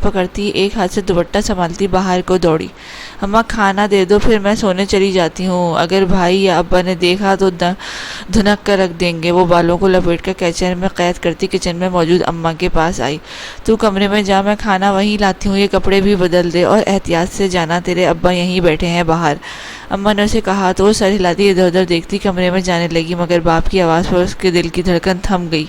پکڑتی ایک ہاتھ سے دوپٹہ سنبھالتی باہر کو دوڑی۔ اماں کھانا دے دو پھر میں سونے چلی جاتی ہوں، اگر بھائی یا ابا نے دیکھا تو دھنک کر رکھ دیں گے۔ وہ بالوں کو لپیٹ کر کیچر میں قید کرتی کچن میں موجود اماں کے پاس آئی۔ تو کمرے میں جا، میں کھانا وہیں لاتی ہوں، یہ کپڑے بھی بدل دے اور احتیاط سے جانا، تیرے ابا یہیں بیٹھے ہیں باہر۔ اماں نے اسے کہا تو وہ سر ہلاتی ادھر ادھر دیکھتی کمرے میں جانے لگی، مگر باپ کی آواز پر اس کے دل کی دھڑکن تھم گئی،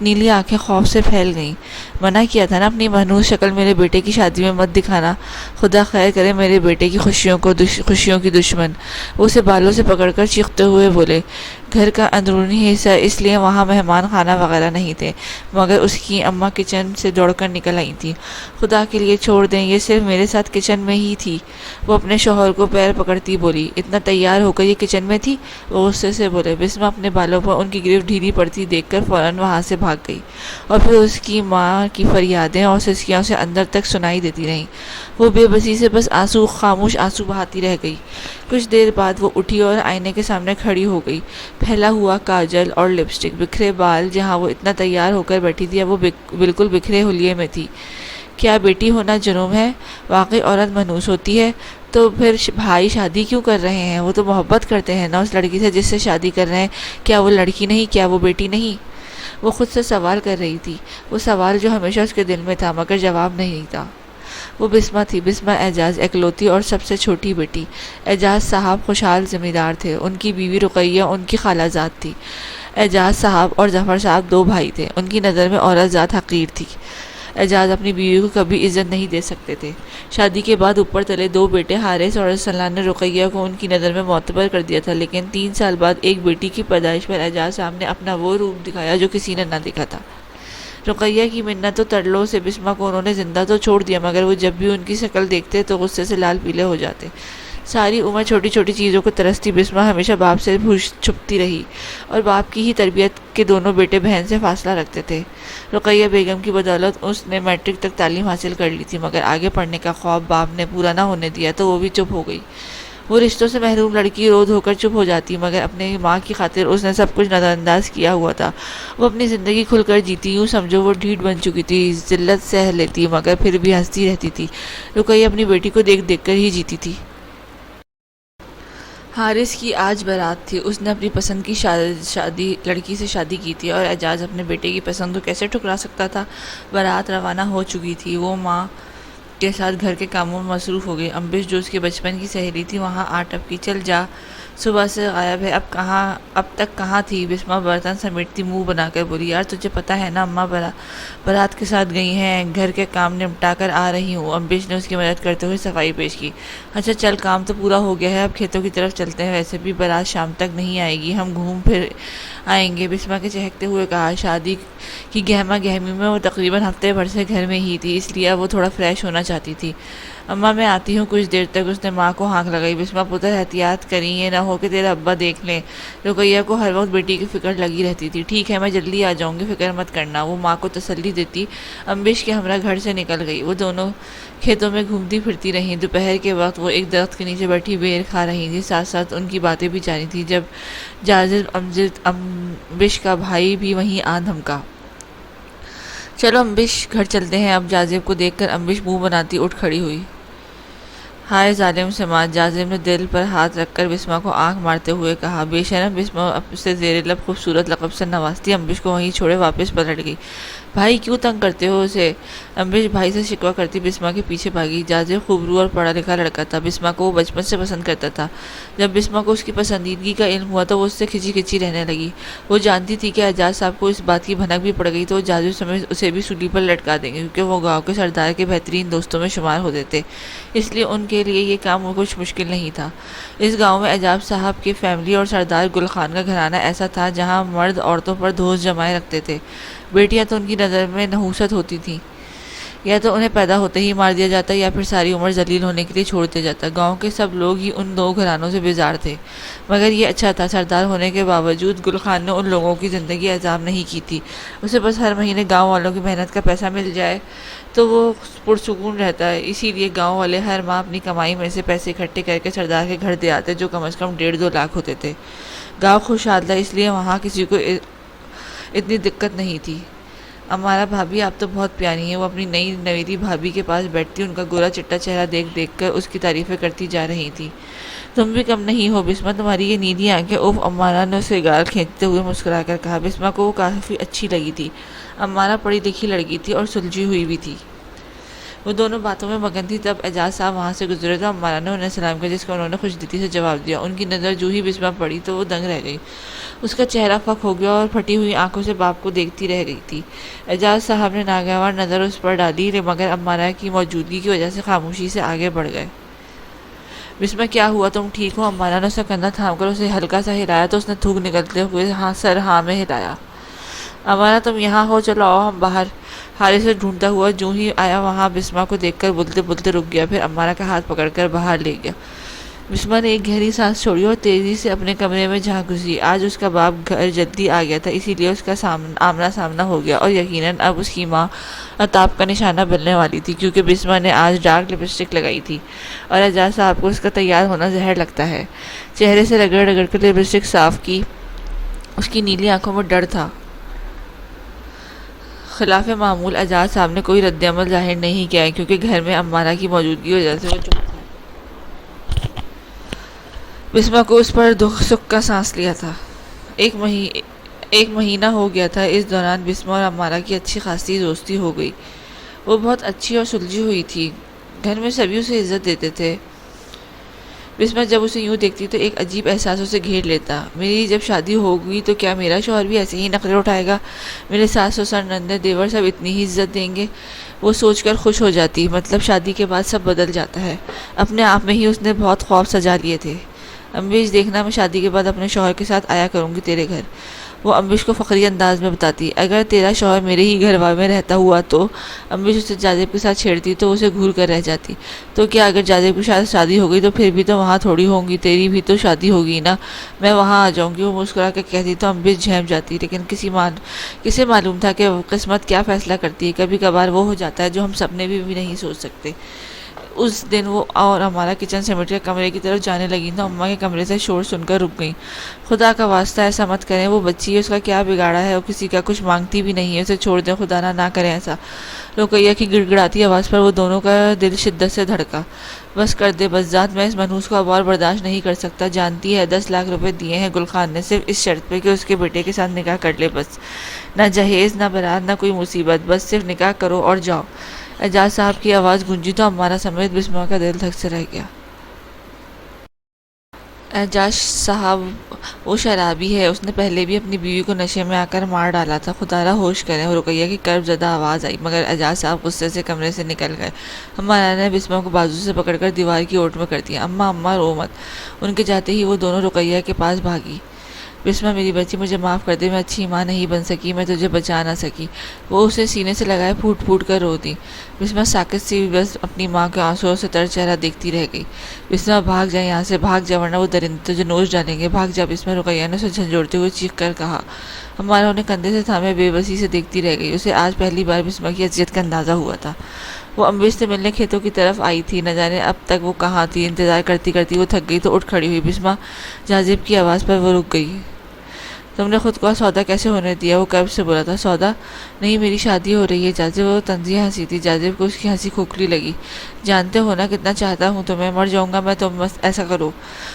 نیلی آنکھیں خوف سے پھیل گئیں۔ منع کیا تھا نا اپنی مہنوز شکل میرے بیٹے کی شادی میں مت دکھانا، خدا خیر کرے میرے بیٹے کی خوشیوں کی دشمن۔ وہ اسے بالوں سے پکڑ کر چیختے ہوئے بولے۔ گھر کا اندرونی حصہ اس لیے وہاں مہمان خانہ وغیرہ نہیں تھے، مگر اس کی اماں کچن سے دوڑ کر نکل آئی تھی۔ خدا کے لیے چھوڑ دیں، یہ صرف میرے ساتھ کچن میں ہی تھی۔ وہ اپنے شوہر کو پیر پکڑتی بولی۔ اتنا تیار ہو کر یہ کچن میں تھی؟ وہ غصے سے بولے۔ بسمہ اپنے بالوں پر ان کی گرفت ڈھیلی پڑتی دیکھ کر فوراً وہاں سے بھاگ گئی، اور پھر اس کی ماں کی فریادیں اور سسکیاں اسے اندر تک سنائی دیتی رہیں۔ وہ بے بسی سے بس خاموش آنسو بہاتی رہ گئی۔ کچھ دیر بعد وہ اٹھی اور آئینے کے سامنے کھڑی ہو گئی۔ پھیلا ہوا کاجل اور لپسٹک، بکھرے بال، جہاں وہ اتنا تیار ہو کر بیٹھی تھی اب وہ بالکل بکھرے حلیے میں تھی۔ کیا بیٹی ہونا جرم ہے؟ واقعی عورت مانوس ہوتی ہے تو پھر بھائی شادی کیوں کر رہے ہیں؟ وہ تو محبت کرتے ہیں نا اس لڑکی سے جس سے شادی کر رہے ہیں۔ کیا وہ لڑکی نہیں؟ کیا وہ بیٹی نہیں؟ وہ خود سے سوال کر رہی تھی، وہ سوال جو ہمیشہ اس کے دل میں تھا مگر جواب نہیں تھا۔ وہ بسمہ تھی، بسمہ اعجاز اکلوتی اور سب سے چھوٹی بیٹی۔ اعجاز صاحب خوشحال زمیندار تھے، ان کی بیوی رقیہ ان کی خالہ زاد تھی۔ اعجاز صاحب اور ظفر صاحب دو بھائی تھے، ان کی نظر میں عورت ذات حقیر تھی۔ اعجاز اپنی بیوی کو کبھی عزت نہیں دے سکتے تھے۔ شادی کے بعد اوپر تلے دو بیٹے حارث اور ارسلان نے رقیہ کو ان کی نظر میں معتبر کر دیا تھا، لیکن 3 سال بعد ایک بیٹی کی پیدائش پر اعجاز صاحب نے اپنا وہ روپ دکھایا جو کسی نے نہ دیکھا تھا۔ رقیہ کی منت و ترلوں سے بسمہ کو انہوں نے زندہ تو چھوڑ دیا، مگر وہ جب بھی ان کی شکل دیکھتے تو غصے سے لال پیلے ہو جاتے۔ ساری عمر چھوٹی چھوٹی چیزوں کو ترستی بسمہ ہمیشہ باپ سے چھپتی رہی، اور باپ کی ہی تربیت کے دونوں بیٹے بہن سے فاصلہ رکھتے تھے۔ رقیہ بیگم کی بدولت اس نے میٹرک تک تعلیم حاصل کر لی تھی، مگر آگے پڑھنے کا خواب باپ نے پورا نہ ہونے دیا تو وہ بھی چپ ہو گئی۔ وہ رشتوں سے محروم لڑکی رو دھو کر چپ ہو جاتی، مگر اپنی ماں کی خاطر اس نے سب کچھ نظر انداز کیا ہوا تھا۔ وہ اپنی زندگی کھل کر جیتی، یوں سمجھو وہ ڈھیٹ بن چکی تھی، ذلت سہ لیتی مگر پھر بھی ہنستی رہتی تھی۔ رقیہ اپنی بیٹی کو دیکھ دیکھ کر ہی جیتی تھی۔ حارث کی آج بارات تھی، اس نے اپنی پسند کی لڑکی سے شادی کی تھی، اور اعجاز اپنے بیٹے کی پسند کو کیسے ٹھکرا سکتا تھا؟ بارات روانہ ہو چکی تھی، وہ ماں کے ساتھ گھر کے کاموں میں مصروف ہو گئی۔ امبش جو اس کے بچپن کی سہیلی تھی وہاں آ ٹپکی۔ چل جا، صبح سے غائب ہے، اب تک کہاں تھی؟ بسمہ برتن سمیٹتی منہ بنا کر بولی۔ یار تجھے پتہ ہے نا اماں بارات کے ساتھ گئی ہیں، گھر کے کام نمٹا کر آ رہی ہوں۔ امبش نے اس کی مدد کرتے ہوئے صفائی پیش کی۔ اچھا چل، کام تو پورا ہو گیا ہے، اب کھیتوں کی طرف چلتے ہیں، ویسے بھی بارات شام تک نہیں آئے گی، ہم گھوم پھر آئیں گے، بسمہ کے چہکتے ہوئے کہا۔ شادی کی گہما گہمی میں وہ تقریباً ہفتے بھر سے گھر میں ہی تھی، اس لیے وہ تھوڑا فریش ہونا چاہتی تھی۔ اماں میں آتی ہوں کچھ دیر تک، اس نے ماں کو ہانک لگائی۔ بسمہ پتر احتیاط کریں، یہ نہ ہو کہ تیرا ابا دیکھ لیں۔ رقیہ کو ہر وقت بیٹی کی فکر لگی رہتی تھی۔ ٹھیک ہے، میں جلدی آ جاؤں گی، فکر مت کرنا، وہ ماں کو تسلی دیتی امبش کے ہمراہ گھر سے نکل گئی۔ وہ دونوں کھیتوں میں گھومتی پھرتی رہیں۔ دوپہر کے وقت وہ ایک درخت کے نیچے بیٹھی بیر کھا رہی تھی، ساتھ ساتھ ان کی باتیں بھی جاری تھیں، جب جاذب امبش کا بھائی بھی وہیں آ دھمکا۔ چلو امبش گھر چلتے ہیں۔ اب جاذب کو دیکھ کر امبش منہ بناتی اٹھ کھڑی ہوئی۔ ہائے ظالم سماج، جاذب نے دل پر ہاتھ رکھ کر بسمہ کو آنکھ مارتے ہوئے کہا۔ بے شرم، بسمہ سے زیر لب خوبصورت لقب سے نوازتی امبش کو وہیں چھوڑے واپس پلٹ گئی۔ بھائی کیوں تنگ کرتے ہو اسے؟ امبش بھائی سے شکوہ کرتی بسمہ کے پیچھے بھاگی۔ جاذب خوبرو اور پڑھا لکھا لڑکا تھا، بسمہ کو وہ بچپن سے پسند کرتا تھا۔ جب بسمہ کو اس کی پسندیدگی کا علم ہوا تو وہ اس سے کھچی کھچی رہنے لگی۔ وہ جانتی تھی کہ اعجاز صاحب کو اس بات کی بھنک بھی پڑ گئی تو جاذب سمیت اسے بھی سولی پر لٹکا دیں گے، کیونکہ وہ گاؤں کے سردار کے بہترین دوستوں میں شمار ہوتے تھے، اس لیے ان کے لیے یہ کام کچھ مشکل نہیں تھا۔ اس گاؤں میں اعجاز صاحب کی فیملی اور سردار گل خان کا گھرانہ ایسا تھا جہاں مرد عورتوں پر دھوس جمائے رکھتے تھے۔ بیٹیاں تو ان کی نظر میں نحوست ہوتی تھیں، یا تو انہیں پیدا ہوتے ہی مار دیا جاتا یا پھر ساری عمر ذلیل ہونے کے لیے چھوڑ دیا جاتا۔ گاؤں کے سب لوگ ہی ان دو گھرانوں سے بیزار تھے، مگر یہ اچھا تھا، سردار ہونے کے باوجود گل خان نے ان لوگوں کی زندگی عذاب نہیں کی تھی۔ اسے بس ہر مہینے گاؤں والوں کی محنت کا پیسہ مل جائے تو وہ پرسکون رہتا ہے، اسی لیے گاؤں والے ہر ماہ اپنی کمائی میں سے پیسے اکٹھے کر کے سردار کے گھر دے آتے، جو کم از کم 1.5-2 لاکھ ہوتے تھے۔ گاؤں خوشحال تھا، اس لیے وہاں کسی کو اتنی دقت نہیں تھی۔ امارا بھابھی آپ تو بہت پیاری ہیں، وہ اپنی نئی نویلی بھابھی کے پاس بیٹھتی ان کا گورا چٹا چہرہ دیکھ دیکھ کر اس کی تعریفیں کرتی جا رہی تھی۔ تم بھی کم نہیں ہو بسمہ، تمہاری یہ نیلی آنکھیں، اوف! امارا نے اسے گال کھینچتے ہوئے مسکرا کر کہا۔ بسمہ کو وہ کافی اچھی لگی تھی۔ امارا پڑھی لکھی لڑکی تھی اور سلجھی ہوئی بھی تھی۔ وہ دونوں باتوں میں مگن تھی، تب اعجاز صاحب وہاں سے گزرے تو امارا نے انہیں سلام کیا، جس کا انہوں نے خوش دلی سے جواب دیا۔ ان کی نظر جو ہی بسمہ پڑی تو وہ دنگ رہ گئی۔ اس کا چہرہ پھک ہو گیا اور پھٹی ہوئی آنکھوں سے باپ کو دیکھتی رہ گئی تھی۔ اعجاز صاحب نے ناگہان نظر اس پر ڈالی، مگر امارا کی موجودگی کی وجہ سے خاموشی سے آگے بڑھ گئے۔ بسمہ کیا ہوا، تم ٹھیک ہو؟ امارا نے اس کا کندھا تھام کر اسے ہلکا سا ہلایا تو اس نے تھوک نکلتے ہوئے سر ہاں میں ہلایا۔ امارا تم یہاں ہو، چلو آؤ ہم باہر۔ حارث سے ڈھونڈتا ہوا جو ہی آیا وہاں بسمہ کو دیکھ کر بولتے بولتے رک گیا، پھر امارا کا ہاتھ پکڑ کر باہر لے گیا۔ بسمہ نے ایک گہری سانس چھوڑی اور تیزی سے اپنے کمرے میں جھانک گھسی۔ آج اس کا باپ گھر جلدی آ گیا تھا، اسی لیے اس کا آمنا سامنا ہو گیا، اور یقیناً اب اس کی ماں عتاب کا نشانہ بننے والی تھی، کیونکہ بسمہ نے آج ڈارک لپسٹک لگائی تھی اور اعجاز صاحب کو اس کا تیار ہونا زہر لگتا ہے۔ چہرے سے رگڑ رگڑ کر لپسٹک صاف کی، اس کی نیلی آنکھوں میں ڈر تھا۔ خلاف معمول اعجاز صاحب نے کوئی رد عمل ظاہر نہیں کیا، کیونکہ گھر میں امارا کی موجودگی کی وجہ سے وہ چپ تھا۔ بسمہ کو اس پر دکھ سکھ کا سانس لیا تھا۔ ایک مہینہ ہو گیا تھا۔ اس دوران بسمہ اور امارا کی اچھی خاصی دوستی ہو گئی۔ وہ بہت اچھی اور سلجھی ہوئی تھی، گھر میں سبھی اسے عزت دیتے تھے۔ بسمہ جب اسے یوں دیکھتی تو ایک عجیب احساس اسے گھیر لیتا۔ میری جب شادی ہوگی تو کیا میرا شوہر بھی ایسے ہی نخرے اٹھائے گا؟ میرے ساس سسر نندے دیور سب اتنی ہی عزت دیں گے؟ وہ سوچ کر خوش ہو جاتی، مطلب شادی کے بعد سب بدل جاتا ہے۔ اپنے آپ میں ہی اس نے بہت خواب سجا لیے تھے۔ امبیش دیکھنا، میں شادی کے بعد اپنے شوہر کے ساتھ آیا کروں گی تیرے گھر۔ وہ امبیش کو فخری انداز میں بتاتی، اگر تیرا شوہر میرے ہی گھر میں رہتا ہوا تو امبیش اسے جاذب کے ساتھ چھیڑتی تو اسے گھور کر رہ جاتی۔ تو کیا اگر جاذب کی شادی ہو گئی تو پھر بھی تو وہاں تھوڑی ہوں گی، تیری بھی تو شادی ہوگی نا، میں وہاں آ جاؤں گی۔ وہ مسکرا کر کہتی تو امبیش جھیم جاتی، لیکن کسے معلوم تھا کہ قسمت کیا فیصلہ کرتی ہے، کبھی کبھار وہ ہو جاتا ہے جو ہم سپنے بھی نہیں سوچ سکتے۔ اس دن وہ اور ہمارا کچن سمیٹ کر کمرے کی طرف جانے لگی تو اماں کے کمرے سے شور سن کر رک گئی۔ خدا کا واسطہ ایسا مت کریں، وہ بچی ہے، اس کا کیا بگاڑا ہے، وہ کسی کا کچھ مانگتی بھی نہیں ہے، اسے چھوڑ دیں، خدا نہ کریں ایسا۔ رقیہ کی گڑ گڑاتی آواز پر وہ دونوں کا دل شدت سے دھڑکا۔ بس کر دے، بس ذات، میں اس منحوس کو اب اور برداشت نہیں کر سکتا۔ جانتی ہے 10 لاکھ روپے دیے ہیں گل خان نے صرف اس شرط پہ کہ اس کے بیٹے کے ساتھ نکاح کر لے، بس نہ جہیز نہ بارات نہ کوئی مصیبت، بس صرف نکاح کرو اور جاؤ۔ اعجاز صاحب کی آواز گونجی تو ہمارا سمیت بسمہ کا دل دھک سے رہ گیا۔ اعجاز صاحب وہ شرابی ہے، اس نے پہلے بھی اپنی بیوی کو نشے میں آ کر مار ڈالا تھا، خدا را ہوش کریں۔ رقیہ کی کرب زدہ آواز آئی، مگر اعجاز صاحب غصے سے کمرے سے نکل گئے۔ ہمارا نے بسمہ کو بازو سے پکڑ کر دیوار کی اوٹ میں کر دیا۔ اماں رو مت۔ ان کے جاتے ہی وہ دونوں رقیہ کے پاس بھاگی۔ بسمہ میری بچی، مجھے معاف کر دے، میں اچھی ماں نہیں بن سکی، میں تجھے بچا نہ سکی۔ وہ اسے سینے سے لگائے پھوٹ پھوٹ کر رو دی۔ بسمہ ساکت سی بس اپنی ماں کے آنسوؤں سے تر چہرہ دیکھتی رہ گئی۔ بسمہ بھاگ جا یہاں سے، بھاگ جا، ورنہ وہ درندے تجھے نوچ ڈالیں گے، بھاگ جا بسمہ، رقیہ نے اسے جھنجھوڑتے ہوئے چیخ کر کہا۔ ہمارا انہیں کندھے سے تھامے بے بسی سے دیکھتی رہ گئی۔ اسے آج پہلی بار بسمہ کی اذیت کا اندازہ ہوا تھا۔ وہ امبیش سے ملنے کھیتوں کی طرف آئی تھی، نہ جانے اب تک وہ کہاں تھی۔ انتظار کرتی کرتی وہ تھک گئی تو اٹھ کھڑی ہوئی۔ بسمہ، جاذب کی آواز پر وہ رک گئی۔ تم نے خود کو سودا کیسے ہونے دیا؟ وہ کرب سے بولا تھا۔ سودا نہیں، میری شادی ہو رہی ہے جاذب۔ وہ طنزیہ ہنسی تھی۔ جاذب کو اس کی ہنسی کھوکھلی لگی۔ جانتے ہو نا کتنا چاہتا ہوں تمہیں، مر جاؤں گا میں تم ایسا کرو۔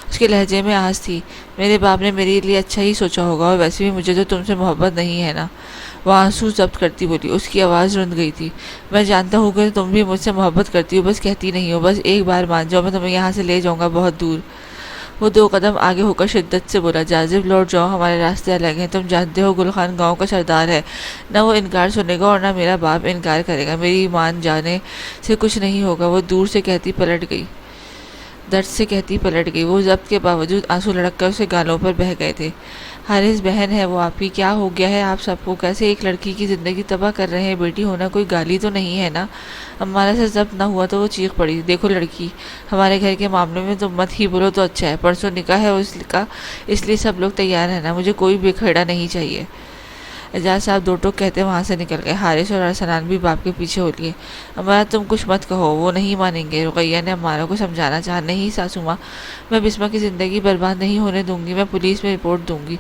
اس کے لہجے میں آس تھی۔ میرے باپ نے میرے لیے اچھا ہی سوچا ہوگا، اور ویسے بھی مجھے تو تم سے محبت نہیں ہے نا، وہ آنسو ضبط کرتی بولی۔ اس کی آواز رند گئی تھی۔ میں جانتا ہوں کہ تم بھی مجھ سے محبت کرتی ہو، بس کہتی نہیں ہو۔ بس ایک بار مان جاؤ، میں تمہیں یہاں سے لے جاؤں گا بہت دور۔ وہ 2 قدم آگے ہو کر شدت سے بولا۔ جاذب لوٹ جاؤ، ہمارے راستے الگ ہیں۔ تم جانتے ہو گل خان گاؤں کا سردار ہے، نہ وہ انکار سنے گا اور نہ میرا باپ انکار کرے گا۔ میری مان جانے سے کچھ نہیں ہوگا۔ وہ دور سے کہتی پلٹ گئی، درد سے کہتی پلٹ گئی۔ وہ ضبط کے باوجود آنسو لڑک کر اسے گالوں پر بہہ گئے تھے۔ حارث بہن ہے وہ آپ کی، کیا ہو گیا ہے آپ سب کو؟ کیسے ایک لڑکی کی زندگی تباہ کر رہے ہیں؟ بیٹی ہونا کوئی گالی تو نہیں ہے نا؟ ہمارا سے ضبط نہ ہوا تو وہ چیخ پڑی۔ دیکھو لڑکی، ہمارے گھر کے معاملے میں تم مت ہی بولو تو اچھا ہے، پرسوں نکاح ہے اس کا، اس لیے سب لوگ تیار ہیں نا، مجھے کوئی بکھیڑا نہیں چاہیے۔ اعجاز صاحب دو ٹوک کہتے وہاں سے نکل گئے۔ حارث اور ارسلان بھی باپ کے پیچھے ہو لیے۔ امارا تم کچھ مت کہو، وہ نہیں مانیں گے۔ رقیہ نے امارا کو سمجھانا چاہا، نہیں ساسو ماں، میں بسمہ کی زندگی برباد نہیں ہونے دوں گی، میں پولیس میں رپورٹ دوں گی۔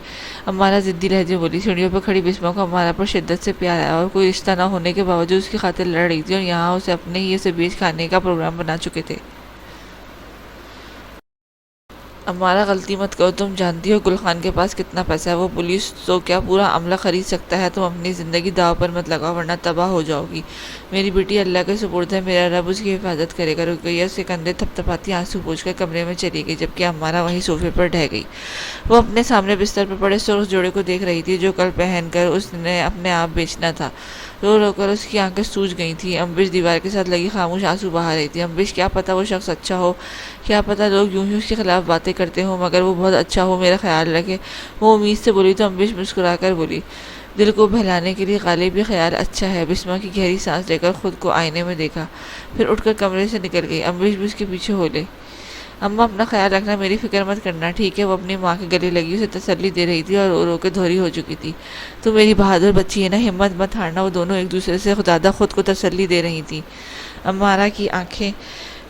امارا ضدی لہجے بولی۔ سیڑھیوں پہ کھڑی بسمہ کو امارا پر شدت سے پیار آیا، اور کوئی رشتہ نہ ہونے کے باوجود اس کی خاطر لڑ رہی تھی، اور یہاں اسے اپنے ہی اسے بیچ کھانے کا پروگرام بنا چکے تھے۔ امارا غلطی مت کرو، تم جانتی ہو گل خان کے پاس کتنا پیسہ ہے، وہ پولیس تو کیا پورا عملہ خرید سکتا ہے، تم اپنی زندگی داؤ پر مت لگاؤ ورنہ تباہ ہو جاؤ گی۔ میری بیٹی اللہ کے سپرد ہے، میرا رب اس کی حفاظت کرے گا۔ رقیہ اس کے کندھے تھپ تھپاتی آنسو پوچھ کر کمرے میں چلی گئی، جبکہ امارا وہیں صوفے پر ڈھہ گئی۔ وہ اپنے سامنے بستر پر پڑے سرخ جوڑے کو دیکھ رہی تھی جو کل پہن کر اس نے اپنے آپ بیچنا تھا۔ رو رو کر اس کی آنکھیں سوج گئی تھیں۔ امبش دیوار کے ساتھ لگی خاموش آنسو بہا رہی تھی۔ امبش، کیا پتہ وہ شخص اچھا ہو، کیا پتہ لوگ یوں ہی اس کے خلاف باتیں کرتے ہوں، مگر وہ بہت اچھا ہو، میرا خیال رکھے۔ وہ امید سے بولی تو امبش مسکرا کر بولی، دل کو بہلانے کے لیے غالب یہ خیال اچھا ہے۔ بسمہ کی گہری سانس لے کر خود کو آئینے میں دیکھا، پھر اٹھ کر کمرے سے نکل گئی۔ امبش بھی اس کے پیچھے ہو لے۔ اماں اپنا خیال رکھنا، میری فکر مت کرنا، ٹھیک ہے؟ وہ اپنی ماں کے گلے لگی اسے تسلی دے رہی تھی اور رو رو کے دھوری ہو چکی تھی۔ تو میری بہادر بچی ہے نا، ہمت مت ہارنا۔ وہ دونوں ایک دوسرے سے خوددادہ خود کو تسلی دے رہی تھیں۔ امارا کی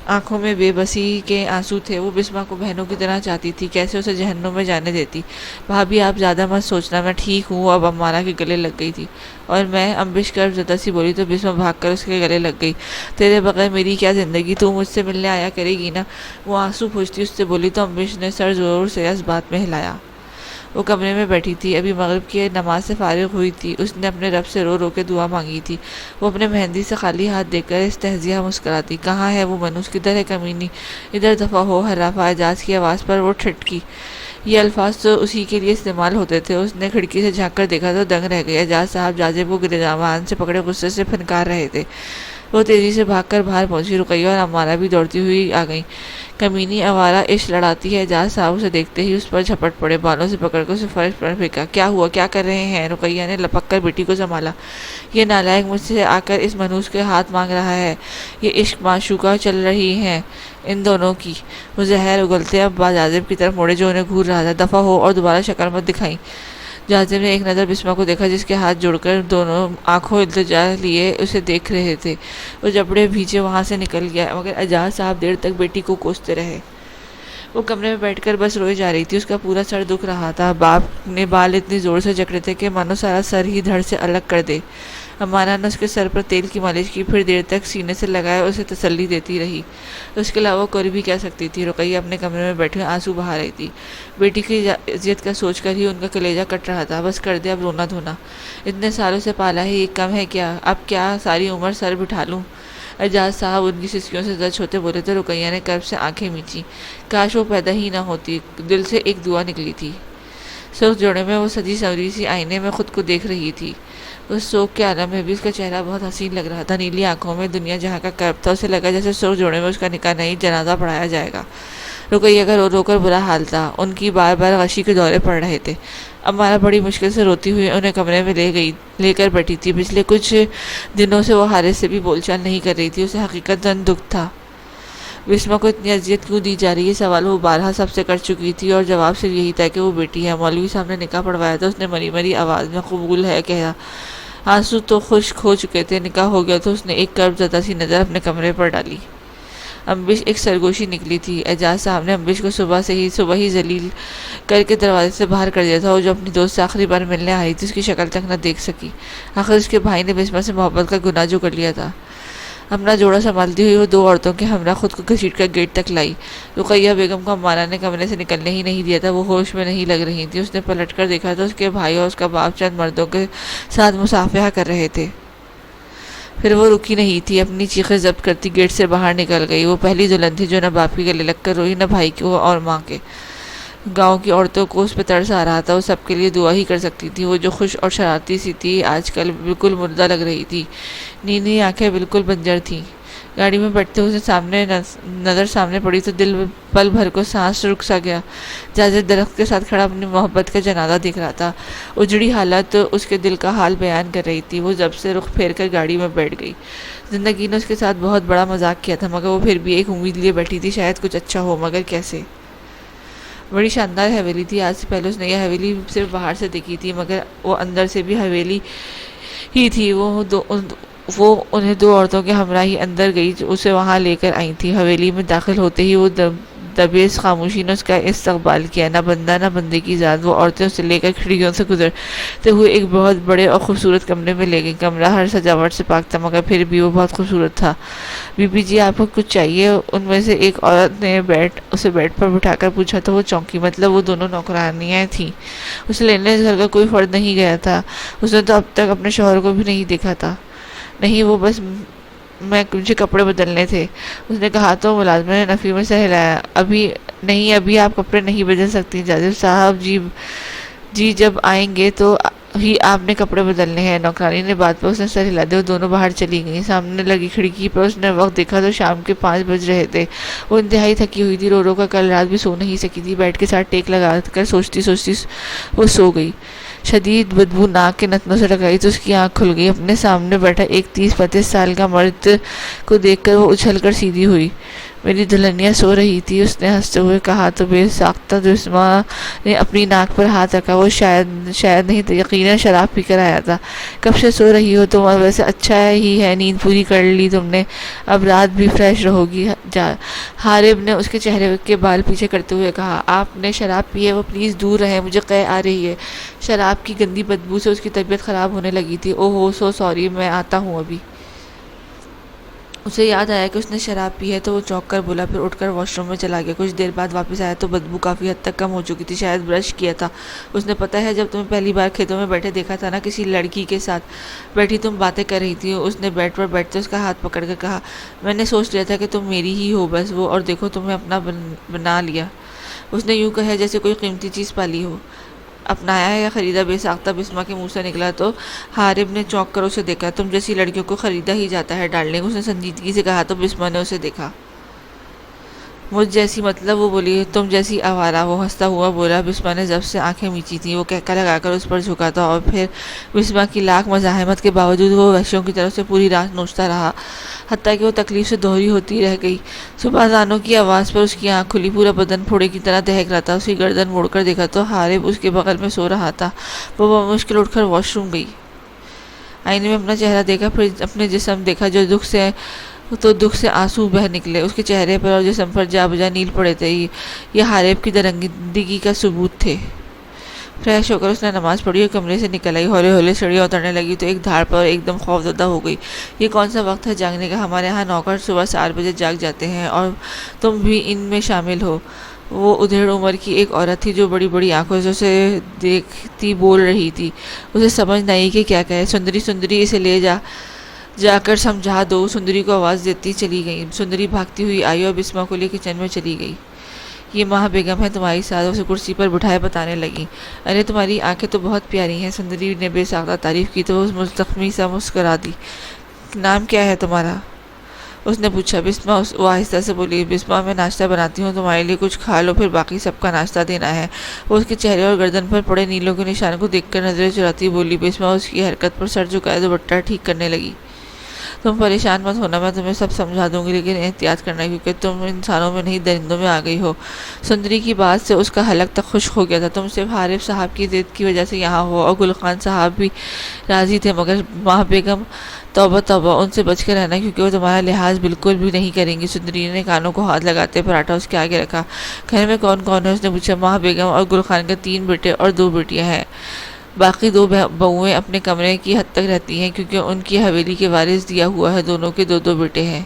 آنکھوں میں بے بسی کے آنسو تھے۔ وہ بسمہ کو بہنوں کی طرح چاہتی تھی، کیسے اسے جہنم میں جانے دیتی۔ بھابھی آپ زیادہ مت سوچنا، میں ٹھیک ہوں۔ اب امارا کے گلے لگ گئی تھی اور میں امبش کرب زدہ سی بولی تو بسمہ بھاگ کر اس کے گلے لگ گئی۔ تیرے بغیر میری کیا زندگی، تو مجھ سے ملنے آیا کرے گی نا؟ وہ آنسو پوچھتی اس سے بولی تو امبش نے سر زور سے اس بات میں ہلایا۔ وہ کمرے میں بیٹھی تھی، ابھی مغرب کی نماز سے فارغ ہوئی تھی۔ اس نے اپنے رب سے رو رو کے دعا مانگی تھی۔ وہ اپنے مہندی سے خالی ہاتھ دے کر استہزیہ مسکراتی، کہاں ہے وہ منوس، کدھر ہے کمینی، ادھر دفعہ ہو۔ حرافہ اعجاز کی آواز پر وہ ٹھٹکی۔ یہ الفاظ تو اسی کے لیے استعمال ہوتے تھے۔ اس نے کھڑکی سے جھانک کر دیکھا تو دنگ رہ گئی۔ اعجاز صاحب جاذب کو گریبان سے پکڑے غصے سے پھنکار رہے تھے۔ وہ تیزی سے بھاگ کر باہر پہنچی۔ رقیہ اور امارا بھی دوڑتی ہوئی آ گئیں۔ کمینی آوارہ عشق لڑاتی ہے، اعجاز صاحب اسے دیکھتے ہی اس پر جھپٹ پڑے، بالوں سے پکڑ کر اسے فرش پر پھینکا۔ کیا ہوا، کیا کر رہے ہیں؟ رقیہ نے لپک کر بیٹی کو سنبھالا۔ یہ نالائق مجھ سے آ کر اس منحوس کے ہاتھ مانگ رہا ہے، یہ عشق معشوقہ چل رہی ہے ان دونوں کی۔ وہ زہر اگلتے ابا جاذب کی طرف موڑے جو انہیں گھور رہا تھا، دفعہ ہو اور دوبارہ شکل مت دکھائیں۔ جاذب نے ایک نظر بسمہ کو دیکھا جس کے ہاتھ جوڑ کر دونوں آنکھوں التجا لیے اسے دیکھ رہے تھے۔ وہ جبڑے بھیجے وہاں سے نکل گیا، مگر اعجاز صاحب دیر تک بیٹی کو کوستے رہے۔ وہ کمرے میں بیٹھ کر بس روئے جا رہی تھی، اس کا پورا سر دکھ رہا تھا۔ باپ نے بال اتنی زور سے جکڑے تھے کہ مانو سارا سر ہی دھڑ سے الگ کر دے۔ امارا نے اس کے سر پر تیل کی مالش کی، پھر دیر تک سینے سے لگائے اسے تسلی دیتی رہی۔ اس کے علاوہ کوئی بھی کہہ سکتی تھی۔ رقیہ اپنے کمرے میں بیٹھے آنسو بہا رہی تھی۔ بیٹی کی اذیت کا سوچ کر ہی ان کا کلیجہ کٹ رہا تھا۔ بس کر دے اب رونا دھونا، اتنے سالوں سے پالا ہے، یہ کم ہے کیا؟ اب کیا ساری عمر سر بٹھا لوں؟ اعجاز صاحب ان کی سسکیوں سے زچ ہوتے بولے تو رقیہ نے کرب سے آنکھیں میچی۔ کاش وہ پیدا ہی نہ ہوتی، دل سے ایک دعا نکلی تھی۔ سرخ جوڑے میں وہ سجی سوری سی آئینے میں خود کو دیکھ رہی تھی۔ اس سوگ کے عالم میں بھی اس کا چہرہ بہت حسین لگ رہا تھا۔ نیلی آنکھوں میں دنیا جہاں کا کرب تھا، اسے لگا جیسے سرخ جوڑے میں اس کا نکاح نہیں جنازہ پڑھایا جائے گا۔ رقیہ کا رو رو کر برا حال تھا، ان کی بار بار غشی کے دورے پڑ رہے تھے۔ امارا بڑی مشکل سے روتی ہوئی انہیں کمرے میں لے کر بیٹھی تھی۔ پچھلے کچھ دنوں سے وہ حارث سے بھی بول چال نہیں کر رہی تھی، اسے حقیقتاً دکھ تھا۔ بسمہ کو اتنی اذیت کیوں دی جا رہی ہے، سوال وہ بارہا سب سے کر چکی تھی، اور جواب صرف یہی تھا کہ وہ بیٹی ہے۔ مولوی صاحب نے نکاح پڑھوایا تھا، اس نے مری مری آواز میں قبول ہے کہا۔ آنسو تو خشک ہو چکے تھے، نکاح ہو گیا تو اس نے ایک کرب زدہ سی نظر اپنے کمرے پر ڈالی۔ امبش ایک سرگوشی نکلی تھی۔ اعجاز صاحب نے امبش کو صبح ہی ذلیل کر کے دروازے سے باہر کر دیا تھا۔ وہ جو اپنی دوست سے آخری بار ملنے آئی تھی، اس کی شکل تک نہ دیکھ سکی۔ آخر اس کے بھائی نے بسمہ سے محبت کا گناہ جو کر لیا تھا۔ اپنا جوڑا سنبھالتی ہوئی وہ دو عورتوں کے ہمراہ خود کو گھسیٹ کر گیٹ تک لائی۔ رقیہ بیگم کو امارا نے کمرے سے نکلنے ہی نہیں دیا تھا، وہ ہوش میں نہیں لگ رہی تھی۔ اس نے پلٹ کر دیکھا تو اس کے بھائی اور اس کا باپ چند مردوں کے ساتھ مصافحہ کر رہے تھے۔ پھر وہ رکی نہیں تھی، اپنی چیخیں ضبط کرتی گیٹ سے باہر نکل گئی۔ وہ پہلی دلہن تھی جو نہ باپ کے گلے لگ کر روئی، نہ بھائی کو اور ماں کے۔ گاؤں کی عورتوں کو اس پہ ترس آ رہا تھا، وہ سب کے لیے دعا ہی کر سکتی تھی۔ وہ جو خوش اور شرارتی سی تھی، آج کل بالکل مردہ لگ رہی تھی۔ نیلی آنکھیں بالکل بنجر تھیں۔ گاڑی میں بیٹھتے ہوئے نظر سامنے پڑی تو دل پل بھر کو سانس رک سا گیا۔ جاذب درخت کے ساتھ کھڑا اپنی محبت کا جنازہ دیکھ رہا تھا۔ اجڑی حالت اس کے دل کا حال بیان کر رہی تھی۔ وہ جب سے رخ پھیر کر گاڑی میں بیٹھ گئی۔ زندگی نے اس کے ساتھ بہت بڑا مذاق کیا تھا، مگر وہ پھر بھی ایک امید لیے بیٹھی تھی، شاید کچھ اچھا ہو، مگر کیسے؟ بڑی شاندار حویلی تھی، آج سے پہلے اس نے یہ حویلی صرف باہر سے دیکھی تھی، مگر وہ اندر سے بھی حویلی ہی تھی۔ وہ انہیں دو عورتوں کے ہمراہ ہی اندر گئی جو اسے وہاں لے کر آئی تھی۔ حویلی میں داخل ہوتے ہی وہ دبیز خاموشی نے اس کا استقبال کیا، نہ بندہ نہ بندے کی ذات۔ وہ عورتیں اسے لے کر کھڑکیوں سے گزرتے ہوئے ایک بہت بڑے اور خوبصورت کمرے میں لے گئی۔ کمرہ ہر سجاوٹ سے پاک تھا، مگر پھر بھی وہ بہت خوبصورت تھا۔ بی بی جی، آپ کو کچھ چاہیے؟ ان میں سے ایک عورت نے اسے بیڈ پر بٹھا کر پوچھا تو وہ چونکی، مطلب وہ دونوں نوکرانیاں تھیں۔ اسے لینے اس گھر کا کوئی فرد نہیں گیا تھا، اس نے تو اب تک اپنے شوہر کو بھی نہیں دیکھا تھا۔ نہیں، وہ بس مجھے کپڑے بدلنے تھے، اس نے کہا تو ملازمہ نے نفی میں سر ہلایا۔ ابھی آپ کپڑے نہیں بدل سکتی جاذب صاحب، جی جب آئیں گے تو ہی آپ نے کپڑے بدلنے ہیں۔ نوکرانی نے بات پر اس نے سر ہلا دیا، وہ دونوں باہر چلی گئیں۔ سامنے لگی کھڑکی پر اس نے وقت دیکھا تو شام کے 5 بج رہے تھے۔ وہ انتہائی تھکی ہوئی تھی، رو کر کل رات بھی سو نہیں سکی تھی۔ بیڈ کے ساتھ ٹیک لگا کر سوچتی وہ سو گئی۔ شدید بدبو ناک کے نتنوں سے ٹکرائی تو اس کی آنکھ کھل گئی۔ اپنے سامنے بیٹھا ایک 30-35 سال کا مرد کو دیکھ کر وہ اچھل کر سیدھی ہوئی۔ میری دلہنیا سو رہی تھی، اس نے ہنستے ہوئے کہا تو بے ساختہ بسمہ نے اپنی ناک پر ہاتھ رکھا۔ وہ شاید نہیں تھا، یقیناً شراب پی کر آیا تھا۔ کب سے سو رہی ہو تم؟ ویسے اچھا ہی ہے، نیند پوری کر لی تم نے، اب رات بھی فریش رہو گی۔ حارب نے اس کے چہرے کے بال پیچھے کرتے ہوئے کہا، آپ نے شراب پی ہے؟ وہ پلیز دور رہیں، مجھے قے آ رہی ہے۔ شراب کی گندی بدبو سے اس کی طبیعت خراب ہونے لگی تھی۔ اوہ ہو، سو سوری، میں آتا ہوں ابھی۔ اسے یاد آیا کہ اس نے شراب پی ہے تو وہ چونک کر بولا، پھر اٹھ کر واش روم میں چلا گیا۔ کچھ دیر بعد واپس آیا تو بدبو کافی حد تک کم ہو چکی تھی، شاید برش کیا تھا۔ اس نے، پتہ ہے جب تمہیں پہلی بار کھیتوں میں بیٹھے دیکھا تھا نا، کسی لڑکی کے ساتھ بیٹھی تم باتیں کر رہی تھی۔ اس نے بیڈ پر بیٹھتے اس کا ہاتھ پکڑ کر کہا، میں نے سوچ لیا تھا کہ تم میری ہی ہو بس وہ، اور دیکھو تمہیں اپنا بنا لیا۔ اس نے یوں کہا جیسے کوئی قیمتی چیز پالی ہو۔ اپنایا ہے یا خریدا؟ بے ساختہ بسمہ کے منہ سے نکلا تو حارب نے چونک کر اسے دیکھا۔ تم جیسی لڑکیوں کو خریدا ہی جاتا ہے ڈارلنگ، اس نے سنجیدگی سے کہا تو بسمہ نے اسے دیکھا۔ مجھ جیسی مطلب؟ وہ بولی، تم جیسی آوارہ، وہ ہنستا ہوا بولا۔ بسمہ نے ضبط سے آنکھیں میچی تھیں، وہ کہکا لگا کر اس پر جھکا تھا، اور پھر بسمہ کی لاکھ مزاحمت کے باوجود وہ وحشیوں کی طرف سے پوری رات نوچتا رہا، حتیٰ کہ وہ تکلیف سے دوہری ہوتی رہ گئی۔ صبح اذانوں کی آواز پر اس کی آنکھ کھلی، پورا بدن پھوڑے کی طرح دہک رہا تھا۔ اس کی گردن موڑ کر دیکھا تو حارب اس کے بغل میں سو رہا تھا۔ وہ بمشکل اٹھ کر واش روم گئی، آئینے میں اپنا چہرہ دیکھا، پھر اپنے جسم دیکھا جو دکھ سے آنسو بہہ نکلے۔ اس کے چہرے پر اور جسم پر جا بجا نیل پڑے تھے، یہ حارب کی درندگی کا ثبوت تھے۔ فریش ہو کر اس نے نماز پڑھی اور کمرے سے نکل آئی۔ ہولے ہولے سیڑھیاں اترنے لگی تو ایک دھاڑ پر ایک دم خوف زدہ ہو گئی۔ یہ کون سا وقت ہے جاگنے کا؟ ہمارے ہاں نوکر صبح 7 بجے جاگ جاتے ہیں، اور تم بھی ان میں شامل ہو۔ وہ ادھیڑ عمر کی ایک عورت تھی جو بڑی بڑی آنکھوں سے اسے دیکھتی بول رہی تھی۔ اسے سمجھ نہ آئی کہ کیا کہے۔ سندری اسے لے جا کر سمجھا دو، سندری کو آواز دیتی چلی گئی۔ سندری بھاگتی ہوئی آئی اور بسمہ کو لے کچن میں چلی گئی۔ یہ ماہ بیگم ہے تمہاری ساتھ، اسے کرسی پر بٹھائے بتانے لگی۔ ارے تمہاری آنکھیں تو بہت پیاری ہیں۔ سندری نے بے ساختہ تعریف کی تو وہ مستخمی سا مسکرا دی۔ نام کیا ہے تمہارا؟ اس نے پوچھا۔ بسمہ، وہ آہستہ سے بولی۔ بسمہ، میں ناشتہ بناتی ہوں، تمہارے لیے کچھ کھا لو، پھر باقی سب کا ناشتہ دینا ہے۔ وہ اس کے چہرے اور گردن پر پڑے نیلوں کے نشان کو دیکھ کر نظریں چراتی بولی۔ بسمہ اس کی حرکت پر سر جھکائے دوپٹہ ٹھیک کرنے لگی۔ تم پریشان مت ہونا، میں تمہیں سب سمجھا دوں گی، لیکن احتیاط کرنا کیونکہ تم انسانوں میں نہیں درندوں میں آ گئی ہو۔ سندری کی بات سے اس کا حلق تک خشک ہو گیا تھا۔ تم صرف حارب صاحب کی ضد کی وجہ سے یہاں ہو، اور گل خان صاحب بھی راضی تھے، مگر ماہ بیگم، توبہ توبہ، ان سے بچ کے رہنا کیونکہ وہ تمہارا لحاظ بالکل بھی نہیں کریں گی۔ سندری نے کانوں کو ہاتھ لگاتے پراٹھا اس کے آگے رکھا۔ گھر میں کون کون ہے؟ اس نے پوچھا۔ ماہ بیگم اور گل خان کے 3 بیٹے اور 2 بیٹیاں ہیں، باقی 2 بہویں اپنے کمرے کی حد تک رہتی ہیں کیونکہ ان کی حویلی کے وارث دیا ہوا ہے، دونوں کے 2 بیٹے ہیں۔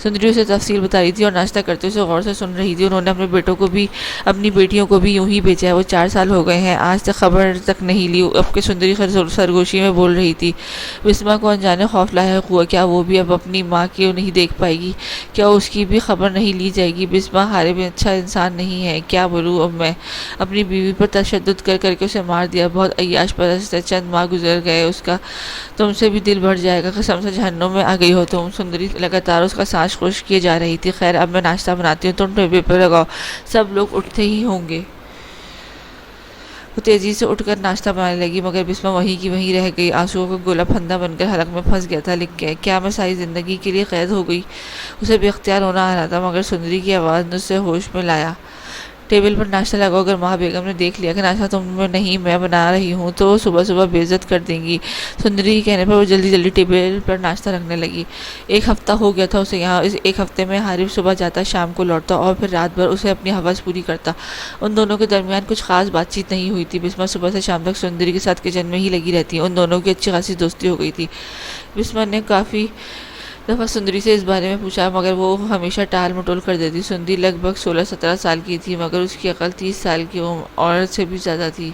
سندری اسے تفصیل بتا رہی تھی اور ناشتہ کرتے اسے غور سے سن رہی تھی۔ انہوں نے اپنے بیٹوں کو بھی اپنی بیٹیوں کو بھی یوں ہی بھیجا ہے، وہ 4 سال ہو گئے ہیں، آج تک خبر تک نہیں لی۔ اب کہ سندری سرگوشی میں بول رہی تھی۔ بسمہ کو انجانے خوف لاحق ہوا، کیا وہ بھی اب اپنی ماں کو نہیں دیکھ پائے گی؟ کیا اس کی بھی خبر نہیں لی جائے گی؟ بسمہ، حارب اچھا انسان نہیں ہے، کیا بولوں اب میں؟ اپنی بیوی پر تشدد کر کر کے اسے مار دیا، بہت عیاش پرست ہے، چند ماہ گزر گئے اس کا، تم سے بھی دل بھر جائے گا، قسم سے جہنم میں آ گئی ہو تم۔ سندری لگاتار اس کا سانس خشک کیے جا رہی تھی۔ خیر اب میں ناشتہ بناتی ہوں، تم ٹیبل پہ لگاؤ، سب لوگ اٹھتے ہی ہوں گے۔ وہ تیزی سے اٹھ کر ناشتہ بنانے لگی، مگر بسمہ وہیں کی وہیں رہ گئی، آنسوؤں کا گولا پھندا بن کر حلق میں پھنس گیا تھا۔ لکھ کے کیا میں ساری زندگی کے لیے قید ہو گئی؟ اسے بے اختیار ہونا آ رہا تھا، مگر سندری کی آواز نے اسے ہوش میں لایا۔ ٹیبل پر ناشتہ لگا، اگر ماں بیگم نے دیکھ لیا کہ ناشتہ تم میں نہیں میں بنا رہی ہوں تو صبح صبح بے عزت کر دیں گی۔ سندری کے کہنے پر وہ جلدی جلدی ٹیبل پر ناشتہ رکھنے لگی۔ ایک ہفتہ ہو گیا تھا اسے یہاں۔ اس ایک ہفتے میں حارث صبح جاتا، شام کو لوٹتا اور پھر رات بھر اسے اپنی حوث پوری کرتا۔ ان دونوں کے درمیان کچھ خاص بات چیت نہیں ہوئی تھی۔ بسمہ صبح سے شام تک سندری کے ساتھ کچن میں ہی لگی رہتی۔ ان دونوں کی اچھی خاصی دوستی ہو گئی تھی۔ بسمہ نے کافی دفعہ سندری سے اس بارے میں پوچھا مگر وہ ہمیشہ ٹال مٹول کر دیتی۔ سندری لگ بھگ 16-17 سال کی تھی مگر اس کی عقل 30 سال کی عورت سے بھی زیادہ تھی۔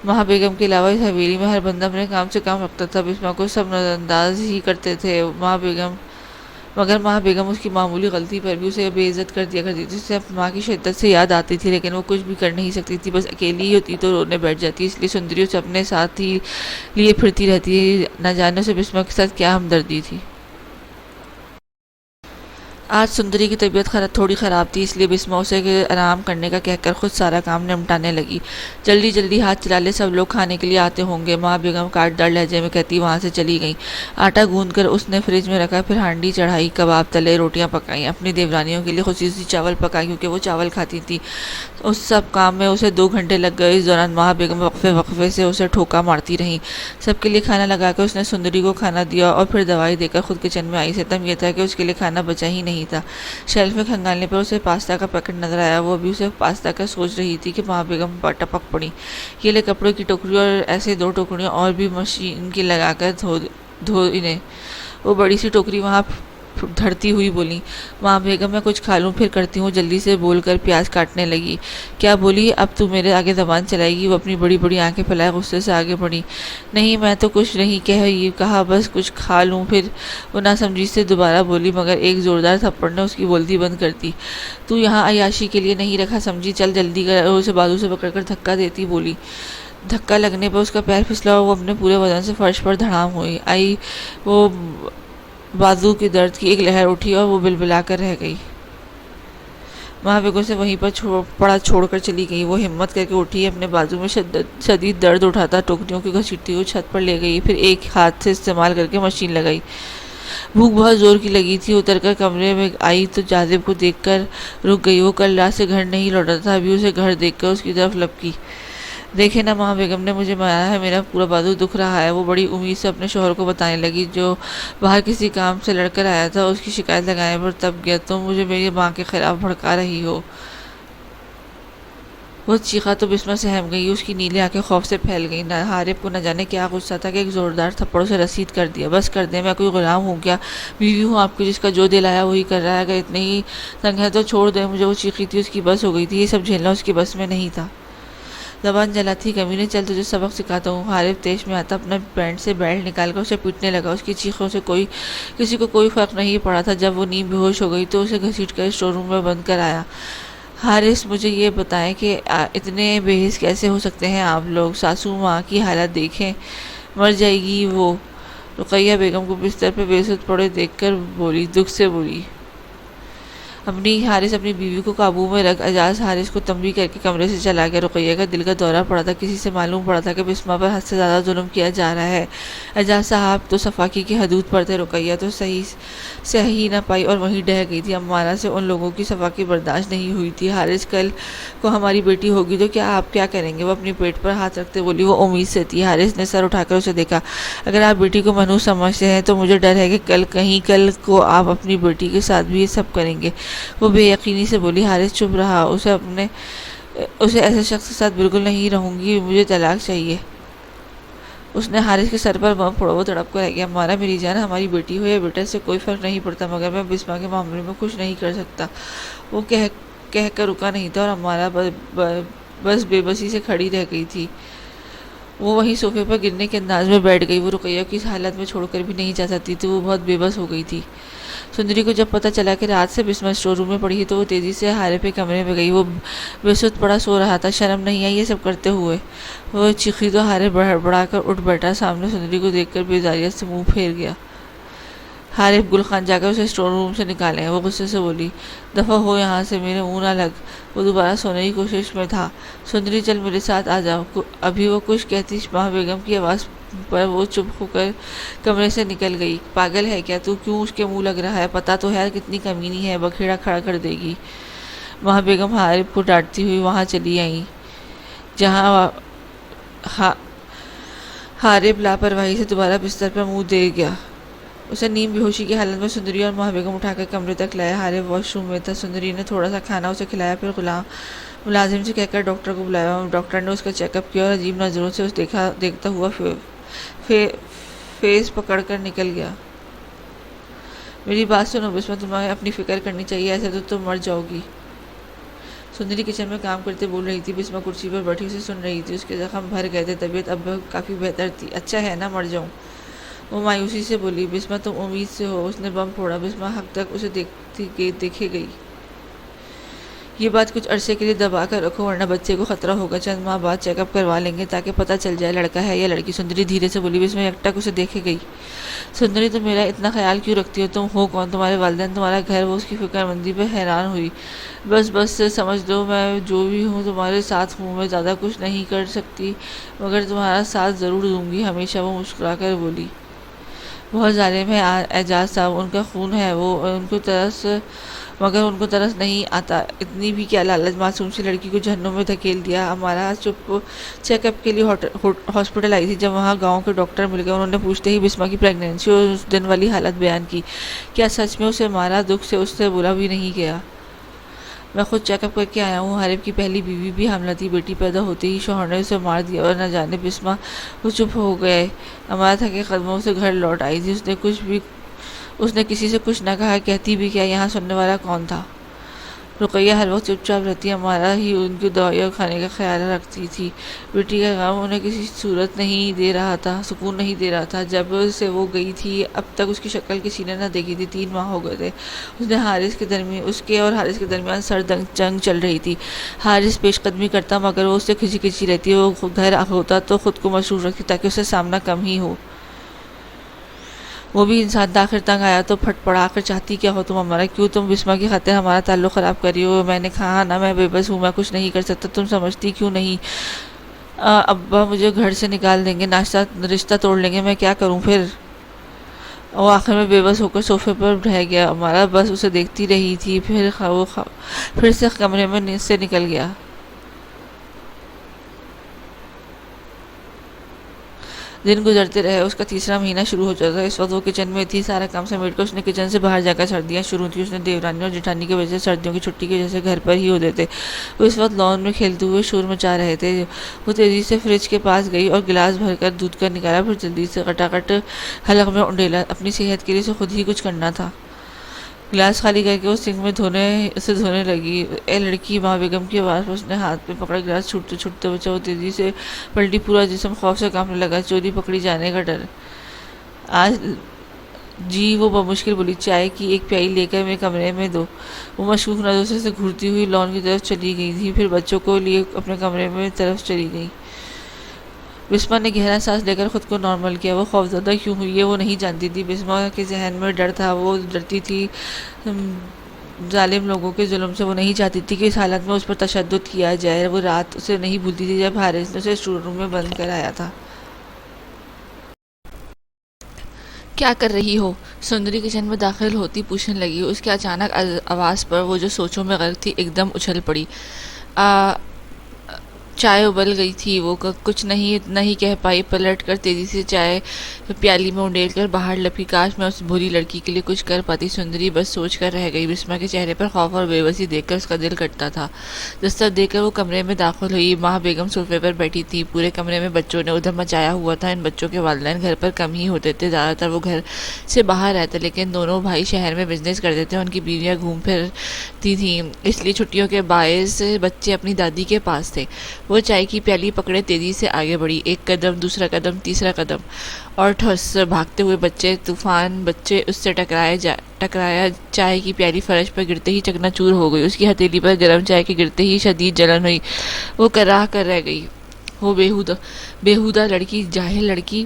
ماں بیگم کے علاوہ اس حویلی میں ہر بندہ اپنے کام سے کام رکھتا تھا۔ بسمہ کو سب نظر انداز ہی کرتے تھے مگر ماں بیگم اس کی معمولی غلطی پر بھی اسے بے عزت کر دیا کرتی تھی۔ اسے اپنی ماں کی شدت سے یاد آتی تھی لیکن وہ کچھ بھی کر نہیں سکتی تھی، بس اکیلی ہی ہوتی تو رونے بیٹھ جاتی۔ اس لیے سندری اسے اپنے ساتھ ہی لیے پھرتی رہتی، نہ جانے اسے بسمہ کے ساتھ کیا ہمدردی تھی۔ آج سندری کی طبیعت تھوڑی خراب تھی، اس لیے بسمہ اسے آرام کرنے کا کہہ کر خود سارا کام نمٹانے لگی۔ جلدی جلدی ہاتھ چلا لے، سب لوگ کھانے کے لیے آتے ہوں گے، ماں بیگم کاٹ دار لہجے میں کہتی وہاں سے چلی گئیں۔ آٹا گوندھ کر اس نے فریج میں رکھا، پھر ہانڈی چڑھائی، کباب تلے، روٹیاں پکائیں، اپنی دیورانیوں کے لیے خصوصی چاول پکائے کیونکہ وہ چاول کھاتی تھی۔ اس سب کام میں اسے 2 گھنٹے لگ گئے۔ اس دوران ماں بیگم وقفے وقفے سے اسے ٹھوکا مارتی رہیں۔ سب کے لیے کھانا لگا کے اس نے سندری کو کھانا دیا اور پھر دوائی دے کر خود کچن میں آئی۔ ستم یہ تھا کہ اس کے لیے کھانا بچا ہی نہیں تھا۔ شیلف میں کھنگالنے پر اسے پاستا کا پیکٹ نظر آیا۔ وہ ابھی اسے پاستا کا سوچ رہی تھی کہ ماں بیگم ٹپک پڑی، یہ لے کپڑوں کی ٹوکری اور ایسے 2 ٹوکریاں اور بھی مشین کی لگا کر دھو انہیں۔ وہ بڑی سی ٹوکری وہاں دھڑتی ہوئی بولی، ماں بیگم میں کچھ کھا لوں پھر کرتی ہوں، جلدی سے بول کر پیاز کاٹنے لگی۔ کیا بولی، اب تو میرے آگے زبان چلائے گی؟ وہ اپنی بڑی بڑی آنکھیں پھیلائے غصے سے آگے بڑھی۔ نہیں میں تو کچھ نہیں کہا، بس کچھ کھا لوں پھر۔ وہ ناسمجھی سے دوبارہ بولی مگر ایک زوردار تھپڑ نے اس کی بولتی بند کر دی۔ تو یہاں عیاشی کے لیے نہیں رکھا سمجھی، چل جلدی کر۔ اور اسے بازو سے پکڑ کر دھکا دیتی بولی۔ دھکا لگنے پر اس کا پیر پھسلا اور وہ اپنے پورے وزن سے فرش پر دھڑام ہوئی آئی۔ وہ بازو کے درد کی ایک لہر اٹھی اور وہ بلبلا کر رہ گئی۔ ماں بیگم سے وہیں پر پڑا چھوڑ کر چلی گئی۔ وہ ہمت کر کے اٹھی، اپنے بازو میں شدید درد اٹھاتا ٹوکریوں کی گھسیٹتی ہوئی چھت پر لے گئی، پھر ایک ہاتھ سے استعمال کر کے مشین لگائی۔ بھوک بہت زور کی لگی تھی۔ اتر کر کمرے میں آئی تو جاذب کو دیکھ کر رک گئی۔ وہ کل رات سے گھر نہیں لوٹا تھا، ابھی اسے گھر دیکھ کر اس کی طرف لپکی۔ دیکھے نا ماں بیگم نے مجھے مارا ہے، میرا پورا بازو دکھ رہا ہے۔ وہ بڑی امید سے اپنے شوہر کو بتانے لگی جو باہر کسی کام سے لڑ کر آیا تھا، اس کی شکایت لگانے پر تب گیا، تم مجھے میری ماں کے خلاف بھڑکا رہی ہو۔ وہ چیخا تو بسمہ سہم گئی، اس کی نیلی آنکھیں خوف سے پھیل گئیں۔ حارث کو نہ جانے کیا غصہ تھا کہ ایک زوردار تھپڑ سے رسید کر دیا۔ بس کر دیں، میں کوئی غلام ہوں کیا؟ بیوی ہوں آپ کی، جس کا جو دل آیا وہی کر رہا ہے، اگر اتنے ہی تنگ ہے تو چھوڑ دیں مجھے۔ وہ چیخی تھی، اس کی بس ہو گئی تھی، یہ سب جھیلنا اس کی بس میں نہیں تھا۔ زبان جلاتی کمینے، چل تجھے سبق سکھاتا ہوں۔ حارث تیش میں آتا اپنا پینٹ سے بیلٹ نکال کر اسے پیٹنے لگا۔ اس کی چیخوں سے کسی کو کوئی فرق نہیں پڑا تھا۔ جب وہ نیم بے ہوش ہو گئی تو اسے گھسیٹ کر اسٹور روم میں بند کر آیا۔ حارث مجھے یہ بتائیں کہ اتنے بے حس کیسے ہو سکتے ہیں آپ لوگ؟ ساسو ماں کی حالت دیکھیں، مر جائے گی وہ۔ رقیہ بیگم کو بستر پہ بے سود پڑے دیکھ کر بولی، دکھ سے بولی۔ حارث اپنی بیوی کو قابو میں رکھ۔ اعجاز حارث کو تنبیہ کر کے کمرے سے چلا گیا۔ رقیہ کا دل کا دورہ پڑا تھا، کسی سے معلوم پڑا تھا کہ بسمہ پر حد سے زیادہ ظلم کیا جا رہا ہے۔ اعجاز صاحب تو صفاقی کی حدود پر تھے، رقیہ تو سہ ہی نہ پائی اور وہیں ڈہ گئی تھی۔ امارہ سے ان لوگوں کی صفاقی برداشت نہیں ہوئی تھی۔ حارث کل کو ہماری بیٹی ہوگی تو آپ کیا کریں گے؟ وہ اپنی پیٹ پر ہاتھ رکھتے بولی۔ وہ امید سے تھی۔ حارث نے سر اٹھا کر اسے دیکھا۔ اگر آپ بیٹی کو منحوس سمجھتے ہیں تو مجھے ڈر ہے کہ کل کو آپ اپنی بیٹی کے ساتھ بھی یہ سب کریں گے۔ وہ بے یقینی سے بولی۔ حارث چپ رہا۔ اسے ایسے شخص کے ساتھ بالکل نہیں رہوں گی، مجھے طلاق چاہیے۔ اس نے حارث کے سر پر بم پھوڑا۔ وہ تڑپ کر رہ گیا۔ ہمارا میری جان، ہماری بیٹی ہو یا بیٹا سے کوئی فرق نہیں پڑتا، مگر میں بسمہ کے معاملے میں کچھ نہیں کر سکتا۔ وہ کہہ کر رکا نہیں تھا اور ہمارا بس بے بسی سے کھڑی رہ گئی تھی۔ وہ وہیں صوفے پر گرنے کے انداز میں بیٹھ گئی۔ وہ رقیہ کی اس حالت میں چھوڑ کر بھی نہیں جا سکتی تھی، وہ بہت بے بس ہو گئی تھی۔ سندری کو جب پتہ چلا کہ رات سے بسمہ اسٹور روم میں پڑی ہے تو وہ تیزی سے حارث کے کمرے میں گئی۔ وہ بے سود پڑا سو رہا تھا، شرم نہیں آئی یہ سب کرتے ہوئے؟ وہ چیخی تو حارث بڑھا کر اٹھ بیٹھا، سامنے سندری کو دیکھ کر بیزاریت سے منہ پھیر گیا۔ حارث گل خان جا کر اسے اسٹور روم سے نکالیں۔ وہ غصے سے بولی، دفع ہو یہاں سے، میرے منہ نہ لگ۔ وہ دوبارہ سونے کی کوشش میں تھا۔ سندری چل میرے ساتھ آ جاؤ۔ ابھی وہ کچھ کہتی ماں بیگم کی آواز پر وہ چپ ہو کر کمرے سے نکل گئی۔ پاگل ہے کیا تو؟ کیوں اس کے منہ لگ رہا ہے؟ پتہ تو ہے کتنی کمینی ہے، بکھیڑا کھڑا کر دے گی۔ وہاں بیگم حارب کو ڈانٹتی ہوئی وہاں چلی آئیں جہاں حارب لاپرواہی سے دوبارہ بستر پر منہ دے گیا۔ اسے نیم بے ہوشی کی حالت میں سندری اور ماہ بیگم اٹھا کر کمرے تک لائے۔ حارب واش روم میں تھا۔ سندری نے تھوڑا سا کھانا اسے کھلایا، پھر ملازم سے کہہ کر ڈاکٹر کو بلایا۔ ڈاکٹر نے اس کا چیک اپ کیا اور عجیب نظروں سے اسے دیکھتا ہوا فیس پکڑ کر نکل گیا۔ میری بات سنو بسمہ، تمہیں اپنی فکر کرنی چاہیے، ایسے تو تم مر جاؤ گی۔ سندری کچن میں کام کرتے بول رہی تھی۔ بسمہ کرسی پر بیٹھی اسے سن رہی تھی۔ اس کے زخم بھر گئے تھے، طبیعت اب کافی بہتر تھی۔ اچھا ہے نا مر جاؤں؟ وہ مایوسی سے بولی۔ بسمہ تم امید سے ہو، اس نے بم پھوڑا۔ بسمہ حق تک اسے دیکھے گئی۔ یہ بات کچھ عرصے کے لیے دبا کر رکھو ورنہ بچے کو خطرہ ہوگا۔ چند ماہ بعد چیک اپ کروا لیں گے تاکہ پتہ چل جائے لڑکا ہے یا لڑکی۔ سندری دھیرے سے بولی۔ بسمہ یکٹک اسے دیکھے گئی۔ سندری تم میرا اتنا خیال کیوں رکھتی ہو؟ تم ہو کون؟ تمہارے والدین، تمہارا گھر؟ وہ اس کی فکر مندی پہ حیران ہوئی۔ بس سمجھ لو میں جو بھی ہوں تمہارے ساتھ ہوں۔ میں زیادہ کچھ نہیں کر سکتی مگر تمہارا ساتھ ضرور دوں گی ہمیشہ، وہ مسکرا کر بولی۔ بہت ظالم ہے اعجاز صاحب، ان کا خون ہے وہ، مگر ان کو ترس نہیں آتا۔ اتنی بھی کیا لالچ، معصوم سی لڑکی کو جہنم میں دھکیل دیا۔ ہمارا چیک اپ کے لیے ہاسپٹل آئی تھی، جب وہاں گاؤں کے ڈاکٹر مل گئے۔ انہوں نے پوچھتے ہی بسمہ کی پریگنینسی اور اس دن والی حالت بیان کی۔ کیا سچ میں اسے مارا؟ دکھ سے اس سے بولا بھی نہیں گیا۔ میں خود چیک اپ کر کے آیا ہوں۔ حارب کی پہلی بیوی بھی حاملہ تھی، بیٹی پیدا ہوتے ہی شوہر نے اسے مار دیا اور نہ جانے بسمہ وہ چپ ہو گئے۔ امارا تھکے قدموں سے گھر لوٹ آئی تھی۔ اس نے کسی سے کچھ نہ کہا، کہتی بھی کیا، یہاں سننے والا کون تھا؟ رقیہ ہر وقت چپ چاپ رہتی، ہمارا ہی ان کی دوائی اور کھانے کا خیال رکھتی تھی۔ بیٹی کا غم انہیں کسی صورت نہیں دے رہا تھا، سکون نہیں دے رہا تھا۔ جب سے وہ گئی تھی اب تک اس کی شکل کسی نے نہ دیکھی تھی۔ 3 ماہ ہو گئے تھے۔ اس کے اور حارث کے درمیان سرد جنگ چل رہی تھی۔ حارث پیش قدمی کرتا مگر وہ اس سے کھچی کھچی رہتی۔ وہ گھر ہوتا تو خود کو مصروف رکھتی تاکہ اسے سامنا کم ہی ہو۔ وہ بھی انسان تھا، آخر تنگ آیا تو پھٹ پڑا۔ آخر چاہتی کیا ہو تم ہمارا؟ کیوں تم بسمہ کی خاطر ہمارا تعلق خراب کر رہی ہو؟ میں نے کہا نا میں بے بس ہوں، میں کچھ نہیں کر سکتا۔ تم سمجھتی کیوں نہیں؟ ابا مجھے گھر سے نکال دیں گے، رشتہ توڑ لیں گے، میں کیا کروں پھر؟ وہ آخر میں بے بس ہو کر صوفے پر ڈھہ گیا۔ ہمارا بس اسے دیکھتی رہی تھی، پھر سے کمرے میں سے نکل گیا۔ دن گزرتے رہے، اس کا تیسرا مہینہ شروع ہو چکا تھا۔ اس وقت وہ کچن میں تھی، سارا کام سمیٹ کر اس نے کچن سے باہر جا کر سردیاں شروع تھی۔ اس نے دیورانی اور جٹھانی کی وجہ سے سردیوں کی چھٹی کی وجہ سے گھر پر ہی ہوتے تھے۔ وہ اس وقت لان میں کھیلتے ہوئے شور مچا رہے تھے۔ وہ تیزی سے فریج کے پاس گئی اور گلاس بھر کر دودھ کا نکالا، پھر جلدی سے کٹاکٹ حلق میں انڈیلا۔ اپنی صحت کے لیے اسے خود ہی کچھ کرنا تھا۔ گلاس خالی کر کے وہ سنک میں دھونے لگی۔ اے لڑکی، ماں بیگم کی آواز پر اس نے ہاتھ میں پکڑا گلاس چھوٹتے بچا۔ وہ تیزی سے پلٹی، پورا جسم خوف سے کانپنے لگا۔ چوری پکڑی جانے کا ڈر۔ آج جی، وہ بمشکل بولی۔ چائے کی ایک پیالی لے کر میرے کمرے میں دو۔ وہ مشکوک نظروں سے گھورتی ہوئی لان کی طرف چلی گئی تھی، پھر بچوں کو لیے اپنے کمرے میں طرف چلی گئی۔ بسمہ نے گہرا سانس لے کر خود کو نارمل کیا۔ وہ خوفزدہ کیوں ہوئی ہے وہ نہیں جانتی تھی۔ بسمہ کے ذہن میں ڈر تھا، وہ ڈرتی تھی ظالم لوگوں کے ظلم سے۔ وہ نہیں چاہتی تھی کہ اس حالت میں اس پر تشدد کیا جائے۔ وہ رات اسے نہیں بھولتی تھی جب حارث نے اسے اسٹور روم میں بند کرایا تھا۔ کیا کر رہی ہو؟ سندری کچن میں داخل ہوتی پوچھنے لگی۔ اس کے اچانک آواز پر وہ جو سوچوں میں غرق تھی ایک دم اچھل پڑی۔ چائے ابل گئی تھی۔ وہ کچھ نہیں اتنا ہی کہہ پائی۔ پلٹ کر تیزی سے چائے پیالی میں انڈیل کر باہر لپکی۔ کاش میں اس بھولی لڑکی کے لیے کچھ کر پاتی۔ سندری بس سوچ کر رہ گئی۔ بسمہ کے چہرے پر خوف اور بے بسی دیکھ کر اس کا دل کٹتا تھا۔ دستک دے کر وہ کمرے میں داخل ہوئی۔ ماہ بیگم صوفے پر بیٹھی تھی۔ پورے کمرے میں بچوں نے ادھم مچایا ہوا تھا۔ ان بچوں کے والدین گھر پر کم ہی ہوتے تھے، زیادہ تر وہ گھر سے باہر رہتے، لیکن دونوں بھائی شہر میں بزنس کرتے تھے۔ ان کی بیویاں گھوم پھرتی تھیں، اس لیے چھٹیوں کے باعث بچے اپنی دادی کے پاس تھے۔ وہ چائے کی پیالی پکڑے تیزی سے آگے بڑھی۔ ایک قدم، دوسرا قدم، تیسرا قدم، اور ٹھس! بھاگتے ہوئے بچے، طوفان بچے اس سے ٹکرایا۔ چائے کی پیالی فرش پر گرتے ہی چکنا چور ہو گئی۔ اس کی ہتھیلی پر گرم چائے کے گرتے ہی شدید جلن ہوئی۔ وہ کراہ کر رہ گئی۔ وہ بیہودہ لڑکی، جاہل لڑکی،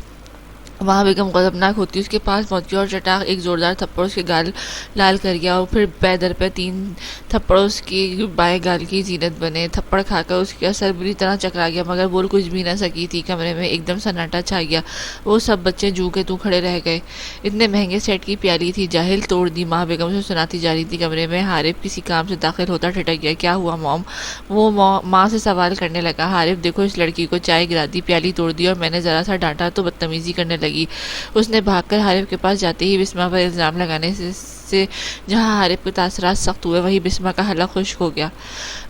وہاں بیگم غضبناک ہوتی اس کے پاس پہنچی اور چٹاک ایک زوردار تھپڑ اس کے گال لال کر گیا اور پھر پے در پہ 3 تھپڑ اس کی بائیں گال کی زینت بنے۔ تھپڑ کھا کر اس کا سر بری طرح چکرا گیا مگر بول کچھ بھی نہ سکی تھی۔ کمرے میں ایک دم سناٹا چھا گیا۔ وہ سب بچے جو کے تو کھڑے رہ گئے۔ اتنے مہنگے سیٹ کی پیالی تھی، جاہل توڑ دی، ماں بیگم سے سناتی جا رہی تھی۔ کمرے میں حارث کسی کام سے داخل ہوتا ٹھٹک گیا۔ کیا ہوا موم؟ وہ ماں سے سوال کرنے لگا۔ حارث دیکھو اس لڑکی کو چائے گرا دی، پیالی توڑ دی اور میں نے ذرا سا ڈانٹا تو بدتمیزی کرنے لگی۔ اس نے بھاگ کر حارث کے پاس جاتے ہی بسمہ پر الزام لگانے سے جہاں حارث کے تاثرات سخت ہوئے وہیں بسمہ کا حلق خشک ہو گیا۔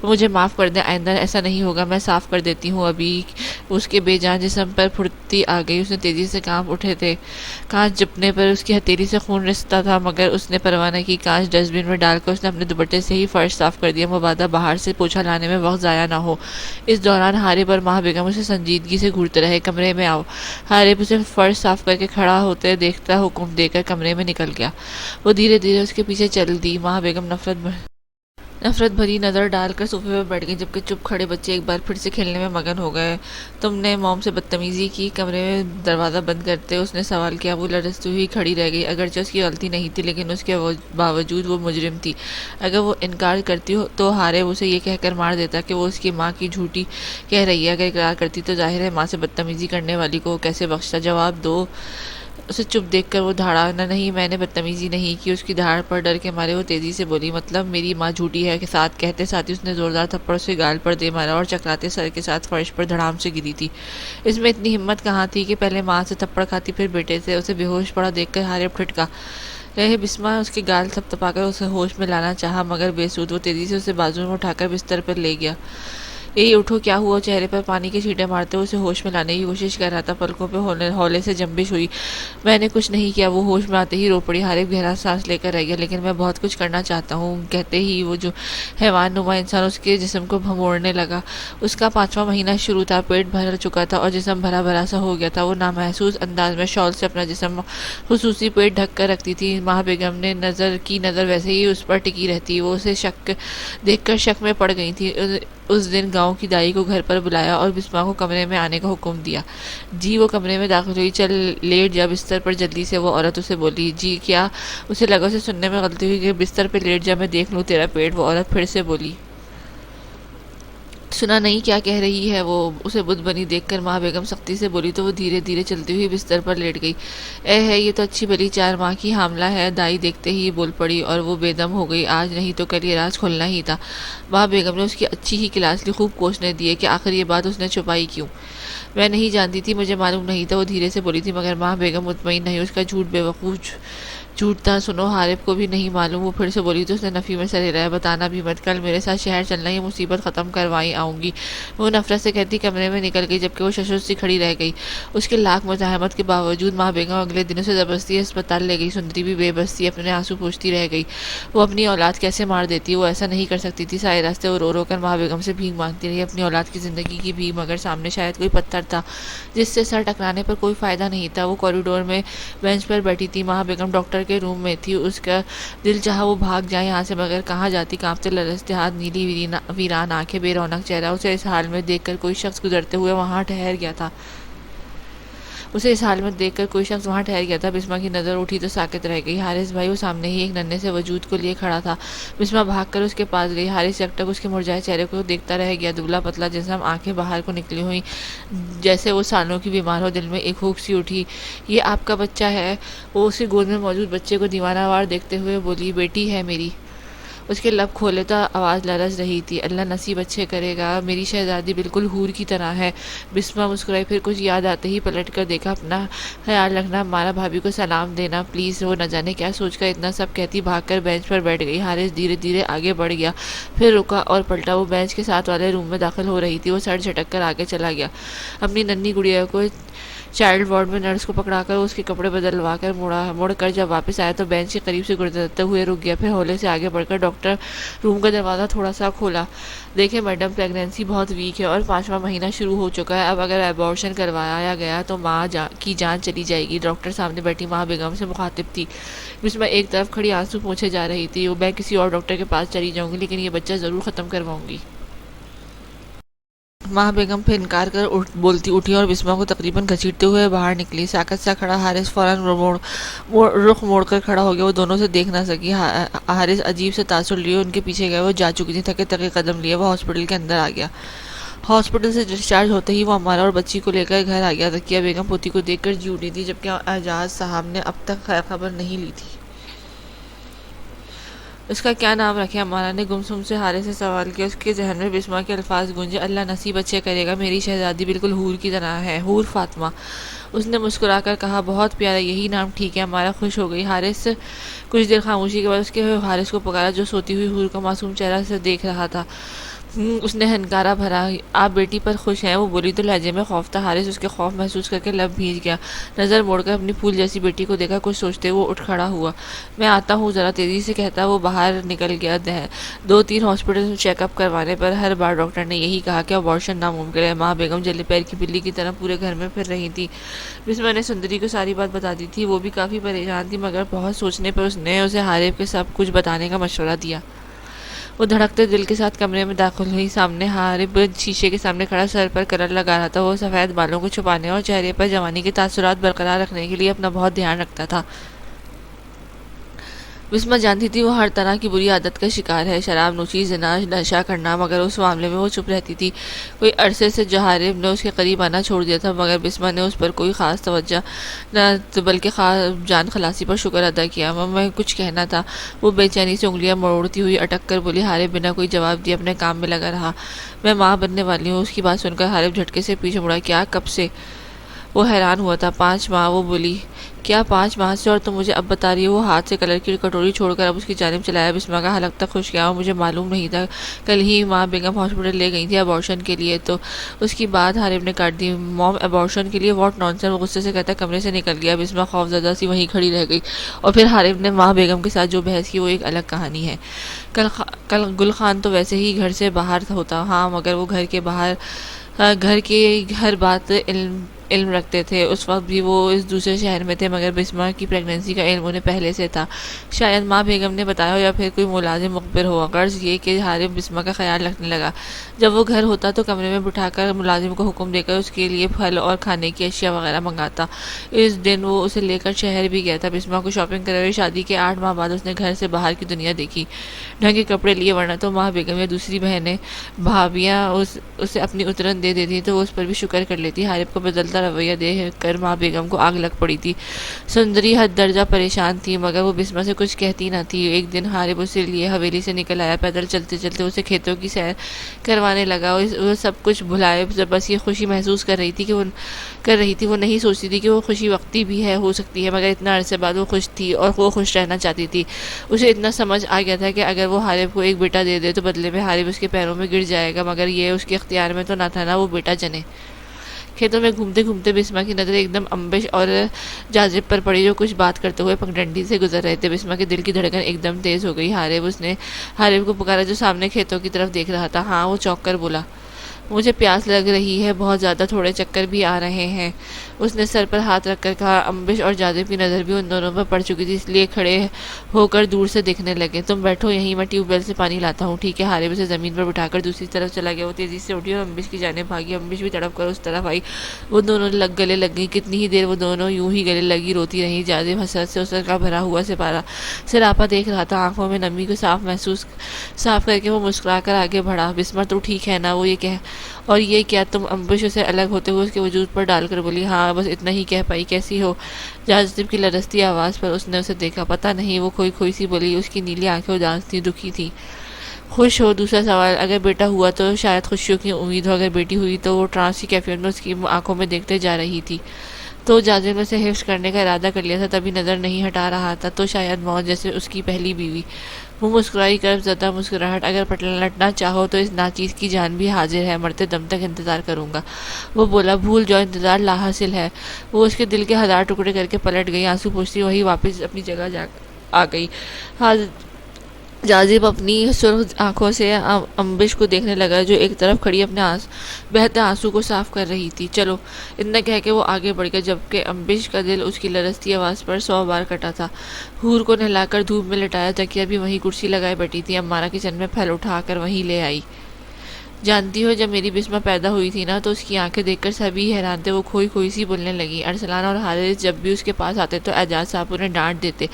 مجھے معاف کر دیں، آئندہ ایسا نہیں ہوگا، میں صاف کر دیتی ہوں۔ ابھی اس کے بے جان جسم پر پھرتی آ گئی، اس نے تیزی سے کانپ اٹھے تھے۔ کانچ جپنے پر اس کی ہتھیلی سے خون رستا تھا مگر اس نے پرواہ نہ کی۔ کانچ ڈسٹ بن میں ڈال کر اس نے اپنے دوپٹے سے ہی فرش صاف کر دیا، مبادا باہر سے پوچھا لانے میں وقت ضائع نہ ہو۔ اس دوران حارث اور ماں بیگم اسے سنجیدگی سے گھورتے رہے۔ کمرے میں آؤ۔ حارث اسے فرش صاف کر کے کھڑا ہوتے دیکھتا حکم دے کر کمرے میں نکل گیا۔ وہ دھیرے دھیرے اس کے پیچھے چل دی۔ ماں بیگم نفرت بھری نظر ڈال کر صوفے پر بیٹھ گئی جبکہ چپ کھڑے بچے ایک بار پھر سے کھیلنے میں مگن ہو گئے۔ تم نے موم سے بدتمیزی کی؟ کمرے میں دروازہ بند کرتے اس نے سوال کیا۔ وہ لرزتی ہوئی کھڑی رہ گئی۔ اگرچہ اس کی غلطی نہیں تھی لیکن اس کے باوجود وہ مجرم تھی۔ اگر وہ انکار کرتی تو حارث اسے یہ کہہ کر مار دیتا کہ وہ اس کی ماں کی جھوٹی کہہ رہی ہے۔ اگر اقرار کرتی تو ظاہر ہے ماں سے بدتمیزی کرنے والی کو وہ کیسے بخشتا؟ جواب دو۔ اسے چپ دیکھ کر وہ دھاڑا۔ نہ نہیں، میں نے بدتمیزی نہیں کی۔ اس کی دھاڑ پر ڈر کے مارے وہ تیزی سے بولی، مطلب میری ماں جھوٹی ہے کے ساتھ کہتے ساتھ ہی اس نے زوردار تھپڑ اس کے گال پر دے مارا اور چکراتے سر کے ساتھ فرش پر دھڑام سے گری تھی۔ اس میں اتنی ہمت کہاں تھی کہ پہلے ماں سے تھپڑ کھاتی پھر بیٹے سے؟ اسے بے ہوش پڑا دیکھ کر حارث ٹھٹکا۔ رہے بسمہ اس کے گال تھپ تھپا کر اسے ہوش میں لانا چاہا مگر بے سود۔ وہ تیزی سے اسے بازو میں اٹھا کر بستر پر لے گیا۔ یہی اٹھو، کیا ہوا؟ چہرے پر پانی کے چھینٹے مارتے ہوئے اسے ہوش میں لانے کی کوشش کر رہا تھا۔ پلکوں پہ ہولے سے جنبش ہوئی۔ میں نے کچھ نہیں کیا۔ وہ ہوش میں آتے ہی رو پڑی۔ حارث گہرا سانس لے کر رہ گیا۔ لیکن میں بہت کچھ کرنا چاہتا ہوں، کہتے ہی وہ جو حیوان نما انسان اس کے جسم کو بھموڑنے لگا۔ اس کا 5واں مہینہ شروع تھا، پیٹ بھر چکا تھا اور جسم بھرا بھرا سا ہو گیا تھا۔ وہ نامحسوس انداز میں شال سے اپنا جسم خصوصی پیٹ ڈھک کر رکھتی تھی۔ ماں بیگم نے نظر ویسے ہی اس پر ٹکی رہتی۔ وہ اسے دیکھ کر شک میں پڑ گئی تھی۔ اس دن گاؤں کی دائی کو گھر پر بلایا اور بسمہ کو کمرے میں آنے کا حکم دیا۔ جی وہ کمرے میں داخل ہوئی۔ چل لیٹ جا بستر پر جلدی سے، وہ عورت اسے بولی۔ جی کیا؟ اسے لگا اسے سننے میں غلطی ہوئی کہ بستر پہ لیٹ جا، میں دیکھ لوں تیرا پیٹ۔ وہ عورت پھر سے بولی۔ سنا نہیں کیا کہہ رہی ہے وہ؟ اسے بت بنی دیکھ کر ماں بیگم سختی سے بولی تو وہ دھیرے دھیرے چلتی ہوئی بستر پر لیٹ گئی۔ اے ہے، یہ تو اچھی بھلی 4 ماہ کی حاملہ ہے۔ دائی دیکھتے ہی بول پڑی اور وہ بے دم ہو گئی۔ آج نہیں تو کل یہ راز کھلنا ہی تھا۔ ماں بیگم نے اس کی اچھی ہی کلاس لی، خوب کوسنے دیے کہ آخر یہ بات اس نے چھپائی کیوں؟ میں نہیں جانتی تھی، مجھے معلوم نہیں تھا، وہ دھیرے سے بولی تھی مگر ماں بیگم مطمئن نہیں۔ اس کا جھوٹ بے وقوف جھوٹ تھا۔ سنو، حارث کو بھی نہیں معلوم، وہ پھر سے بولی تو اس نے نفی میں سر ہلایا۔ بتانا بھی مت، کل میرے ساتھ شہر چلنا، یہ مصیبت ختم کروائی آؤں گی، وہ نفرت سے کہتی کمرے میں نکل گئی جبکہ وہ ششر سی کھڑی رہ گئی۔ اس کے لاکھ مزاحمت کے باوجود ماں بیگم اگلے دن اسے زبردستی اسپتال لے گئی۔ سندری بھی بے بس تھی، اپنے آنسو پوچھتی رہ گئی۔ وہ اپنی اولاد کیسے مار دیتی؟ وہ ایسا نہیں کر سکتی تھی۔ سارے راستے وہ رو رو کر ماں بیگم سے بھیک مانگتی رہی، اپنی اولاد کی زندگی کی بھیک، مگر سامنے شاید کوئی پتھر تھا جس سے سر ٹکرانے پر کوئی فائدہ نہیں تھا۔ وہ کوریڈور میں بینچ پر بیٹھی تھی، ماں بیگم ڈاکٹر کے روم میں تھی۔ اس کا دل چاہا وہ بھاگ جائے یہاں سے مگر کہاں جاتی؟ کانپتے لرزتے ہاتھ، نیلی ویران آنکھیں، بے رونق چہرہ۔ اسے اس حال میں دیکھ کر کوئی شخص گزرتے ہوئے وہاں ٹھہر گیا تھا۔ بسمہ کی نظر اٹھی تو ساکت رہ گئی۔ حارث بھائی، وہ سامنے ہی ایک ننھے سے وجود کو لیے کھڑا تھا۔ بسمہ بھاگ کر اس کے پاس گئی۔ حارث یک ٹک اس کے مرجھائے چہرے کو دیکھتا رہ گیا۔ دبلا پتلا جسم، آنکھیں باہر کو نکلی ہوئی جیسے وہ سالوں کی بیمار ہو۔ دل میں ایک ہونک سی اٹھی۔ یہ آپ کا بچہ ہے؟ وہ اس کی گود میں موجود بچے کو دیوانہ وار دیکھتے ہوئے بولی۔ بیٹی ہے میری۔ اس کے لب کھولے تو آواز لرز رہی تھی۔ اللہ نصیب اچھے کرے گا، میری شہزادی بالکل حور کی طرح ہے۔ بسمہ مسکرائی، پھر کچھ یاد آتے ہی پلٹ کر دیکھا۔ اپنا خیال رکھنا، مارا بھابھی کو سلام دینا پلیز۔ وہ نہ جانے کیا سوچ کر اتنا سب کہتی بھاگ کر بینچ پر بیٹھ گئی۔ حارث دھیرے دھیرے آگے بڑھ گیا، پھر رکا اور پلٹا۔ وہ بینچ کے ساتھ والے روم میں داخل ہو رہی تھی۔ وہ سر جھٹک کر آگے چلا گیا۔ اپنی ننھی گڑیا کو چائلڈ وارڈ میں نرس کو پکڑا کر اس کے کپڑے بدلوا کر مڑ کر جب واپس آیا تو بینچ کے قریب سے گڑگڑاتے ہوئے رک گیا، پھر ہولے سے آگے بڑھ کر ڈاکٹر روم کا دروازہ تھوڑا سا کھولا۔ دیکھیں میڈم، پریگنینسی بہت ویک ہے اور 5واں مہینہ شروع ہو چکا ہے۔ اب اگر ایبورشن کروایا گیا تو ماں کی جان چلی جائے گی۔ ڈاکٹر سامنے بیٹھی ماں بیگم سے مخاطب تھی۔ بسمہ ایک طرف کھڑی آنسو پوچھے جا رہی تھی۔ میں کسی اور ڈاکٹر کے پاس چلی جاؤں گی لیکن یہ بچہ ضرور ختم کرواؤں گی۔ ماہ بیگم پھر انکار کر بولتی اٹھی اور بسما کو تقریباً گھسیٹتے ہوئے باہر نکلی۔ ساکت سا کھڑا حارث فوراً رخ موڑ کر کھڑا ہو گیا۔ وہ دونوں سے دیکھ نہ سکی۔ حارث عجیب سے تاثر لیے ان کے پیچھے گئے۔ وہ جا چکی تھی، تھکے تھکے قدم لیے وہ ہاسپٹل کے اندر آ گیا۔ ہاسپٹل سے ڈسچارج ہوتے ہی وہ امارہ اور بچی کو لے کر گھر آ گیا۔ تکیہ بیگم پوتی کو دیکھ کر جی اٹھی تھی، جبکہ اعجاز صاحب نے اب تک خیر خبر نہیں لی تھی۔ اس کا کیا نام رکھے؟ امارہ نے گمسم سے حارث سے سوال کیا۔ اس کے ذہن میں بسما کے الفاظ گونجے، اللہ نصیب اچھے کرے گا، میری شہزادی بالکل حور کی طرح ہے، حور فاطمہ۔ اس نے مسکرا کر کہا، بہت پیارا، یہی نام ٹھیک ہے۔ امارہ خوش ہو گئی۔ حارث کچھ دیر خاموشی کے بعد اس کے حارث کو پکارا، جو سوتی ہوئی حور کا معصوم چہرہ سے دیکھ رہا تھا۔ اس نے ہنکارا بھرا، آپ بیٹی پر خوش ہیں؟ وہ بولی تو لہجے میں خوف تھا۔ حارث اس کے خوف محسوس کر کے لب بھیج گیا۔ نظر موڑ کر اپنی پھول جیسی بیٹی کو دیکھا، کچھ سوچتے وہ اٹھ کھڑا ہوا۔ میں آتا ہوں ذرا تیزی سے کہتا وہ باہر نکل گیا۔ 2-3 ہاسپٹل میں چیک اپ کروانے پر ہر بار ڈاکٹر نے یہی کہا کہ ابارشن ناممکن ہے۔ ماں بیگم جلے پیر کی بلی کی طرح پورے گھر میں پھر رہی تھی۔ بسما نے سندری کو ساری بات بتا دی تھی۔ وہ بھی کافی پریشان تھی، مگر بہت سوچنے پر اس نے اسے حارث کے سب کچھ بتانے کا مشورہ دیا۔ وہ دھڑکتے دل کے ساتھ کمرے میں داخل ہوئی۔ سامنے حارث شیشے کے سامنے کھڑا سر پر کلر لگا رہا تھا۔ وہ سفید بالوں کو چھپانے اور چہرے پر جوانی کے تاثرات برقرار رکھنے کے لیے اپنا بہت دھیان رکھتا تھا۔ بسما جانتی تھی وہ ہر طرح کی بری عادت کا شکار ہے، شراب نوشی، زنا، نشہ کرنا، مگر اس معاملے میں وہ چپ رہتی تھی۔ کوئی عرصے سے جوہریب نے اس کے قریب آنا چھوڑ دیا تھا، مگر بسما نے اس پر کوئی خاص توجہ نہ بلکہ جان خلاصی پر شکر ادا کیا۔ میں کچھ کہنا تھا، وہ بے چینی سے انگلیاں مروڑتی ہوئی اٹک کر بولی۔ حارث بنا کوئی جواب دیے اپنے کام میں لگا رہا۔ میں ماں بننے والی ہوں۔ اس کی بات سن کر حارث جھٹکے سے پیچھے مڑا۔ کیا؟ کب سے؟ وہ حیران ہوا تھا۔ 5 ماہ، وہ بولی۔ کیا 5 ماہ سے؟ اور تم مجھے اب بتا رہی ہو؟ وہ ہاتھ سے کلر کی کٹوری چھوڑ کر اب اس کی جانب چلایا۔ بسما کا حلق تک خشک گیا۔ مجھے معلوم نہیں تھا، کل ہی ماں بیگم ہاسپٹل لے گئی تھی ابارشن کے لیے۔ تو اس کی بات حارث نے کاٹ دی۔ موم ابارشن کے لیے؟ What nonsense! وہ غصے سے کہتا کمرے سے نکل گیا۔ بسما خوفزدہ سی وہیں کھڑی رہ گئی، اور پھر حارث نے ماں بیگم کے ساتھ جو بحث کی وہ ایک الگ کہانی ہے۔ کل گل خان تو ویسے ہی گھر سے باہر ہوتا، ہاں، مگر وہ گھر کے ہر بات علم رکھتے تھے۔ اس وقت بھی وہ اس دوسرے شہر میں تھے، مگر بسما کی پریگننسی کا علم انہیں پہلے سے تھا۔ شاید ماں بیگم نے بتایا ہو یا پھر کوئی ملازم مخبر ہو۔ غرض یہ کہ حارث بسما کا خیال رکھنے لگا۔ جب وہ گھر ہوتا تو کمرے میں بٹھا کر ملازم کو حکم دے کر اس کے لیے پھل اور کھانے کی اشیاء وغیرہ منگاتا۔ اس دن وہ اسے لے کر شہر بھی گیا تھا۔ بسما کو شاپنگ کرائی۔ شادی کے 8 ماہ بعد اس نے گھر سے باہر کی دنیا دیکھی، ڈھنگ کے کپڑے لیے، ورنہ تو ماں بیگم یا دوسری بہنیں بھابیاں اسے اپنی اترن دے دیتی تو وہ اس پر بھی شکر کر لیتی۔ حارث کو بدلتا رویہ دیکھ کر ماں بیگم کو آگ لگ پڑی تھی۔ سندری حد درجہ پریشان تھی، مگر وہ بسما سے کچھ کہتی نہ تھی۔ ایک دن حارث اسے لیے حویلی سے نکل آیا۔ پیدل چلتے چلتے اسے کھیتوں کی سیر کروانے لگا۔ وہ سب کچھ بھلائے بس یہ خوشی محسوس کر رہی تھی۔ وہ نہیں سوچتی تھی کہ وہ خوشی وقتی بھی ہو سکتی ہے، مگر اتنا عرصے بعد وہ خوش تھی اور وہ خوش رہنا چاہتی تھی۔ اسے اتنا سمجھ آ گیا تھا کہ اگر وہ حارث کو ایک بیٹا دے دے تو بدلے میں حارث اس کے پیروں میں گر جائے گا، مگر یہ اس کے اختیار میں تو نہ تھا، نہ وہ بیٹا جنے۔ کھیتوں میں گھومتے گھومتے بسما کی نظر ایک دم امبش اور جاذب پر پڑی، جو کچھ بات کرتے ہوئے پگڈنڈی سے گزر رہے تھے۔ بسما کے دل کی دھڑکن ایک دم تیز ہو گئی۔ اس نے حارث کو پکارا، جو سامنے کھیتوں کی طرف دیکھ رہا تھا۔ ہاں، وہ چونک کر بولا، مجھے پیاس لگ رہی ہے بہت زیادہ، تھوڑے چکر بھی آ رہے ہیں۔ اس نے سر پر ہاتھ رکھ کر کہا۔ امبش اور جاذب کی نظر بھی ان دونوں پر پڑ چکی تھی، اس لیے کھڑے ہو کر دور سے دیکھنے لگے۔ تم بیٹھو یہیں، میں ٹیوب ویل سے پانی لاتا ہوں، ٹھیک ہے؟ حارث اسے زمین پر بٹھا کر دوسری طرف چلا گیا۔ وہ تیزی سے اٹھی اور امبش کی جانب بھاگی۔ امبش بھی تڑپ کر اس طرف آئی۔ وہ دونوں گلے لگ گئی۔ کتنی ہی دیر وہ دونوں یوں ہی گلے لگی روتی رہیں۔ جاذب حسرت سے اس کا بھرا ہوا سراپا دیکھ رہا تھا۔ آنکھوں میں نمی کو صاف کر کے وہ مسکرا کر آگے بڑھا۔ بسما تو ٹھیک ہے نا؟ وہ یہ کہہ اور یہ کیا تم؟ امبش اسے الگ ہوتے ہوئے اس کے وجود پر ڈال کر بولی۔ ہاں، بس اتنا ہی کہہ پائی۔ کیسی ہو؟ جاذب کی لرزتی آواز پر اس نے اسے دیکھا۔ پتہ نہیں، وہ کھوئی سی بولی۔ اس کی نیلی آنکھیں اداس تھیں، دکھی تھی۔ خوش ہو؟ دوسرا سوال، اگر بیٹا ہوا تو شاید خوشیوں کی امید ہو، اگر بیٹی ہوئی تو وہ ٹرانس کی کیفیت میں اس کی آنکھوں میں دیکھتے جا رہی تھی۔ تو جاذب نے اسے حفظ کرنے کا ارادہ کر لیا تھا، تبھی نظر نہیں ہٹا رہا تھا۔ تو شاید موت، جیسے اس کی پہلی بیوی۔ وہ مسکرائی، کرب زدہ مسکراہٹ۔ اگر پلٹنا چاہو تو اس ناچیز کی جان بھی حاضر ہے، مرتے دم تک انتظار کروں گا۔ وہ بولا، بھول جاؤ، انتظار لا حاصل ہے۔ وہ اس کے دل کے 1000 ٹکڑے کر کے پلٹ گئی، آنسو پوچھتی وہی واپس اپنی جگہ آ گئی۔ جاذب اپنی سرخ آنکھوں سے امبش کو دیکھنے لگا، جو ایک طرف کھڑی اپنے بہتے آنسو کو صاف کر رہی تھی۔ چلو، اتنا کہہ کے وہ آگے بڑھ گیا، جبکہ امبش کا دل اس کی لرزتی آواز پر 100 بار کٹا تھا۔ حور کو نہلا کر دھوپ میں لٹایا، تکیہ بھی وہیں کرسی لگائے بیٹھی تھی۔ امارہ کچن میں پھل اٹھا کر وہیں لے آئی۔ جانتی ہو جب میری بسمہ پیدا ہوئی تھی نا تو اس کی آنکھیں دیکھ کر سبھی حیران تھے، وہ کھوئی کھوئی سی بولنے لگی۔ ارسلان اور حارث جب بھی اس کے پاس آتے تو اعجاز صاحب انہیں ڈانٹ دیتے،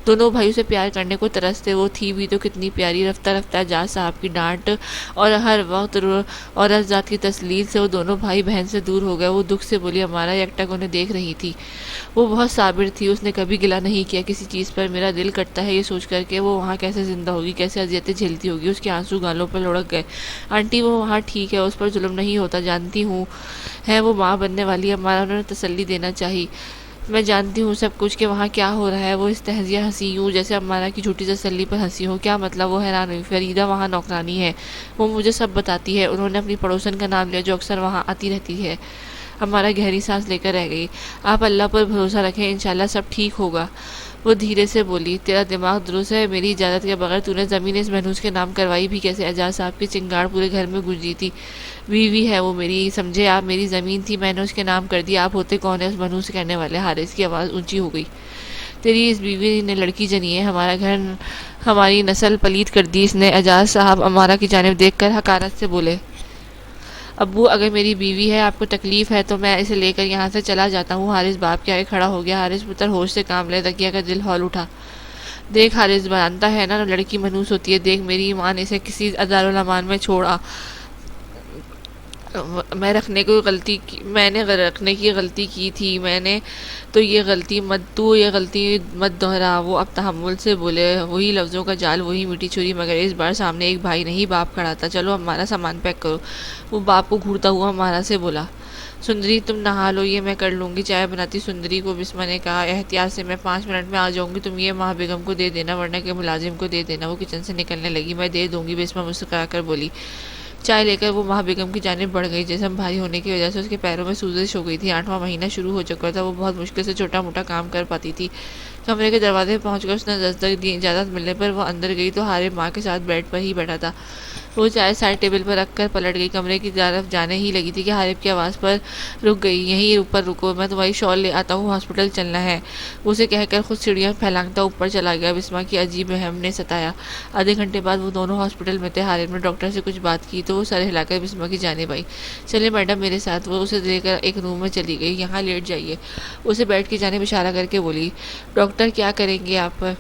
دونوں بھائی اسے پیار کرنے کو ترستے، وہ تھی بھی تو کتنی پیاری۔ رفتہ رفتہ اعجاز صاحب کی ڈانٹ اور ہر وقت عورت ذات کی تسلیل سے وہ دونوں بھائی بہن سے دور ہو گئے۔ وہ دکھ سے بولی، ہمارا یکٹک انہیں دیکھ رہی تھی، وہ بہت صابر تھی، اس نے کبھی گلہ نہیں کیا کسی چیز پر۔ میرا دل کرتا ہے یہ سوچ کر کہ وہ وہاں کیسے زندہ ہوگی، کیسے اذیتیں جھیلتی ہوگی۔ اس کے آنسو گالوں پر لڑک گئے۔ آنٹی وہ وہاں ٹھیک ہے، اس پر ظلم نہیں ہوتا، جانتی ہوں ہے وہ ماں بننے والی ہے، ہمارا انہیں تسلی دینا چاہیے۔ میں جانتی ہوں سب کچھ کہ وہاں کیا ہو رہا ہے۔ وہ استہزیہ ہنسی یوں جیسے امارہ کی جھوٹی تسلی پر ہنسی ہو۔ کیا مطلب؟ وہ حیران ہوئی۔ فریدہ وہاں نوکرانی ہے، وہ مجھے سب بتاتی ہے، انہوں نے اپنی پڑوسن کا نام لیا جو اکثر وہاں آتی رہتی ہے۔ ہمارا گہری سانس لے کر رہ گئی۔ آپ اللہ پر بھروسہ رکھیں، انشاءاللہ سب ٹھیک ہوگا۔ وہ دھیرے سے بولی، تیرا دماغ درست ہے؟ میری اجازت کے بغیر تو نے زمین اس مہنوز کے نام کروائی بھی کیسے؟ اعجاز صاحب کی چنگاڑ پورے گھر میں گونجی تھی۔ بیوی ہے وہ میری، سمجھے آپ، میری زمین تھی، میں نے اس کے نام کر دیا، آپ ہوتے کون ہیں اس مہنوز کہنے والے؟ حارث کی آواز اونچی ہو گئی۔ تیری اس بیوی نے لڑکی جنی ہے، ہمارا گھر ہماری نسل پلید کر دی اس نے۔ اعجاز صاحب امارہ کی جانب دیکھ کر حقارت سے بولے، ابو اگر میری بیوی ہے آپ کو تکلیف ہے تو میں اسے لے کر یہاں سے چلا جاتا ہوں۔ حارث باپ کے آگے کھڑا ہو گیا۔ حارث پتر ہوش سے کام لے، تکیہ کا دل ہول اٹھا۔ دیکھ حارث، جانتا ہے نا لڑکی منحوس ہوتی ہے، دیکھ میری ماں نے اسے کسی دارالمان میں چھوڑا، میں نے رکھنے کی غلطی کی تھی، میں نے تو یہ غلطی مت دہرا۔ وہ اب تحمل سے بولے، وہی لفظوں کا جال، وہی میٹھی چھری، مگر اس بار سامنے ایک بھائی نہیں باپ کھڑا تھا۔ چلو ہمارا سامان پیک کرو۔ وہ باپ کو گھورتا ہوا ہمارا سے بولا، سندری تم نہا لو، یہ میں کر لوں گی۔ چائے بناتی سندری کو بسمہ نے کہا، احتیاط سے، میں 5 منٹ میں آ جاؤں گی، تم یہ ماہ بیگم کو دے دینا، ورنہ کے ملازم کو دے دینا۔ وہ کچن سے نکلنے لگی۔ میں دے دوں گی، بسمہ مسکرا کر بولی۔ چائے لے کر وہ ماہ بیگم کی جانب بڑھ گئی۔ جسم بھاری ہونے کی وجہ سے اس کے پیروں میں سوزش ہو گئی تھی۔ 8واں مہینہ شروع ہو چکا تھا، وہ بہت مشکل سے چھوٹا موٹا کام کر پاتی تھی۔ کمرے کے دروازے پہنچ کر اس نے دستک دی۔ اجازت ملنے پر وہ اندر گئی تو حارث ماں کے ساتھ بیڈ پر ہی بیٹھا تھا۔ وہ چائے سائڈ ٹیبل پر رکھ کر پلٹ گئی، کمرے کی طرف جانے ہی لگی تھی کہ حارث کی آواز پر رک گئی، یہیں اوپر رکو، میں تمہاری شال لے آتا ہوں، ہاسپٹل چلنا ہے۔ وہ اسے کہہ کر خود سیڑھیاں پھیلانگتا اوپر چلا گیا۔ بسمہ کی عجیب وہم نے ستایا۔ آدھے گھنٹے بعد وہ دونوں ہاسپٹل میں تھے۔ حارث نے ڈاکٹر سے کچھ بات کی تو وہ سر ہلا کر بسمہ کی جانب آئی۔ چلے میڈم میرے ساتھ۔ وہ اسے لے کر ایک روم میں چلی گئی۔ یہاں لیٹ جائیے، اسے بیڈ کی جانب اشارہ کر کے بولی۔ ڈاکٹر کیا کریں گے آپ پر؟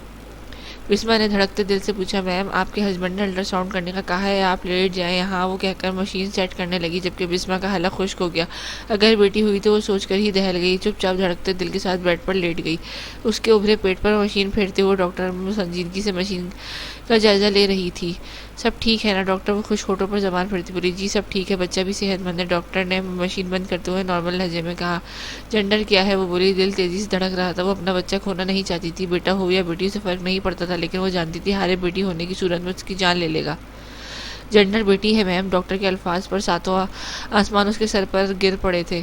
بسمہ نے دھڑکتے دل سے پوچھا، میم آپ کے ہسبینڈ نے الٹرا ساؤنڈ کرنے کا کہا ہے، آپ لیٹ جائیں یہاں، وہ کہہ کر مشین سیٹ کرنے لگی، جبکہ بسمہ کا حلق خشک ہو گیا۔ اگر بیٹی ہوئی تو وہ سوچ کر ہی دہل گئی، چپ چاپ دھڑکتے دل کے ساتھ بیڈ پر لیٹ گئی۔ اس کے ابھرے پیٹ پر مشین پھیرتے ہوئے ڈاکٹر سنجیدگی سے مشین کا جائزہ لے رہی تھی۔ سب ٹھیک ہے نا ڈاکٹر؟ وہ خشک ہونٹوں پر زبان پھرتی بولی، جی سب ٹھیک ہے، بچہ بھی صحت مند ہے۔ ڈاکٹر نے مشین بند کرتے ہوئے نارمل لہجے میں کہا، جنڈر کیا ہے؟ وہ بولی۔ دل تیزی سے دھڑک رہا تھا، وہ اپنا بچہ کھونا نہیں چاہتی تھی، بیٹا ہو یا بیٹی سے فرق نہیں پڑتا تھا، لیکن وہ جانتی تھی ہارے بیٹی ہونے کی صورت میں اس کی جان لے لے گا۔ جنڈر بیٹی ہے میم۔ ڈاکٹر کے الفاظ پر ساتوں آسمان اس کے سر پر گر پڑے تھے۔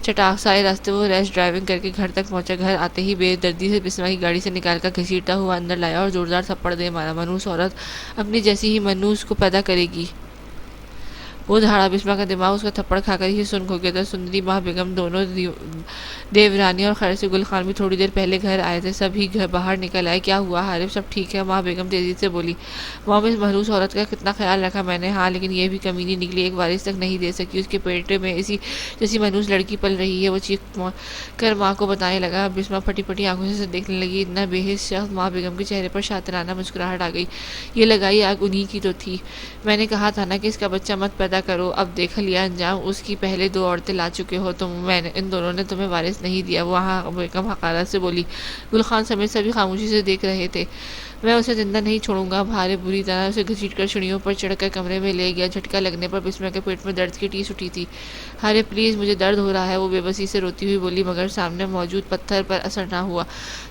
چٹاک سائے راستے وہ ریش ڈرائیونگ کر کے گھر تک پہنچا۔ گھر آتے ہی بے دردی سے بسمہ کی گاڑی سے نکال کر گھسیٹتا ہوا اندر لایا اور زوردار تھپڑ دے مارا۔ منحوس عورت اپنی جیسی ہی منحوس کو پیدا کرے گی، وہ دھاڑا۔ بسمہ کا دماغ اس کا تھپڑ کھا کر ہی سنک ہو گیا تھا۔ سندری ماہ بیگم دونوں دیورانی اور خیر سے گل خان بھی تھوڑی دیر پہلے گھر آئے تھے، سب ہی گھر باہر نکل آئے۔ کیا ہوا حارث؟ سب ٹھیک ہے، ماہ بیگم تیزی سے بولی۔ مام اس محروس عورت کا کتنا خیال رکھا میں نے، ہاں لیکن یہ بھی کمینی نکلی، ایک وارث تک نہیں دے سکی، اس کے پیٹ میں اسی جیسی منحوس لڑکی پل رہی ہے۔ وہ چیخ کر ماں کو بتانے لگا۔ بسمہ پھٹی پھٹی آنکھوں سے دیکھنے لگی، اتنا بے حس شخص۔ ماہ بیگم کے چہرے پر شاطرانہ مسکراہٹ آ گئی۔ یہ لگائی آگ انہی کی تو تھی، میں نے کہا تھا نا کہ اس کا بچہ مت پیدا کرو، اب دیکھ لیا انجام، اس کی پہلے 2 عورتیں لا چکے ہو تم، ان دونوں نے تمہیں وارث نہیں دیا۔ وہ بیگم حقارت سے بولی۔ گل خان سمیت سبھی خاموشی سے دیکھ رہے تھے۔ میں اسے زندہ نہیں چھوڑوں گا۔ بھارے بری طرح اسے گھسیٹ کر سیڑھیوں پر چڑھ کر کمرے میں لے گیا۔ جھٹکا لگنے پر بسمہ کے پیٹ میں درد کی ٹیس اٹھی تھی۔ ہارے پلیز مجھے درد ہو رہا ہے، وہ بے بسی سے روتی ہوئی بولی، مگر سامنے موجود پتھر پر اثر نہ ہوا۔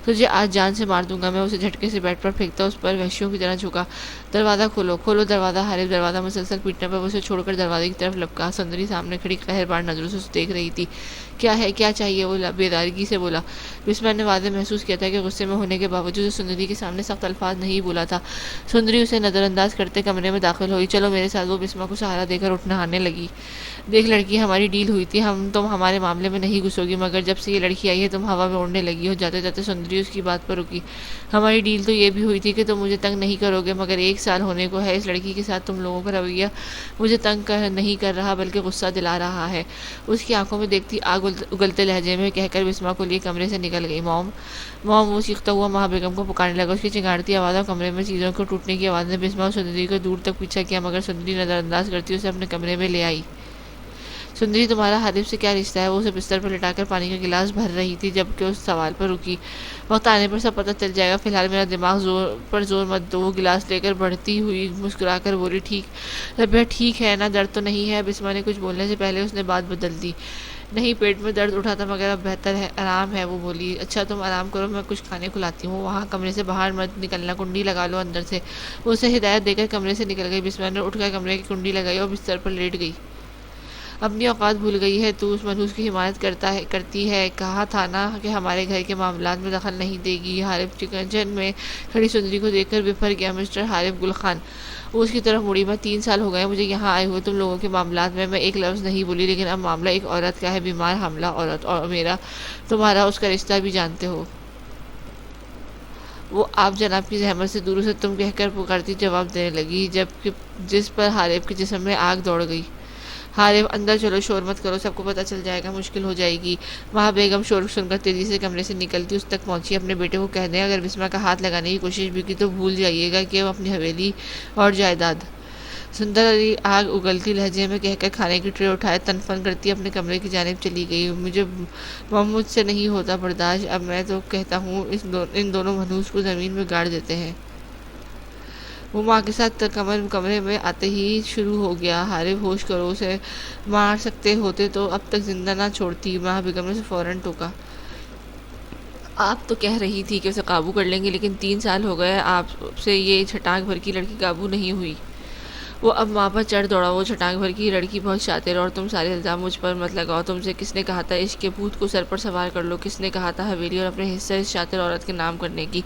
تجھے آج جان سے مار دوں گا میں، اسے جھٹکے سے بیڈ پر پھینکتا اس پر وحشیوں کی طرح جھکا۔ دروازہ کھولو، کھولو دروازہ۔ حارث دروازہ مسلسل پیٹنے پر وہ اسے چھوڑ کر دروازے کی طرف لپکا۔ سندری سامنے کھڑی قہربار نظروں سے اسے دیکھ رہی تھی۔ کیا ہے، کیا چاہیے؟ وہ بیدارگی سے بولا۔ بسمہ نے واضح محسوس کیا تھا کہ غصے میں ہونے کے باوجود سندری کے سامنے سخت الفاظ الفاظ نہیں بولا تھا۔ سندری اسے نظر انداز کرتے کمرے میں داخل ہوئی۔ چلو میرے ساتھ، وہ بسما کو سہارا دے کر اٹھنے لگی۔ دیکھ لڑکی، ہماری ڈیل ہوئی تھی، تم ہمارے معاملے میں نہیں گھسو گی، مگر جب سے یہ لڑکی آئی ہے تم ہوا میں اڑنے لگی ہو۔ جاتے جاتے سندری اس کی بات پر رکی۔ ہماری ڈیل تو یہ بھی ہوئی تھی کہ تم مجھے تنگ نہیں کرو گے، مگر 1 سال ہونے کو ہے، اس لڑکی کے ساتھ تم لوگوں کا رویہ مجھے تنگ نہیں کر رہا بلکہ غصہ دلا رہا ہے۔ اس کی آنکھوں میں دیکھتی آگ اگلتے لہجے میں کہہ کر بسما کو لیے کمرے سے نکل گئی۔ موم موم، وہ چیختا ہوا ماں بیگم کو پکارنے لگا۔ اس کی چنگاڑتی آواز اور کمرے میں چیزوں کو ٹوٹنے کی آواز نے بسما اور سندری کو دور تک پیچھا کیا، مگر سندری نظر انداز کرتی اسے اپنے کمرے میں لے آئی۔ سندری، تمہارا حارث سے کیا رشتہ ہے؟ وہ اسے بستر پر لٹا کر پانی کا گلاس بھر رہی تھی جبکہ اس سوال پر رکی۔ وقت آنے پر سب پتہ چل جائے گا، فی الحال میرا دماغ زور مت دو۔ وہ گلاس لے کر بڑھتی ہوئی مسکرا کر بولی، ربیہ ٹھیک ہے نا، درد تو نہیں ہے؟ بسما نے کچھ بولنے سے پہلے اس نے بات بدل دی۔ نہیں، پیٹ میں درد اٹھا تھا مگر اب بہتر ہے، آرام ہے۔ وہ بولی، اچھا تم آرام کرو، میں کچھ کھانے کھلاتی ہوں۔ وہاں کمرے سے باہر مت نکلنا، کنڈی لگا لو اندر سے۔ وہ اسے ہدایت دے کر کمرے سے نکل گئی۔ بسما نے اٹھ کر کمرے کی کنڈی لگائی اور بستر پر لیٹ گئی۔ اپنی اوقات بھول گئی ہے تو، اس منحوس کی حمایت کرتی ہے۔ کہا تھا نا کہ ہمارے گھر کے معاملات میں دخل نہیں دے گی۔ حارث کچن میں کھڑی سندری کو دیکھ کر بفر گیا۔ مسٹر حارث گل خان، وہ اس کی طرف مڑی۔ میں 3 سال ہو گئے مجھے یہاں آئے ہوئے، تم لوگوں کے معاملات میں ایک لفظ نہیں بولی، لیکن اب معاملہ ایک عورت کا ہے، بیمار حاملہ عورت، اور میرا تمہارا اس کا رشتہ بھی جانتے ہو۔ وہ آپ جناب کی زحمت سے دور سے تم کہہ کر پکارتی جواب دینے لگی، جس پر حارث کے جسم میں آگ دوڑ گئی۔ حارث، اندر چلو، شور مت کرو، سب کو پتہ چل جائے گا، مشکل ہو جائے گی۔ وہاں بیگم شور سن کر تیزی سے کمرے سے نکلتی اس تک پہنچی۔ اپنے بیٹے کو کہہ دیں اگر بسما کا ہاتھ لگانے کی کوشش بھی کی تو بھول جائیے گا کہ وہ اپنی حویلی اور جائیداد۔ سندر علی آگ اگلتی لہجے میں کہہ کر کھانے کی ٹرے اٹھائے تن فن کرتی اپنے کمرے کی جانب چلی گئی۔ مجھ سے نہیں ہوتا برداشت، اب میں تو کہتا ہوں ان دونوں منحوس کو زمین میں گاڑ دیتے ہیں۔ وہ ماں کے ساتھ کمرے میں آتے ہی شروع ہو گیا۔ حارث، ہوش کرو، اسے مار سکتے ہوتے تو اب تک زندہ نہ چھوڑتی۔ ماں بیگم نے اسے فوراً ٹوکا۔ آپ تو کہہ رہی تھی کہ اسے قابو کر لیں گے، لیکن 3 سال ہو گئے آپ سے یہ چھٹانک بھر کی لڑکی قابو نہیں ہوئی۔ وہ اب ماں پر چڑھ دوڑا۔ وہ چھٹانک بھر کی لڑکی بہت شاطر ہے، اور تم سارے الزام مجھ پر مت لگاؤ۔ تم سے کس نے کہا تھا عشق کے بھوت کو سر پر سوار کر لو؟ کس نے کہا تھا حویلی اور اپنے حصہ اس شاطر عورت کے نام کرنے کی؟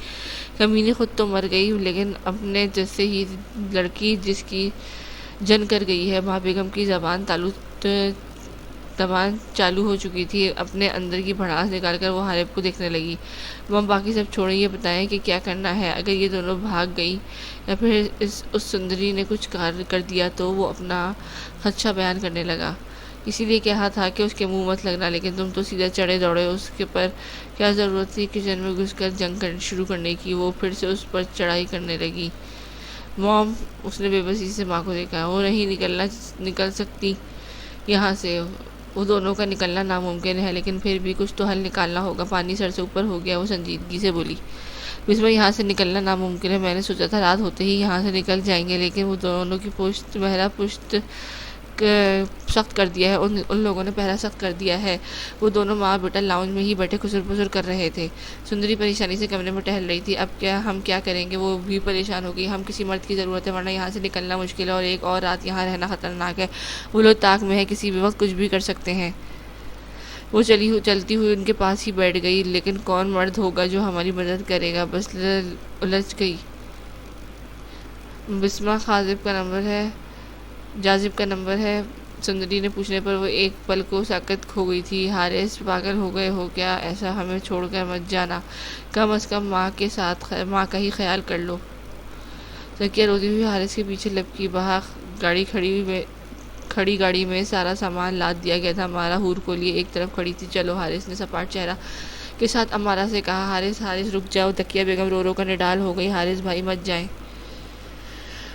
کمینی خود تو مر گئی، لیکن اپنے جیسے ہی لڑکی جس کی جن کر گئی ہے۔ ماں بیگم کی زبان چالو ہو چکی تھی۔ اپنے اندر کی بھڑاس نکال کر وہ حارث کو دیکھنے لگی۔ ماں، باقی سب چھوڑیں، یہ بتائیں کہ کیا کرنا ہے؟ اگر یہ دونوں بھاگ گئی یا پھر اس سندری نے کچھ کر دیا تو؟ وہ اپنا خدشہ بیان کرنے لگا۔ اسی لیے کہا تھا کہ اس کے منہ مت لگنا، لیکن تم تو سیدھا چڑھے دوڑے اس کے پر۔ کیا ضرورت تھی کچن میں گھس کر جنگ شروع کرنے کی؟ وہ پھر سے اس پر چڑھائی کرنے لگی۔ موم، اس نے بے بسی سے ماں کو دیکھا۔ وہ نہیں نکل سکتی یہاں سے، وہ دونوں کا نکلنا ناممکن ہے، لیکن پھر بھی کچھ تو حل نکالنا ہوگا۔ پانی سر سے اوپر ہو گیا۔ وہ سنجیدگی سے بولی، بسما، یہاں سے نکلنا ناممکن ہے۔ میں نے سوچا تھا رات ہوتے ہی یہاں سے نکل جائیں گے، لیکن وہ دونوں کی پشت سخت کر دیا ہے، ان لوگوں نے پہرا سخت کر دیا ہے۔ وہ دونوں ماں بیٹا لاؤنج میں ہی بیٹھے خسر پسر کر رہے تھے۔ سندری پریشانی سے کمرے میں ٹہل رہی تھی۔ اب ہم کیا کریں گے؟ وہ بھی پریشان ہو گئی۔ ہم کسی مرد کی ضرورت ہے، ورنہ یہاں سے نکلنا مشکل ہے، اور ایک اور رات یہاں رہنا خطرناک ہے۔ وہ لوگ طاق میں ہے، کسی بھی وقت کچھ بھی کر سکتے ہیں۔ وہ چلتی ہوئی ان کے پاس ہی بیٹھ گئی۔ لیکن کون مرد ہوگا جو ہماری مدد کرے گا؟ بس الجھ گئی۔ بسما، جاذب کا نمبر ہے؟ سندری نے پوچھنے پر وہ ایک پل کو ساکت کھو گئی تھی۔ حارث، پاگل ہو گئے ہو کیا؟ ایسا ہمیں چھوڑ کر مت جانا، کم از کم ماں کا ہی خیال کر لو۔ ذکیہ روتی ہوئی حارث کے پیچھے لپکی۔ باہر کھڑی گاڑی میں سارا سامان لاد دیا گیا تھا۔ امارا حور کو لیے ایک طرف کھڑی تھی۔ چلو، حارث نے سپاٹ چہرہ کے ساتھ امارا سے کہا۔ حارث، رک جاؤ۔ ذکیہ بیگم رو کر نڈال ہو گئی۔ حارث بھائی مت جائیں۔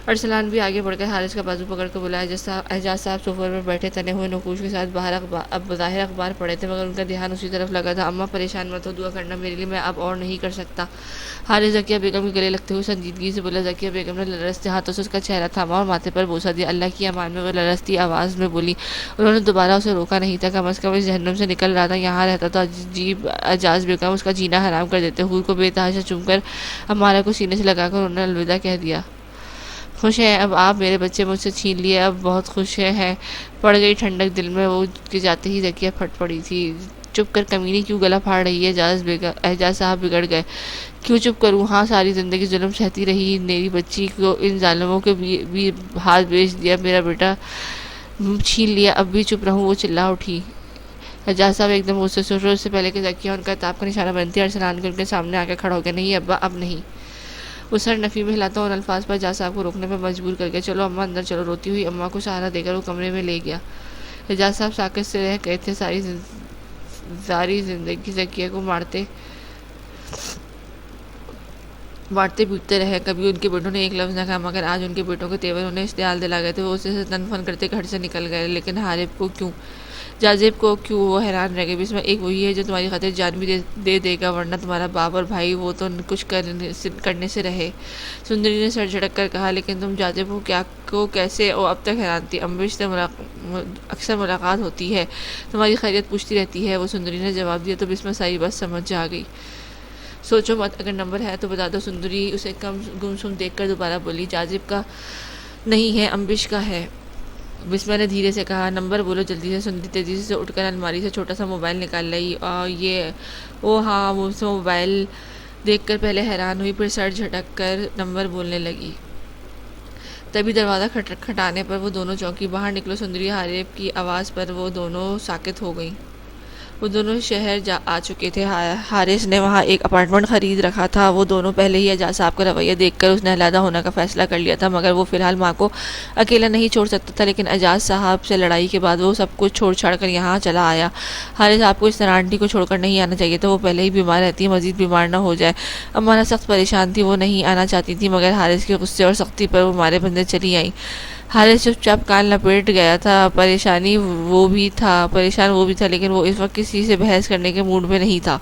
ارسلان بھی آگے بڑھ کر حارث کا بازو پکڑ کر بولا۔ اعجاز صاحب صوفے پر بیٹھے تنے ہوئے نقوش کے ساتھ اب بظاہر اخبار پڑھے تھے، مگر ان کا دھیان اسی طرف لگا تھا۔ اماں پریشان مت ہو، دعا کرنا میرے لیے، میں اب اور نہیں کر سکتا۔ حارث ذکیہ بیگم کے گلے لگتے ہوئے سنجیدگی سے بولا۔ ذکیہ بیگم نے لرزتے ہاتھوں سے اس کا چہرہ تھاما اور ماتھے پر بوسہ دیا۔ اللہ کی امان میں وہ لرزتی آواز میں بولی۔ انہوں نے دوبارہ اسے روکا نہیں تھا، کم از کم اس جہنم سے نکل رہا تھا۔ یہاں رہتا تو اعجاز بیگم اس کا جینا حرام کر دیتے۔ حور کو بے تحاشا چوم کر امارا کو سینے سے لگا کر انہوں نے الوداع کہہ دیا۔ خوش ہیں اب آپ؟ میرے بچے مجھ سے چھین لیے، اب بہت خوش ہیں؟ پڑ گئی ٹھنڈک دل میں۔ وہ کے جاتے ہی ذکیہ پھٹ پڑی تھی۔ چپ کر کمینی کیوں گلا پھاڑ رہی ہے؟ اعجاز صاحب بگڑ گئے۔ کیوں چپ کروں؟ ہاں، ساری زندگی ظلم سہتی رہی، میری بچی کو ان ظالموں کے بھی ہاتھ بیچ دیا، میرا بیٹا چھین لیا، اب بھی چپ رہوں؟ وہ چلا اٹھی۔ اعجاز صاحب ایک دم غصے سے اٹھے، اس سے پہلے کہ ذکیہ ان کا عتاب کا نشانہ بنتی، ارسلان کے ان کے سامنے آ کے کھڑا ہو گیا۔ نہیں ابا، اب نہیں۔ وہ سر نفی میں ہلاتا ان الفاظ پر اعجاز صاحب کو روکنے پر مجبور کر گیا۔ چلو اماں اندر چلو۔ روتی ہوئی اماں کو سہارا دے کر وہ کمرے میں لے گیا۔ اعجاز صاحب ساکت سے رہ گئے تھے، ساری زندگی ذکیہ کو مارتے پیٹتے رہے، کبھی ان کے بیٹوں نے ایک لفظ نہ کہا، مگر آج ان کے بیٹوں کے تیور انہیں اشتعال دلا گئے تھے۔ وہ اسے تن فن کرتے گھر سے نکل گئے، لیکن حارث کو کیوں، جاذب کو کیوں؟ وہ حیران رہ گئے۔ بسمہ ایک وہی ہے جو تمہاری خاطر جان بھی دے گا، ورنہ تمہارا باپ اور بھائی وہ تو کچھ کرنے سے رہے۔ سندری نے سر جھٹک کر کہا، لیکن تم جاذب کو کیسے؟ وہ اب تک حیران تھی۔ امبریش سے اکثر ملاقات ہوتی ہے، تمہاری خیریت پوچھتی رہتی ہے، وہ سندری نے جواب دیا تو بسمہ ساری بات سمجھ جا گئی۔ سوچو مت، اگر نمبر ہے تو بتا دو۔ سندری اسے گمسم دیکھ کر دوبارہ بولی، جاذب کا نہیں ہے، امبریش کا ہے۔ بسمہ نے دھیرے سے کہا، نمبر بولو جلدی سے۔ سندری تیزی سے اٹھ کر الماری سے چھوٹا سا موبائل نکال لائی۔ ہاں، وہ موبائل دیکھ کر پہلے حیران ہوئی، پھر سر جھٹک کر نمبر بولنے لگی۔ تبھی دروازہ کھٹکھٹانے پر وہ دونوں چونکی۔ باہر نکلو سندری، حارث کی آواز پر وہ دونوں ساکت ہو گئیں۔ وہ دونوں شہر آ چکے تھے۔ حارث نے وہاں ایک اپارٹمنٹ خرید رکھا تھا۔ وہ دونوں پہلے ہی اعجاز صاحب کا رویہ دیکھ کر اس نے علیحدہ ہونے کا فیصلہ کر لیا تھا، مگر وہ فی الحال ماں کو اکیلا نہیں چھوڑ سکتا تھا۔ لیکن اعجاز صاحب سے لڑائی کے بعد وہ سب کچھ چھوڑ چھاڑ کر یہاں چلا آیا۔ حارث آپ کو اس طرح آنٹی کو چھوڑ کر نہیں آنا چاہیے تھا، وہ پہلے ہی بیمار رہتی ہے، مزید بیمار نہ ہو جائے۔ امانہ سخت پریشان تھی، وہ نہیں آنا چاہتی تھی، مگر حارث کے غصے اور سختی پر وہ مارے بندے چلی آئیں۔ حارث چپ چاپ کان لپیٹ گیا تھا۔ پریشان وہ بھی تھا، لیکن وہ اس وقت کسی سے بحث کرنے کے موڈ میں نہیں تھا۔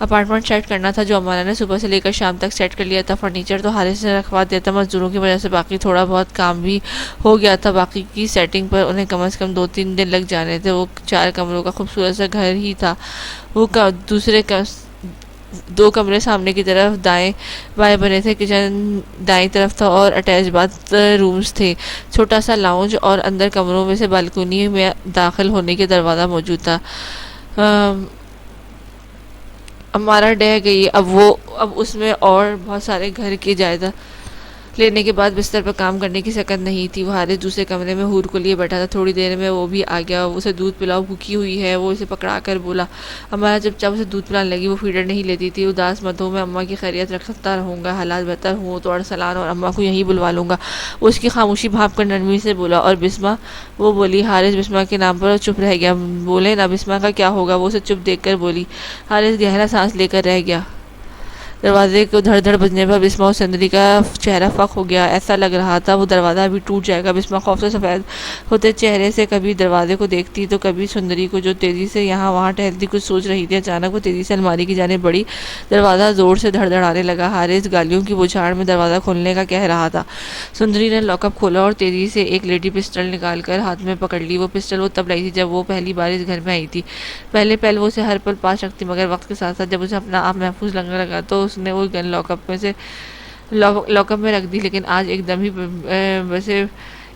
اپارٹمنٹ سیٹ کرنا تھا جو امانہ نے صبح سے لے کر شام تک سیٹ کر لیا تھا۔ فرنیچر تو حارث نے رکھوا دیا تھا، مزدوروں کی وجہ سے باقی تھوڑا بہت کام بھی ہو گیا تھا۔ باقی کی سیٹنگ پر انہیں کم از کم 2-3 دن لگ جانے تھے۔ وہ 4 کمروں کا خوبصورت سا گھر ہی تھا۔ وہ دوسرے 2 کمرے سامنے کی طرف دائیں بائیں بنے تھے، کچن دائیں طرف تھا اور اٹیچ باتھ رومز تھے، چھوٹا سا لاؤنج، اور اندر کمروں میں سے بالکونی میں داخل ہونے کے دروازہ موجود تھا۔ امارہ ڈہ گئی، اب اس میں اور بہت سارے گھر کی جائیداد لینے کے بعد بستر پر کام کرنے کی سکت نہیں تھی۔ وہ حارث دوسرے کمرے میں حور کو لیے بیٹھا تھا، تھوڑی دیر میں وہ بھی آ گیا۔ اسے دودھ پلاؤ، بھوکی ہوئی ہے، وہ اسے پکڑا کر بولا۔ امارہ چپ چاپ اسے دودھ پلانے لگی، وہ فیڈر نہیں لیتی تھی۔ اداس مت ہو، میں اماں کی خیریت رکھتا رہوں گا، حالات بہتر ہوں تو ارسلان اور اماں کو یہیں بلوا لوں گا۔ وہ اس کی خاموشی بھانپ کر نرمی سے بولا، اور بسمہ؟ وہ بولی۔ حارث بسمہ کے نام پر چپ رہ گیا۔ بولے نا، بسمہ کا کیا ہوگا؟ وہ اسے چپ دیکھ کر بولی۔ حارث گہرا سانس لے کر رہ گیا۔ دروازے کو دھڑ دھڑ بجنے پر بسمہ اور سندری کا چہرہ فک ہو گیا۔ ایسا لگ رہا تھا وہ دروازہ ابھی ٹوٹ جائے گا۔ بسمہ خوف سے سفید ہوتے چہرے سے کبھی دروازے کو دیکھتی تو کبھی سندری کو، جو تیزی سے یہاں وہاں ٹہلتی کچھ سوچ رہی تھی۔ اچانک وہ تیزی سے الماری کی جانب بڑھی، دروازہ زور سے دھڑ دھڑانے لگا۔ حارث گالیوں کی بوچھاڑ میں دروازہ کھولنے کا کہہ رہا تھا۔ سندری نے لاک اپ کھولا اور تیزی سے ایک لیڈی پسٹل نکال کر ہاتھ میں پکڑ لی۔ وہ پسٹل وہ تب لائی تھی جب وہ پہلی بار اس گھر میں آئی تھی۔ پہلے وہ اسے ہر پل پاس رکھتی، مگر وقت کے ساتھ ساتھ جب اسے اپنا آپ محفوظ لگنے لگا تو اس نے وہ گن لاک اپ میں رکھ دی۔ لیکن آج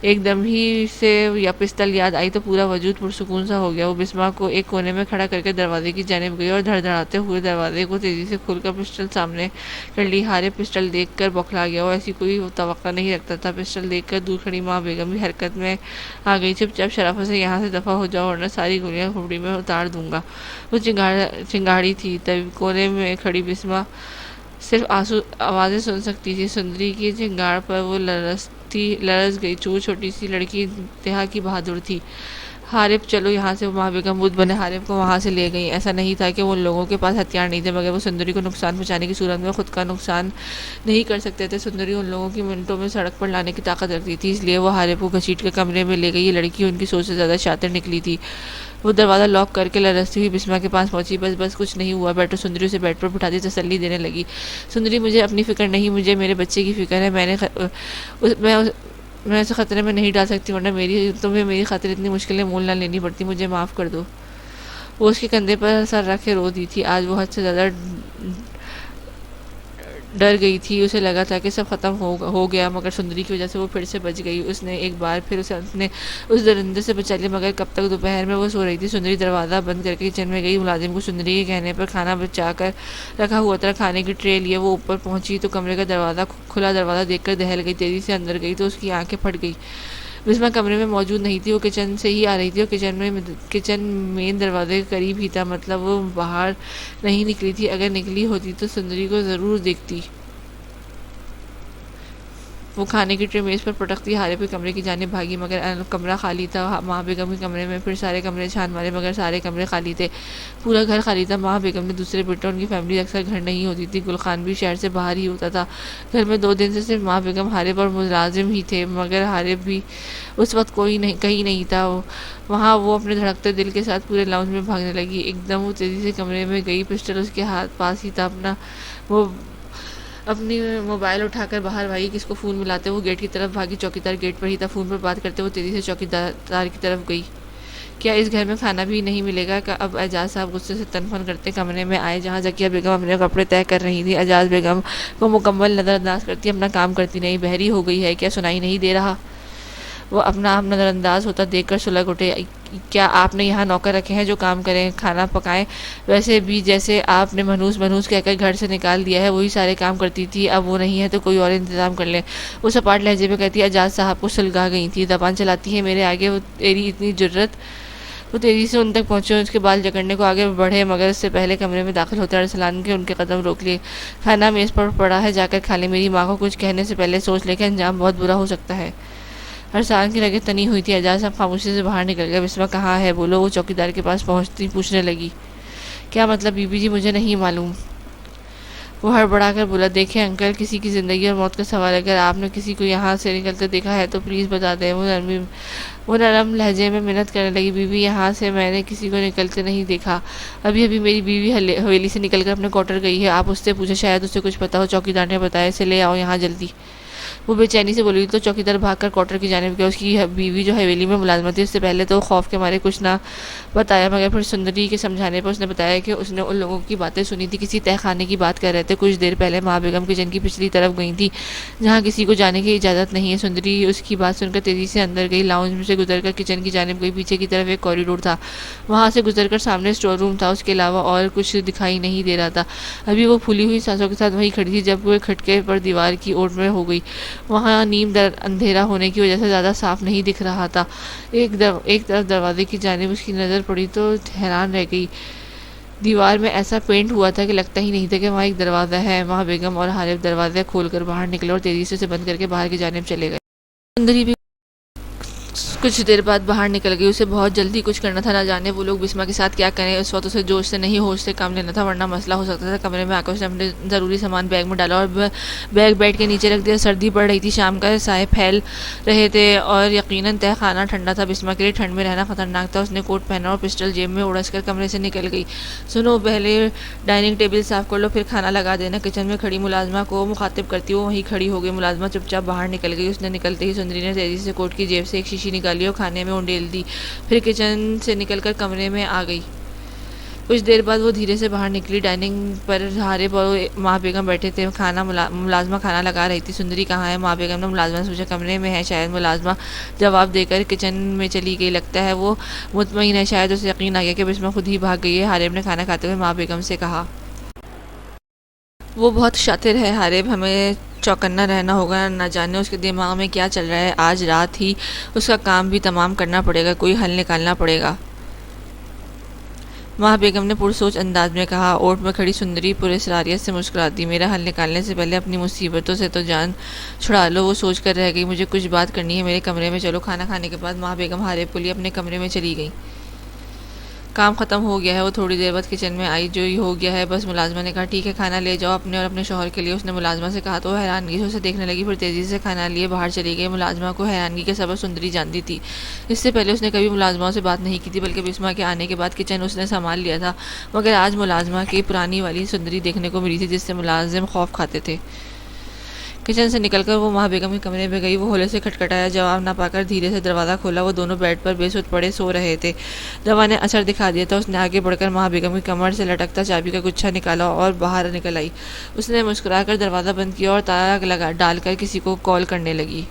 ایک دم ہی سے یا پسٹل یاد آئی تو پورا وجود پرسکون سا ہو گیا۔ وہ بسمہ کو ایک کونے میں کھڑا کر کے دروازے کی جانب گئی اور دھڑ دھڑاتے ہوئے دروازے کو تیزی سے کھول کر پسٹل سامنے کر لی۔ حارث پسٹل دیکھ کر بوکھلا گیا، وہ ایسی کوئی توقع نہیں رکھتا تھا۔ پسٹل دیکھ کر دور کھڑی ماں بیگم بھی حرکت میں آ گئی۔ چپ چاپ شرافت سے یہاں سے دفع ہو جاؤ ورنہ ساری گولیاں کھوپڑی میں اتار دوں گا۔ وہ چنگاڑی تھی، تب کونے میں کھڑی بسمہ صرف آوازیں سن سکتی تھی۔ سندری کی چنگاڑ پر وہ لرز گئی۔ چھوٹی سی لڑکی انتہا کی بہادر تھی۔ حارث چلو یہاں سے، وہ ماں بیگم بدھ بنے حارث کو وہاں سے لے گئی۔ ایسا نہیں تھا کہ ان لوگوں کے پاس ہتھیار نہیں تھے، مگر وہ سندری کو نقصان پہنچانے کی صورت میں خود کا نقصان نہیں کر سکتے تھے۔ سندری ان لوگوں کی منٹوں میں سڑک پر لانے کی طاقت رکھتی تھی، اس لیے وہ حارث کو گھسیٹ کے کمرے میں لے گئی۔ یہ لڑکی ان کی سوچ سے زیادہ شاطر نکلی تھی۔ وہ دروازہ لاک کر کے لرزتی ہوئی بسمہ کے پاس پہنچی۔ بس کچھ نہیں ہوا، بیٹھو۔ سندری اسے بیڈ پر بٹھاتی تسلی دینے لگی۔ سندری، مجھے اپنی فکر نہیں، مجھے میرے بچے کی فکر ہے۔ میں اسے خطرے میں نہیں ڈال سکتی، ورنہ تمہیں میری خاطر اتنی مشکلیں مول نہ لینی پڑتی۔ مجھے معاف کر دو۔ وہ اس کے کندھے پر سر رکھ کے رو دی تھی۔ آج وہ حد سے زیادہ ڈر گئی تھی، اسے لگا تھا کہ سب ختم ہو گیا، مگر سندری کی وجہ سے وہ پھر سے بچ گئی۔ اس نے ایک بار پھر اسے اپنے اس درندے سے بچا لیا، مگر کب تک؟ دوپہر میں وہ سو رہی تھی۔ سندری دروازہ بند کر کے کچن میں گئی۔ ملازم کو سندری کے کہنے پر کھانا بچا کر رکھا ہوا تھا، کھانے کی ٹرے لیے وہ اوپر پہنچی تو کمرے کا کھلا دروازہ دیکھ کر دہل گئی۔ تیزی سے اندر گئی تو اس کی آنکھیں پھٹ گئی۔ بسمہ کمرے میں موجود نہیں تھی، وہ کچن سے ہی آ رہی تھی اور کچن مین دروازے کے قریب ہی تھا، مطلب وہ باہر نہیں نکلی تھی۔ اگر نکلی ہوتی تو سندری کو ضرور دیکھتی۔ وہ کھانے کی ٹرے میز پر پٹکتی حارث کے کمرے کی جانب بھاگی، مگر کمرہ خالی تھا۔ ماں بیگم کے کمرے میں پھر سارے کمرے چھان مارے، مگر سارے کمرے خالی تھے، پورا گھر خالی تھا۔ ماں بیگم نے دوسرے بیٹے، ان کی فیملی اکثر گھر نہیں ہوتی تھی۔ گل خان بھی شہر سے باہر ہی ہوتا تھا۔ گھر میں 2 دن سے صرف ماں بیگم، حارث اور ملازم ہی تھے، مگر حارث بھی اس وقت کہیں نہیں تھا۔ وہاں وہ اپنے دھڑکتے دل کے ساتھ پورے لاؤنج میں بھاگنے لگی۔ ایک دم وہ تیزی سے کمرے میں گئی، پسٹل اس کے پاس ہی تھا۔ اپنی موبائل اٹھا کر باہر بھاگی، کس کو فون ملاتے وہ گیٹ کی طرف بھاگی۔ چوکیدار گیٹ پر ہی تھا، فون پر بات کرتے وہ تیزی سے چوکیدار کی طرف گئی۔ کیا اس گھر میں کھانا بھی نہیں ملے گا؟ اب اعجاز صاحب غصے سے تن فن کرتے کمرے میں آئے جہاں ذکیہ بیگم اپنے کپڑے طے کر رہی تھی۔ اعجاز بیگم کو مکمل نظر انداز کرتی اپنا کام کرتی نہیں۔ بہری ہو گئی ہے کیا؟ سنائی نہیں دے رہا؟ وہ اپنا آپ نظر انداز ہوتا دیکھ کر سلگ اٹھے۔ کیا آپ نے یہاں نوکر رکھے ہیں جو کام کریں، کھانا پکائیں؟ ویسے بھی جیسے آپ نے منحوس کہہ کر گھر سے نکال دیا ہے، وہی سارے کام کرتی تھی، اب وہ نہیں ہے تو کوئی اور انتظام کر لیں۔ وہ سپاٹ لہجے میں کہتی اعجاز صاحب کو سلگا گئی تھی، زبان چلاتی ہے میرے آگے، وہ تیری اتنی جرت؟ وہ تیزی سے ان تک پہنچے، اس کے بال جکڑنے کو آگے بڑھے، مگر اس سے پہلے کمرے میں داخل ہوتے ارسلان کے ان کے قدم روک لیے۔ کھانا میز پر پڑا ہے، جا کر کھا لیں، میری ماں کو کچھ کہنے سے پہلے سوچ لے کہ انجام بہت برا ہو سکتا ہے۔ ارسلان کی رگیں تنی ہوئی تھی۔ اعجاز صاحب خاموشی سے باہر نکل گئے۔ بسمہ کہاں ہے؟ بولو۔ وہ چوکیدار کے پاس پہنچتی پوچھنے لگی کیا مطلب؟ بی بی جی مجھے نہیں معلوم۔ وہ ہڑبڑا کر بولا دیکھیں انکل، کسی کی زندگی اور موت کا سوال، اگر آپ نے کسی کو یہاں سے نکلتے دیکھا ہے تو پلیز بتا دیں۔ وہ نرم لہجے میں منت کرنے لگی بی بی یہاں سے میں نے کسی کو نکلتے نہیں دیکھا، ابھی میری بیوی حویلی سے نکل کر اپنے کوارٹر گئی ہے، آپ اس سے پوچھیں شاید اسے کچھ پتا ہو۔ چوکیدار نے بتایا اسے لے آؤ یہاں جلدی۔ وہ بے چینی سے بولی تو چوکیدار بھاگ کر کوارٹر کی جانب گیا۔ اس کی بیوی جو حویلی میں ملازمت تھی، اس سے پہلے تو خوف کے مارے کچھ نہ بتایا، مگر پھر سندری کے سمجھانے پر اس نے بتایا کہ اس نے ان لوگوں کی باتیں سنی تھی، کسی تہہ خانے کی بات کر رہے تھے۔ کچھ دیر پہلے ماں بیگم کچن کی پچھلی طرف گئی تھی جہاں کسی کو جانے کی اجازت نہیں ہے۔ سندری اس کی بات سن کر تیزی سے اندر گئی، لاؤنج سے گزر کر کچن کی جانب گئی۔ پیچھے کی طرف ایک کوریڈور تھا، وہاں سے گزر کر سامنے اسٹور روم تھا، اس کے علاوہ اور کچھ دکھائی نہیں دے رہا تھا۔ ابھی وہ پھولی ہوئی سانسوں کے ساتھ وہیں کھڑی تھی جب وہ کھٹکے پر دیوار کی اوٹ میں ہو گئی۔ وہاں نیم اندھیرا ہونے کی وجہ سے زیادہ صاف نہیں دکھ رہا تھا۔ ایک طرف دروازے کی جانب اس کی نظر پڑی تو حیران رہ گئی۔ دیوار میں ایسا پینٹ ہوا تھا کہ لگتا ہی نہیں تھا کہ وہاں ایک دروازہ ہے۔ ماں بیگم اور حارث دروازے کھول کر باہر نکلے اور تیزی سے اسے بند کر کے باہر کی جانب چلے گئے۔ سندری بھی کچھ دیر بعد باہر نکل گئی، اسے بہت جلدی کچھ کرنا تھا، نہ جانے وہ لوگ بسمہ کے ساتھ کیا کریں۔ اس وقت اسے جوش سے نہیں ہوش سے کام لینا تھا، ورنہ مسئلہ ہو سکتا تھا۔ کمرے میں آ کر اس نے اپنے ضروری سامان بیگ میں ڈالا اور بیگ بیڈ کے نیچے رکھ دیا۔ سردی پڑ رہی تھی، شام کا سائے پھیل رہے تھے اور یقیناً تہ خانہ ٹھنڈا تھا۔ بسمہ کے لیے ٹھنڈ میں رہنا خطرناک تھا۔ اس نے کوٹ پہنا اور پسٹل جیب میں اڑس کر کمرے سے نکل گئی۔ سنو، پہلے ڈائننگ ٹیبل صاف کر لو، پھر کھانا لگا دینا۔ کچن میں کھڑی ملازمہ کو مخاطب کرتی وہ وہیں کھڑی ہو گئی۔ ملازمہ چپ چاپ باہر نکل گئی۔ اس نے نکلتے ہی سندری نے تیزی سے کوٹ کی جیب سے ایک شیشی نکالی اور کھانے میں ڈیل دی، پھر کچن سے نکل کر کمرے میں آ گئی۔ کچھ دیر بعد وہ دھیرے سے باہر نکلی۔ ڈائننگ پر حارث اور ماں بیگم بیٹھے تھے، ملازمہ کھانا لگا رہی تھی۔ سندری کہاں ہے؟ ماں بیگم نے ملازمہ سے پوچھا۔ کمرے میں ہے شاید، ملازمہ جواب دے کر کچن میں چلی گئی۔ لگتا ہے وہ مطمئن ہے، شاید اسے یقین آ گیا کہ بسمہ خود ہی بھاگ گئی ہے، حارث نے کھانا کھاتے ہوئے ماں بیگم سے کہا۔ وہ بہت شاطر ہے حارث، ہمیں چوکنا رہنا ہوگا، نہ جانے اس کے دماغ میں کیا چل رہا ہے۔ آج رات ہی اس کا کام بھی تمام کرنا پڑے گا، کوئی حل نکالنا پڑے گا، ماں بیگم نے پرسوچ انداز میں کہا۔ اوٹ میں کھڑی سندری پراسراریت سے مسکراتی، میرا حل نکالنے سے پہلے اپنی مصیبتوں سے تو جان چھڑا لو۔ وہ سوچ کر رہ گئی، مجھے کچھ بات کرنی ہے، میرے کمرے میں چلو۔ کھانا کھانے کے بعد ماں بیگم حارث کو لیے اپنے کمرے میں چلی گئی۔ کام ختم ہو گیا ہے، وہ تھوڑی دیر بعد کچن میں آئی۔ جو ہی ہو گیا ہے بس، ملازمہ نے کہا۔ ٹھیک ہے، کھانا لے جاؤ اپنے اور اپنے شوہر کے لیے، اس نے ملازمہ سے کہا تو وہ حیرانگی سے اسے دیکھنے لگی، پھر تیزی سے کھانا لیے باہر چلی گئی۔ ملازمہ کو حیرانگی کے سبب سندری جانتی تھی، اس سے پہلے اس نے کبھی ملازمہ سے بات نہیں کی تھی، بلکہ بسمہ کے آنے کے بعد کچن اس نے سنبھال لیا تھا، مگر آج ملازمہ کی پرانی والی سندری دیکھنے کو ملی تھی جس سے ملازم خوف کھاتے تھے۔ کچن سے نکل کر وہ ماں بیگم کے کمرے میں گئی. وہ ہولے سے کھٹکھٹایا. جواب نہ پا کر دھیرے سے دروازہ کھولا. وہ دونوں بیڈ پر بے سود پڑے سو رہے تھے. دوا نے اثر دکھا دیا تھا. اس نے آگے بڑھ کر ماں بیگم کی کمر سے لٹکتا چابی کا گچھا نکالا اور باہر نکل آئی. اس نے مسکرا کر دروازہ بند کیا اور تالا ڈال کر کسی کو کال کرنے لگی.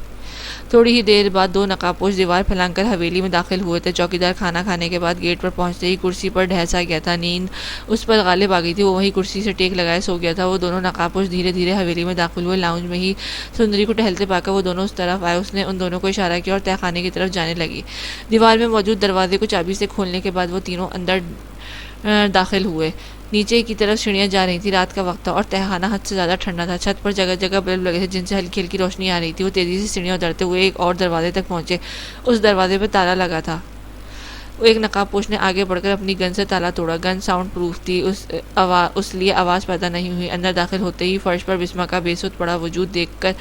تھوڑی ہی دیر بعد دو نقابپوش دیوار پھلانگ کر حویلی میں داخل ہوئے تھے. چوکیدار کھانا کھانے کے بعد گیٹ پر پہنچتے ہی کرسی پر ڈھیسا گیا تھا. نیند اس پر غالب آ گئی تھی. وہ وہی کرسی سے ٹیک لگائے سو گیا تھا. وہ دونوں نقابپوش دھیرے دھیرے حویلی میں داخل ہوئے. لاؤنج میں ہی سندری کو ٹہلتے پا کر وہ دونوں اس طرف آئے. اس نے ان دونوں کو اشارہ کیا اور تہہ خانے کی طرف جانے لگی. دیوار میں موجود دروازے کو چابی سے کھولنے کے بعد وہ تینوں اندر داخل ہوئے. نیچے کی طرف سیڑھیاں جا رہی تھی. رات کا وقت تھا اور تہہ خانہ حد سے زیادہ ٹھنڈا تھا. چھت پر جگہ جگہ بلب لگے تھے جن سے ہلکی ہلکی روشنی آ رہی تھی. وہ تیزی سے سیڑھیاں اترتے ہوئے ایک اور دروازے تک پہنچے. اس دروازے پہ تالا لگا تھا. وہ ایک نقاب پوش نے آگے بڑھ کر اپنی گن سے تالا توڑا. گن ساؤنڈ پروف تھی اس لیے آواز پیدا نہیں ہوئی. اندر داخل ہوتے ہی فرش پر بسما کا بے سود پڑا وجود دیکھ کر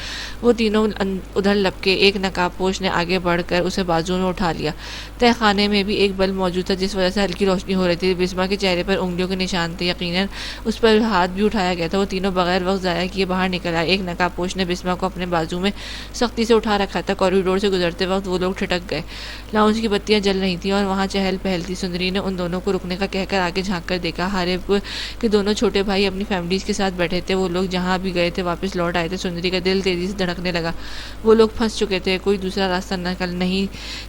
وہ تینوں ادھر لپکے. ایک نقاب پوش نے آگے بڑھ کر اسے بازو میں اٹھا لیا. تہہ خانے میں بھی ایک بلب موجود تھا جس وجہ سے ہلکی روشنی ہو رہی تھی. بسما کے چہرے پر انگلیوں کے نشان تھے. یقیناً اس پر ہاتھ بھی اٹھایا گیا تھا. وہ تینوں بغیر وقت ضائع کیے باہر نکل آئے. ایک نقاب پوش نے بسما کو اپنے بازو میں سختی سے اٹھا رکھا تھا. کوریڈور سے گزرتے وقت وہ لوگ ٹھٹک گئے. لاؤنج کی بتیاں جل رہی تھیں اور وہاں چہل پہل تھی. سندری نے ان دونوں کو رکنے کا کہہ کر آگے جھانک کر دیکھا. حارب کے دونوں چھوٹے بھائی اپنی فیملیز کے ساتھ بیٹھے تھے. وہ لوگ جہاں بھی گئے تھے واپس لوٹ آئے تھے. سندری کا دل تیزی سے دھڑکنے لگا. وہ لوگ پھنس چکے تھے. کوئی دوسرا راستہ نہیں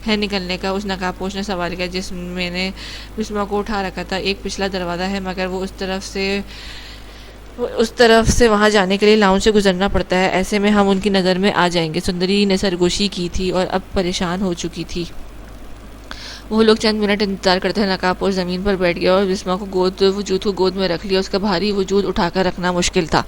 ہے نکلنے کا. اس نقاب پوش نے سوال کیا جس میں نے بسما کو اٹھا رکھا تھا. ایک پچھلا دروازہ ہے مگر وہ اس طرف سے وہاں جانے کے لیے لاؤنج سے گزرنا پڑتا ہے. ایسے میں ہم ان کی نظر میں آ جائیں گے. سندری نے سرگوشی کی تھی اور اب پریشان ہو چکی تھی. وہ لوگ چند منٹ انتظار کرتے ہیں. نقاب پوش زمین پر بیٹھ گیا اور بسما کو وجود کو گود میں رکھ لیا. اس کا بھاری وجود اٹھا کر رکھنا مشکل تھا.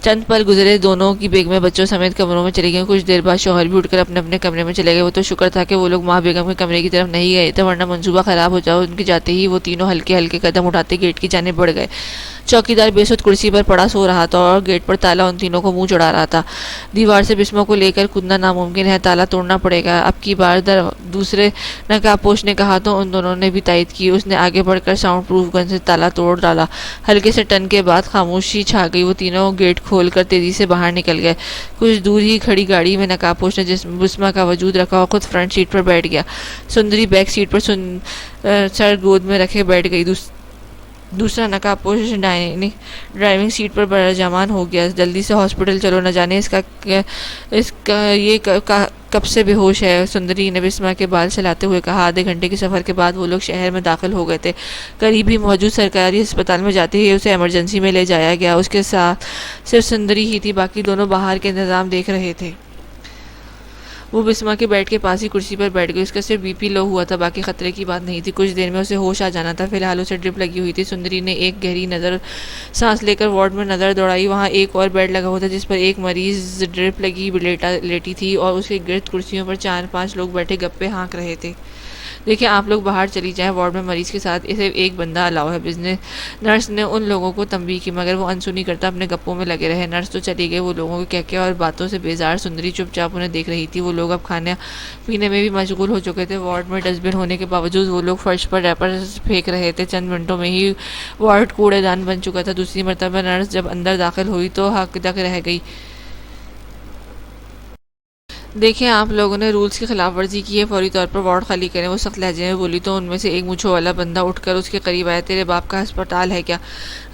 چند پل گزرے. دونوں کی بیگمیں بچوں سمیت کمروں میں چلی گئیں. کچھ دیر بعد شوہر بھی اٹھ کر اپنے اپنے کمرے میں چلے گئے. وہ تو شکر تھا کہ وہ لوگ ماں بیگم کے کمرے کی طرف نہیں گئے تھے ورنہ منصوبہ خراب ہو جاؤ. ان کے جاتے ہی وہ تینوں ہلکے ہلکے قدم اٹھاتے گیٹ کی جانب بڑھ گئے. چوکیدار بے سود کرسی پر پڑا سو رہا تھا اور گیٹ پر تالا ان تینوں کو منہ چڑھا رہا تھا. دیوار سے بسما کو لے کر کودنا ناممکن ہے. تالا توڑنا پڑے گا اب کی بار. دوسرے نقاب پوش نے کہا تو ان دونوں نے بھی تائید کی. اس نے آگے بڑھ کر ساؤنڈ پروف گن سے تالا توڑ ڈالا. ہلکے سے ٹن کے بعد خاموشی چھا گئی. وہ تینوں گیٹ کھول کر تیزی سے باہر نکل گئے. کچھ دور ہی کھڑی گاڑی میں نقاب پوش نے بسما کا وجود رکھا اور خود فرنٹ سیٹ پر بیٹھ گیا. سندری بیک سیٹ پر سر گود میں رکھے بیٹھ گئی. دوسرا نقاب پوش ڈرائیونگ سیٹ پر برجامان ہو گیا. جلدی سے ہاسپٹل چلو. نہ جانے اس کا یہ کب سے بے ہوش ہے. سندری نے بسما کے بال چلاتے ہوئے کہا. آدھے گھنٹے کے سفر کے بعد وہ لوگ شہر میں داخل ہو گئے تھے. قریب ہی موجود سرکاری ہسپتال میں جاتے ہی اسے ایمرجنسی میں لے جایا گیا. اس کے ساتھ صرف سندری ہی تھی. باقی دونوں باہر کے انتظام دیکھ رہے تھے. وہ بسما کے بیڈ کے پاس ہی کرسی پر بیٹھ گئی. اس کا صرف بی پی لو ہوا تھا. باقی خطرے کی بات نہیں تھی. کچھ دیر میں اسے ہوش آ جانا تھا. فی الحال اسے ڈرپ لگی ہوئی تھی. سندری نے ایک گہری سانس لے کر وارڈ میں نظر دوڑائی. وہاں ایک اور بیڈ لگا ہوا تھا جس پر ایک مریض ڈرپ لگی لیٹی تھی اور اس کے گرد کرسیوں پر 4-5 لوگ بیٹھے گپے ہانک رہے تھے. دیکھیں آپ لوگ باہر چلی جائیں. وارڈ میں مریض کے ساتھ اسے ایک بندہ الاؤ ہے. نرس نے ان لوگوں کو تنبیہ کی مگر وہ انسنی کرتا اپنے گپوں میں لگے رہے. نرس تو چلی گئی. وہ لوگوں کے کہکے اور باتوں سے بیزار سندری چپ چاپ انہیں دیکھ رہی تھی. وہ لوگ اب کھانے پینے میں بھی مشغول ہو چکے تھے. وارڈ میں ڈسٹ بن ہونے کے باوجود وہ لوگ فرش پر ریپر پھینک رہے تھے. چند منٹوں میں ہی وارڈ کوڑے دان بن چکا تھا. دوسری مرتبہ نرس جب اندر داخل ہوئی تو حق تک رہ گئی. دیکھیں آپ لوگوں نے رولز کی خلاف ورزی کی ہے. فوری طور پر وارڈ خالی کریں. وہ سخت لہجے میں بولی تو ان میں سے ایک مونچھوں والا بندہ اٹھ کر اس کے قریب آیا. تیرے باپ کا ہسپتال ہے کیا؟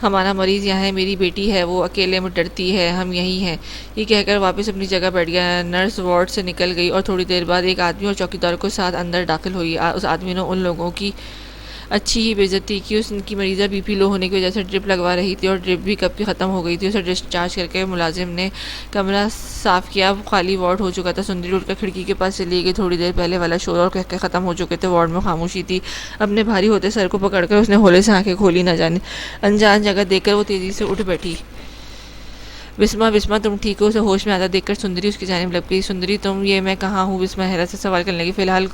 ہمارا مریض یہاں ہے. میری بیٹی ہے. وہ اکیلے میں ڈرتی ہے. ہم یہی ہیں. یہ کہہ کر واپس اپنی جگہ بیٹھ گیا. نرس وارڈ سے نکل گئی اور تھوڑی دیر بعد ایک آدمی اور چوکیدار کو ساتھ اندر داخل ہوئی. اس آدمی نے ان لوگوں کی اچھی ہی بے عزتی کی. اس کی مریضہ بی پی لو ہونے کی وجہ سے ڈرپ لگوا رہی تھی اور ڈرپ بھی کب کی ختم ہو گئی تھی. اسے ڈسچارج کر کے ملازم نے کمرہ صاف کیا. اب خالی وارڈ ہو چکا تھا. سندری اٹھ کر کھڑکی کے پاس چلی گئی. تھوڑی دیر پہلے والا شور اور کہکے ختم ہو چکے تھے. وارڈ میں خاموشی تھی. اپنے بھاری ہوتے سر کو پکڑ کر اس نے ہولے سے آنکھیں کھولی. نہ جانے انجان جگہ دیکھ کر وہ تیزی سے اٹھ بیٹھی. بسما تم ٹھیک ہو؟ اسے ہوش میں آتا دیکھ کر سندری اس کی جانب لپ گئی. سندری تم یہ میں کہاں ہوں؟ بسما حیرت سے سوال کرنے لگی. فی الحال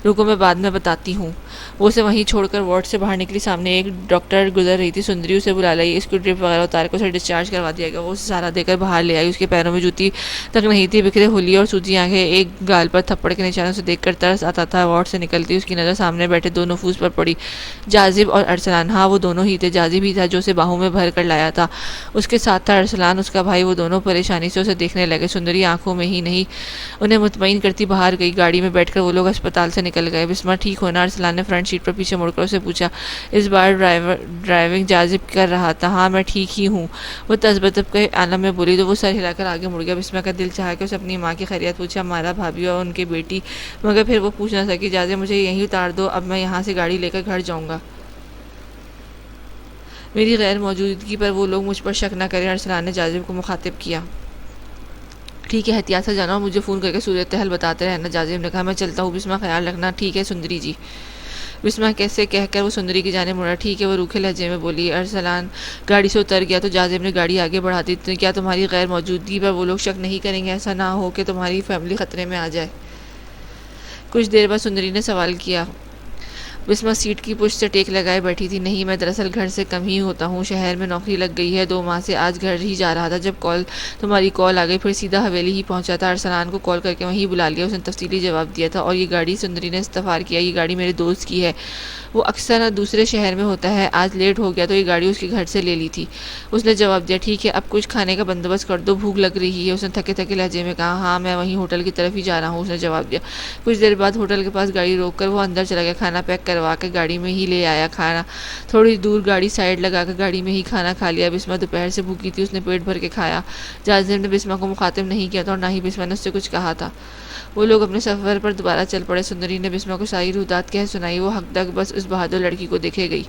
رکو میں بعد میں بتاتی ہوں. وہ اسے وہیں چھوڑ کر وارڈ سے باہر نکلی. سامنے ایک ڈاکٹر گزر رہی تھی. سندری اسے بلا لائی. اس کو ڈرپ وغیرہ اتار کر اسے ڈسچارج کروا دیا گیا. وہ اسے سہارا دے کر باہر لے آئی. اس کے پیروں میں جوتی تک نہیں تھی. بکھرے ہولی اور سوجی آنکھیں ایک گال پر تھپڑ کے نشانوں سے دیکھ کر ترس آتا تھا. وارڈ سے نکلتی اس کی نظر سامنے بیٹھے دو نفوس پر پڑی. جاذب اور ارسلان. ہاں وہ دونوں ہی تھے. جاذب ہی تھا جو اسے باہوں میں بھر کر لایا تھا. اس کے ساتھ تھا ارسلان اس کا بھائی وہ دونوں پریشانی سے اسے دیکھنے لگے۔ سندری آنکھوں میں ہی نہیں انہیں مطمئن کرتی باہر گئی۔ گاڑی میں بیٹھ کر وہ لوگ اسپتال سے نکل گئے۔ بسمہ ٹھیک ہونا، ارسلان نے فرنٹ سیٹ پر پیچھے مڑ کر اسے پوچھا۔ اس بار ڈرائیونگ جازب کر رہا تھا۔ ہاں میں ٹھیک ہی ہوں، وہ تذبذب کے عالم میں بولی تو وہ سر ہلا کر آگے مڑ گیا۔ بسمہ کا دل چاہا کہ اسے اپنی ماں کی خیریت پوچھے، ہمارا بھابھی اور ان کی بیٹی، مگر پھر وہ پوچھ نہ سکی۔ جازب مجھے یہیں اتار دو، اب میں یہاں سے گاڑی لے کر گھر جاؤں گا۔ میری غیر موجودگی پر وہ لوگ مجھ پر شک نہ کریں، ارسلان نے جازب کو مخاطب کیا۔ ٹھیک ہے، احتیاط سے جانا اور مجھے فون کر کے صورتحال بتاتے رہنا، جازب نے کہا۔ میں چلتا ہوں بسمہ، خیال رکھنا۔ ٹھیک ہے سندری جی، بسمہ کیسے کہہ کر وہ سندری کی جانب مڑا۔ ٹھیک ہے، وہ روکھے لہجے میں بولی۔ ارسلان گاڑی سے اتر گیا تو جازب نے گاڑی آگے بڑھا دی۔ کیا تمہاری غیر موجودگی پر وہ لوگ شک نہیں کریں گے؟ ایسا نہ ہو کہ تمہاری فیملی خطرے میں آ جائے؟ کچھ دیر بعد سندری نے سوال کیا۔ بسمہ سیٹ کی پشت سے ٹیک لگائے بیٹھی تھی۔ نہیں، میں دراصل گھر سے کم ہی ہوتا ہوں، شہر میں نوکری لگ گئی ہے، 2 ماہ سے آج گھر ہی جا رہا تھا جب تمہاری کال آ گئی، پھر سیدھا حویلی ہی پہنچا تھا۔ ارسلان کو کال کر کے وہیں بلا لیا، اس نے تفصیلی جواب دیا تھا۔ اور یہ گاڑی، سندری نے استفسار کیا، یہ گاڑی میرے دوست کی ہے، وہ اکثر دوسرے شہر میں ہوتا ہے، آج لیٹ ہو گیا تو یہ گاڑی اس کے گھر سے لے لی تھی، اس نے جواب دیا۔ ٹھیک ہے، اب کچھ کھانے کا بندوبست کر دو، بھوک لگ رہی ہے، اس نے تھکے تھکے لہجے میں کہا۔ ہاں میں وہیں ہوٹل کی طرف ہی جا رہا ہوں، اس نے جواب دیا۔ کچھ دیر بعد ہوٹل کے پاس گاڑی روک کر وہ اندر چلا گیا، کھانا پیک کروا کے گاڑی میں ہی لے آیا۔ کھانا تھوڑی دور گاڑی سائیڈ لگا کر گاڑی میں ہی کھانا کھا لیا۔ بسمہ دوپہر سے بھوکی تھی، اس نے پیٹ بھر کے کھایا۔ جازب نے بسمہ کو مخاطب نہیں کیا تھا اور نہ ہی بسمہ نے اس سے کچھ کہا تھا۔ وہ لوگ اپنے سفر پر دوبارہ چل پڑے۔ سندری نے بسمہ کو ساری رودات کہہ سنائی، وہ حق تک بس اس بہادر لڑکی کو دیکھے گئی۔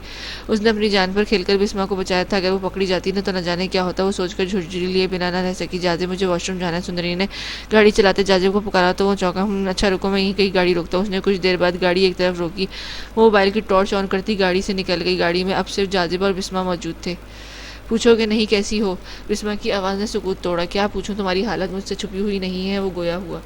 اس نے اپنی جان پر کھیل کر بسمہ کو بچایا تھا، اگر وہ پکڑی جاتی تو نہ جانے کیا ہوتا، وہ سوچ کر جھرجھری لیے بنا نہ رہ سکی۔ جازب مجھے واش روم جانا ہے، سندری نے گاڑی چلاتے جازب کو پکارا تو وہ چونکا۔ اچھا رکو، میں یہیں کہیں گاڑی روکتا ہوں، اس نے کچھ دیر بعد گاڑی ایک طرف روکی، وہ موبائل کی ٹارچ آن کرتی گاڑی سے نکل گئی۔ گاڑی میں اب صرف جازب اور بسمہ موجود تھے۔ پوچھو گے نہیں کیسی ہو؟ بسمہ کی آواز نے سکوت توڑا۔ کیا پوچھوں، تمہاری حالت مجھ سے چھپی ہوئی نہیں ہے، وہ گویا ہوا۔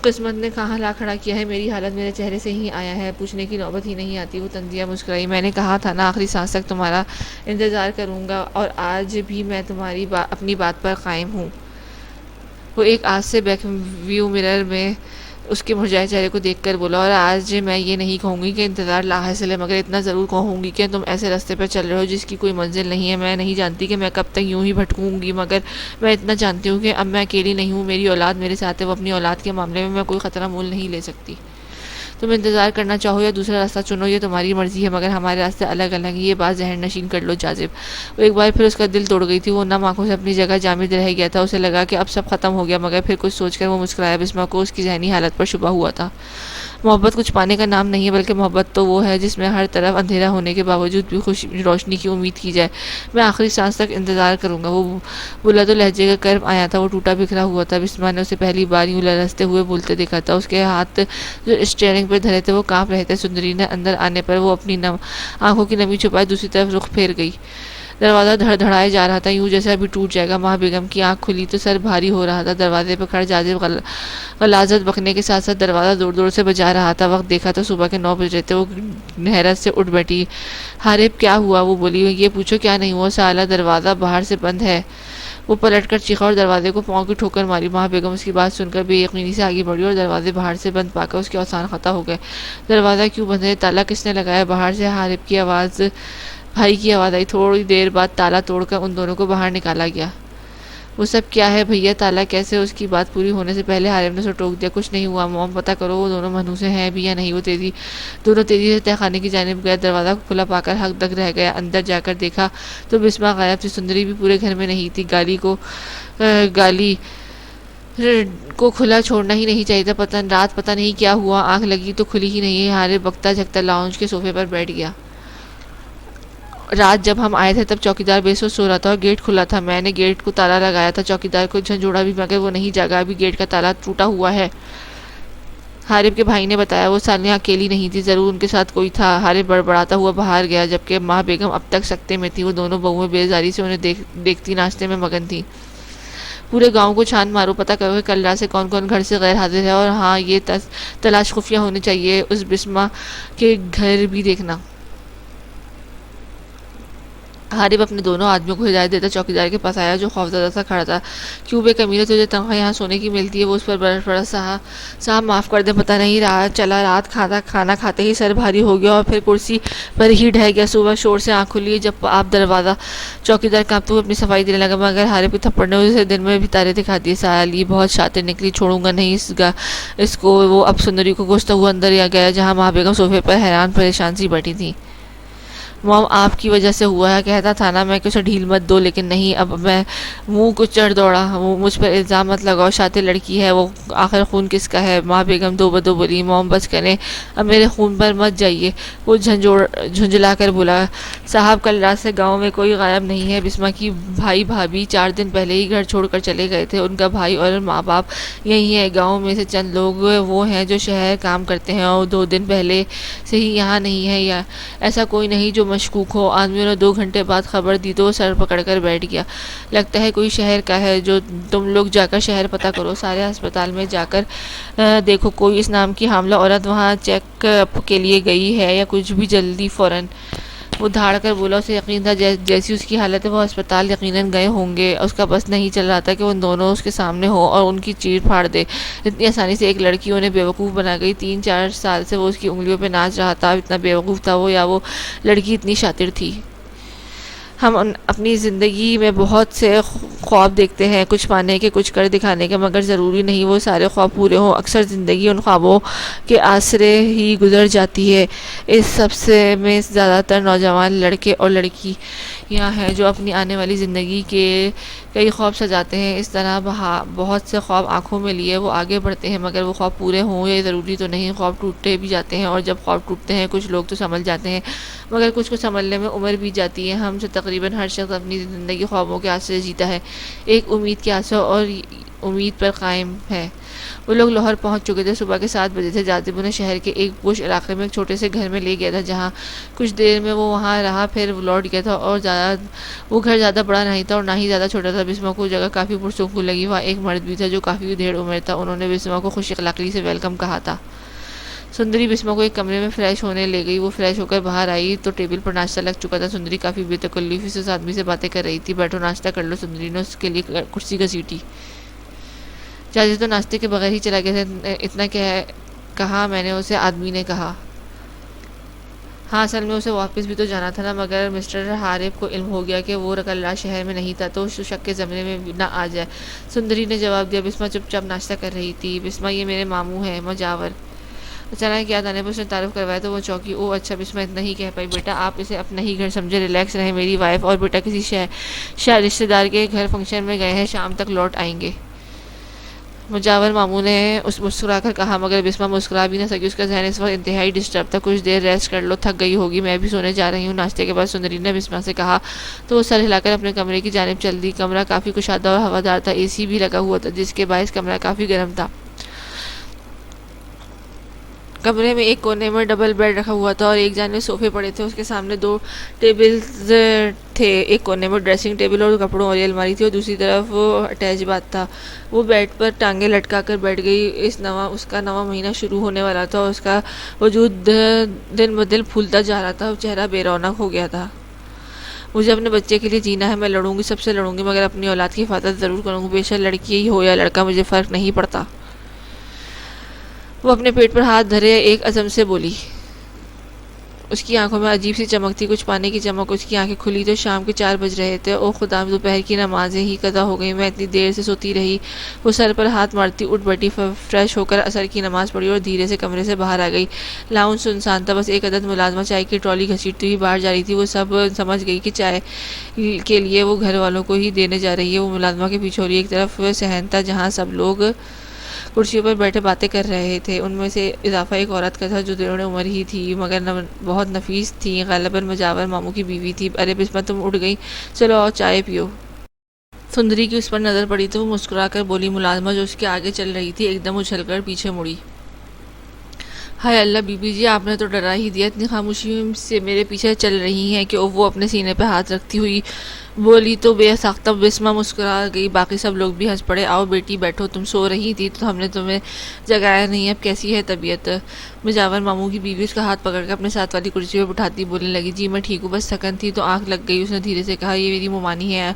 قسمت نے کہاں لا کھڑا کیا ہے، میری حالت میرے چہرے سے ہی آیا ہے، پوچھنے کی نوبت ہی نہیں آتی، وہ تنزیہ مسکرائی۔ میں نے کہا تھا نا آخری سانس تک تمہارا انتظار کروں گا، اور آج بھی میں تمہاری اپنی بات پر قائم ہوں۔ وہ ایک آج سے بیک ویو مرر میں اس کے مرجھائے چہرے کو دیکھ کر بولا۔ اور آج میں یہ نہیں کہوں گی کہ انتظار لاحاصل ہے، مگر اتنا ضرور کہوں گی کہ تم ایسے راستے پر چل رہے ہو جس کی کوئی منزل نہیں ہے۔ میں نہیں جانتی کہ میں کب تک یوں ہی بھٹکوں گی، مگر میں اتنا جانتی ہوں کہ اب میں اکیلی نہیں ہوں، میری اولاد میرے ساتھ ہے، وہ اپنی اولاد کے معاملے میں کوئی خطرہ مول نہیں لے سکتی۔ تم انتظار کرنا چاہو یا دوسرا راستہ چنو یہ تمہاری مرضی ہے، مگر ہمارے راستے الگ الگ ہیں، یہ بات ذہن نشین کر لو جازب۔ وہ ایک بار پھر اس کا دل توڑ گئی تھی، وہ نم آنکھوں سے اپنی جگہ جامد رہ گیا تھا، اسے لگا کہ اب سب ختم ہو گیا، مگر پھر کچھ سوچ کر وہ مسکرایا۔ بسمہ کو اس کی ذہنی حالت پر شبہ ہوا تھا۔ محبت کچھ پانے کا نام نہیں ہے، بلکہ محبت تو وہ ہے جس میں ہر طرف اندھیرا ہونے کے باوجود بھی روشنی کی امید کی جائے۔ میں آخری سانس تک انتظار کروں گا، وہ بولا تو لہجے کا کرب آیا تھا، وہ ٹوٹا بکھرا ہوا تھا۔ بسمہ نے اسے پہلی بار یوں لرزتے ہوئے بولتے دیکھا تھا، اس کے ہاتھ جو اسٹیئرنگ پر دھرے تھے وہ کانپ رہے تھے۔ سندری نے اندر آنے پر وہ اپنی آنکھوں کی نمی چھپائے دوسری طرف رخ پھیر گئی۔ دروازہ دھڑ دھڑائے جا رہا تھا، یوں جیسے ابھی ٹوٹ جائے گا۔ ماں بیگم کی آنکھ کھلی تو سر بھاری ہو رہا تھا، دروازے پر کھڑا جازب غلاظت بکنے کے ساتھ ساتھ دروازہ زور زور سے بجا رہا تھا۔ وقت دیکھا تو صبح کے 9 بج رہے تھے۔ وہ حیرت سے اٹھ بیٹھی۔ حارب کیا ہوا؟ وہ بولی۔ یہ پوچھو کیا نہیں ہوا سالہ، دروازہ باہر سے بند ہے۔ وہ پلٹ کر چیخا اور دروازے کو پاؤں کی ٹھوکر ماری۔ ماں بیگم اس کی بات سن کر بے یقینی سے آگے بڑھی اور دروازے باہر سے بند پا کر اس کے اوسان خطا ہو گئے۔ دروازہ کیوں بند ہے؟ تالا کس نے لگایا؟ باہر سے حارب کی آواز، بھائی کی آواز آئی۔ تھوڑی دیر بعد تالا توڑ کر ان دونوں کو باہر نکالا گیا۔ وہ سب کیا ہے بھیا، تالا کیسے؟ اس کی بات پوری ہونے سے پہلے حارب نے اسے ٹوک دیا۔ کچھ نہیں ہوا موم، پتہ کرو وہ دونوں منحوسے ہیں بھی یا نہیں۔ وہ دونوں تیزی سے تہہ خانے کی جانب گیا، دروازہ کھلا پا کر حق تک رہ گیا۔ اندر جا کر دیکھا تو بسمہ غائب تھی، سندری بھی پورے گھر میں نہیں تھی۔ گالی کو کھلا چھوڑنا ہی نہیں چاہیے تھا۔ رات پتہ نہیں کیا ہوا، آنکھ لگی تو کھلی ہی نہیں۔ حارب بکتا جھکتا لاؤنج کے صوفے پر بیٹھ گیا۔ رات جب ہم آئے تھے تب چوکیدار بے سوچ سو رہا تھا اور گیٹ کھلا تھا، میں نے گیٹ کو تالا لگایا تھا، چوکیدار کو جھنجھوڑا بھی مگر وہ نہیں جاگا، ابھی گیٹ کا تالا ٹوٹا ہوا ہے۔ حارب کے بھائی نے بتایا۔ وہ سالیاں اکیلی نہیں تھی، ضرور ان کے ساتھ کوئی تھا۔ حارب بڑبڑاتا ہوا باہر گیا، جبکہ ماں بیگم اب تک سکتے میں تھی۔ وہ دونوں بہویں بیزاری سے انہیں دیکھتی ناشتے میں مگن تھیں۔ پورے گاؤں کو چھان مارو، پتہ کرو کہ کل رات سے کون کون گھر سے غیر حاضر ہے، اور ہاں یہ تلاش خفیہ ہونی چاہیے، اس بسمہ کے گھر بھی دیکھنا۔ حارب اپنے دونوں آدمیوں کو ہدایت دیتا چوکیدار کے پاس آیا جو خوفزدہ سا کھڑا تھا۔ کیوں بے کمینے، تجھے تنخواہ یہاں سونے کی ملتی ہے؟ وہ اس پر برس پڑا۔ صاحب معاف کر دیں، پتہ نہیں رہا چلا، رات کھانا کھاتے ہی سر بھاری ہو گیا اور پھر کرسی پر ہی ڈھہ گیا۔ صبح شور سے آنکھ کھلی جب آپ دروازہ۔ چوکیدار کانپتے ہوئے اپنی صفائی دینے لگا، مگر حارب کے تھپڑ نے اسے دن میں بھی تارے دکھا دیے۔ سالی بہت شاطر نکلی، چھوڑوں گا نہیں اس کو۔ وہ اب سندری کو کوستا ہوا اندر گیا جہاں ماں بیگم صوفے پر حیران پریشان سی بیٹھی تھی۔ موم آپ کی وجہ سے ہوا ہے، کہتا تھا نا میں کہ اسے ڈھیل مت دو، لیکن نہیں، اب میں منہ کو چڑھ دوڑا۔ مجھ پر الزام مت لگاؤ، شاطر لڑکی ہے وہ، آخر خون کس کا ہے؟ ماں بیگم دو بدو بولی۔ موم بس کریں، اب میرے خون پر مت جائیے۔ وہ جھنجھلا کر بولا، صاحب کل رات سے گاؤں میں کوئی غائب نہیں ہے۔ بسمہ کی بھائی بھابھی 4 دن پہلے ہی گھر چھوڑ کر چلے گئے تھے۔ ان کا بھائی اور ماں باپ یہی ہے۔ گاؤں میں سے چند لوگ وہ ہیں جو شہر کام کرتے ہیں اور 2 دن پہلے سے ہی یہاں نہیں ہے، یا ایسا کوئی نہیں جو مشکوک ہو۔ آدمیوں نے 2 گھنٹے بعد خبر دی تو وہ سر پکڑ کر بیٹھ گیا۔ لگتا ہے کوئی شہر کا ہے، جو تم لوگ جا کر شہر پتہ کرو، سارے ہسپتال میں جا کر دیکھو کوئی اس نام کی حاملہ عورت وہاں چیک اپ کے لیے گئی ہے یا کچھ بھی، جلدی فوراً۔ وہ دھاڑ کر بولا، اسے یقین تھا جیسی اس کی حالت ہے وہ ہسپتال یقیناً گئے ہوں گے۔ اس کا بس نہیں چل رہا تھا کہ وہ دونوں اس کے سامنے ہو اور ان کی چیر پھاڑ دے۔ اتنی آسانی سے ایک لڑکی انہیں بیوقوف بنا گئی۔ 3-4 سال سے وہ اس کی انگلیوں پہ ناچ رہا تھا۔ اتنا بیوقوف تھا وہ، یا وہ لڑکی اتنی شاطر تھی؟ ہم اپنی زندگی میں بہت سے خواب دیکھتے ہیں، کچھ پانے کے، کچھ کر دکھانے کے، مگر ضروری نہیں وہ سارے خواب پورے ہوں۔ اکثر زندگی ان خوابوں کے آسرے ہی گزر جاتی ہے۔ اس سب میں زیادہ تر نوجوان لڑکے اور لڑکیاں ہیں جو اپنی آنے والی زندگی کے کئی خواب سجاتے ہیں۔ اس طرح بہت سے خواب آنکھوں میں لیے وہ آگے بڑھتے ہیں، مگر وہ خواب پورے ہوں یہ ضروری تو نہیں۔ خواب ٹوٹتے بھی جاتے ہیں، اور جب خواب ٹوٹتے ہیں کچھ لوگ تو سنبھل جاتے ہیں، مگر کچھ کو سنبھلنے میں عمر بھی جاتی ہے۔ ہم سے تقریباً ہر شخص اپنی زندگی خوابوں کے آسرے جیتا ہے، ایک امید کے آسرے، اور امید پر قائم ہے۔ وہ لوگ لاہور پہنچ چکے تھے۔ صبح کے 7 بجے تھے۔ جاذب انہیں شہر کے ایک پوش علاقے میں ایک چھوٹے سے گھر میں لے گیا تھا، جہاں کچھ دیر میں وہ وہاں رہا، پھر لوٹ گیا تھا۔ اور وہ گھر زیادہ بڑا نہیں تھا اور نہ ہی زیادہ چھوٹا تھا۔ بسمہ کو جگہ کافی پرسکون لگی۔ وہاں ایک مرد بھی تھا جو کافی ڈھیڑ عمر تھا۔ انہوں نے بسمہ کو خوش اخلاقی سے ویلکم کہا تھا۔ سندری بسمہ کو ایک کمرے میں فریش ہونے لے گئی۔ وہ فریش ہو کر باہر آئی تو ٹیبل پر ناشتہ لگ چکا تھا۔ سندری کافی بے تکلفی سے اس آدمی سے باتیں کر رہی تھی۔ بیٹھو ناشتہ کر لو۔ سندری نے اس کے لیے کرسی گھسیٹی۔ جاذب تو ناشتے کے بغیر ہی چلا گیا تھا۔ اتنا کہا میں نے اسے، آدمی نے کہا۔ ہاں اصل میں اسے واپس بھی تو جانا تھا نا، مگر مسٹر حارب کو علم ہو گیا کہ وہ کل رات شہر میں نہیں تھا، تو شک کے زمرے میں نہ آ جائے۔ سندری نے جواب دیا۔ بسمہ چپ چاپ ناشتہ کر رہی تھی۔ بسمہ یہ میرے ماموں ہیں، مجاور۔ اچانک یاد آنے پر اس نے تعارف کروایا تو وہ چونکی۔ او اچھا۔ بسمہ اتنا ہی کہہ پائی۔ بیٹا آپ اسے اپنا ہی گھر سمجھے، ریلیکس رہیں، میری وائف اور بیٹا کسی رشتہ دار کے گھر فنکشن میں گئے ہیں، شام تک لوٹ آئیں گے۔ مجاور ماموں نے مسکرا کر کہا، مگر بسمہ مسکرا بھی نہ سکی۔ اس کا ذہن اس وقت انتہائی ڈسٹرب تھا۔ کچھ دیر ریسٹ کر لو، تھک گئی ہوگی، میں بھی سونے جا رہی ہوں۔ ناشتے کے بعد سندری نے بسمہ سے کہا تو وہ سر ہلا کر اپنے کمرے کی جانب چل دی۔ کمرہ کافی کشادہ اور ہوادار تھا۔ اے سی بھی لگا ہوا تھا، جس کے باعث کمرہ کافی گرم تھا۔ کمرے میں ایک کونے میں ڈبل بیڈ رکھا ہوا تھا اور ایک جانب صوفے پڑے تھے۔ اس کے سامنے 2 ٹیبلز تھے، ایک کونے میں ڈریسنگ ٹیبل اور کپڑوں والی الماری تھی، اور دوسری طرف اٹیچ باتھ تھا۔ وہ بیڈ پر ٹانگیں لٹکا کر بیٹھ گئی۔ اس کا نواں مہینہ شروع ہونے والا تھا اور اس کا وجود دن بدن پھولتا جا رہا تھا۔ چہرہ بے رونق ہو گیا تھا۔ مجھے اپنے بچے کے لیے جینا ہے، میں لڑوں گی، سب سے لڑوں گی، مگر اپنی اولاد کی حفاظت ضرور کروں گی، بے شک لڑکی ہی ہو یا لڑکا، مجھے فرق نہیں پڑتا۔ وہ اپنے پیٹ پر ہاتھ دھرے ایک عزم سے بولی۔ اس کی آنکھوں میں عجیب سی چمک تھی، کچھ پانے کی چمک۔ اس کی آنکھیں کھلی تو شام کے 4 بج رہے تھے۔ او خدا، دوپہر کی نمازیں ہی قضا ہو گئی، میں اتنی دیر سے سوتی رہی۔ وہ سر پر ہاتھ مارتی اٹھ بیٹھی، فریش ہو کر عصر کی نماز پڑھی اور دھیرے سے کمرے سے باہر آ گئی۔ لاؤنج سنسان تھا، بس ایک عدد ملازمہ چائے کی ٹرالی گھسیٹتی ہوئی باہر جا رہی تھی۔ وہ سب سمجھ گئی کہ چائے کے لیے وہ گھر والوں کو ہی دینے جا رہی ہے۔ وہ ملازمہ کے پیچھے، اور ایک طرف صحن تھا جہاں سب لوگ کرسیوں پر بیٹھے باتیں کر رہے تھے۔ ان میں سے اضافہ ایک عورت کا تھا جو دیوڑ عمر ہی تھی، مگر بہت نفیس تھی، غالباً مجاور ماموں کی بیوی تھی۔ ارے بسمہ، تم اٹھ گئی، چلو آؤ چائے پیو۔ سندری کی اس پر نظر پڑی تو وہ مسکرا کر بولی۔ ملازمہ جو اس کے آگے چل رہی تھی ایک دم اچھل کر پیچھے مڑی۔ ہائے اللہ بی بی جی، آپ نے تو ڈرا ہی دیا، اتنی خاموشی سے میرے پیچھے چل رہی ہیں کہ وہ اپنے سینے پہ ہاتھ رکھتی ہوئی بولی تو بے ساختہ بسمہ مسکرا گئی، باقی سب لوگ بھی ہنس پڑے۔ آؤ بیٹی بیٹھو، تم سو رہی تھی تو ہم نے تمہیں جگایا نہیں، اب کیسی ہے طبیعت؟ مجاور ماموں کی بیوی اس کا ہاتھ پکڑ کے اپنے ساتھ والی کرسی پہ بٹھاتی بولنے لگی، جی میں ٹھیک ہوں، بس تھکن تھی تو آنکھ لگ گئی۔ اس نے دھیرے سے کہا، یہ میری ممانی ہے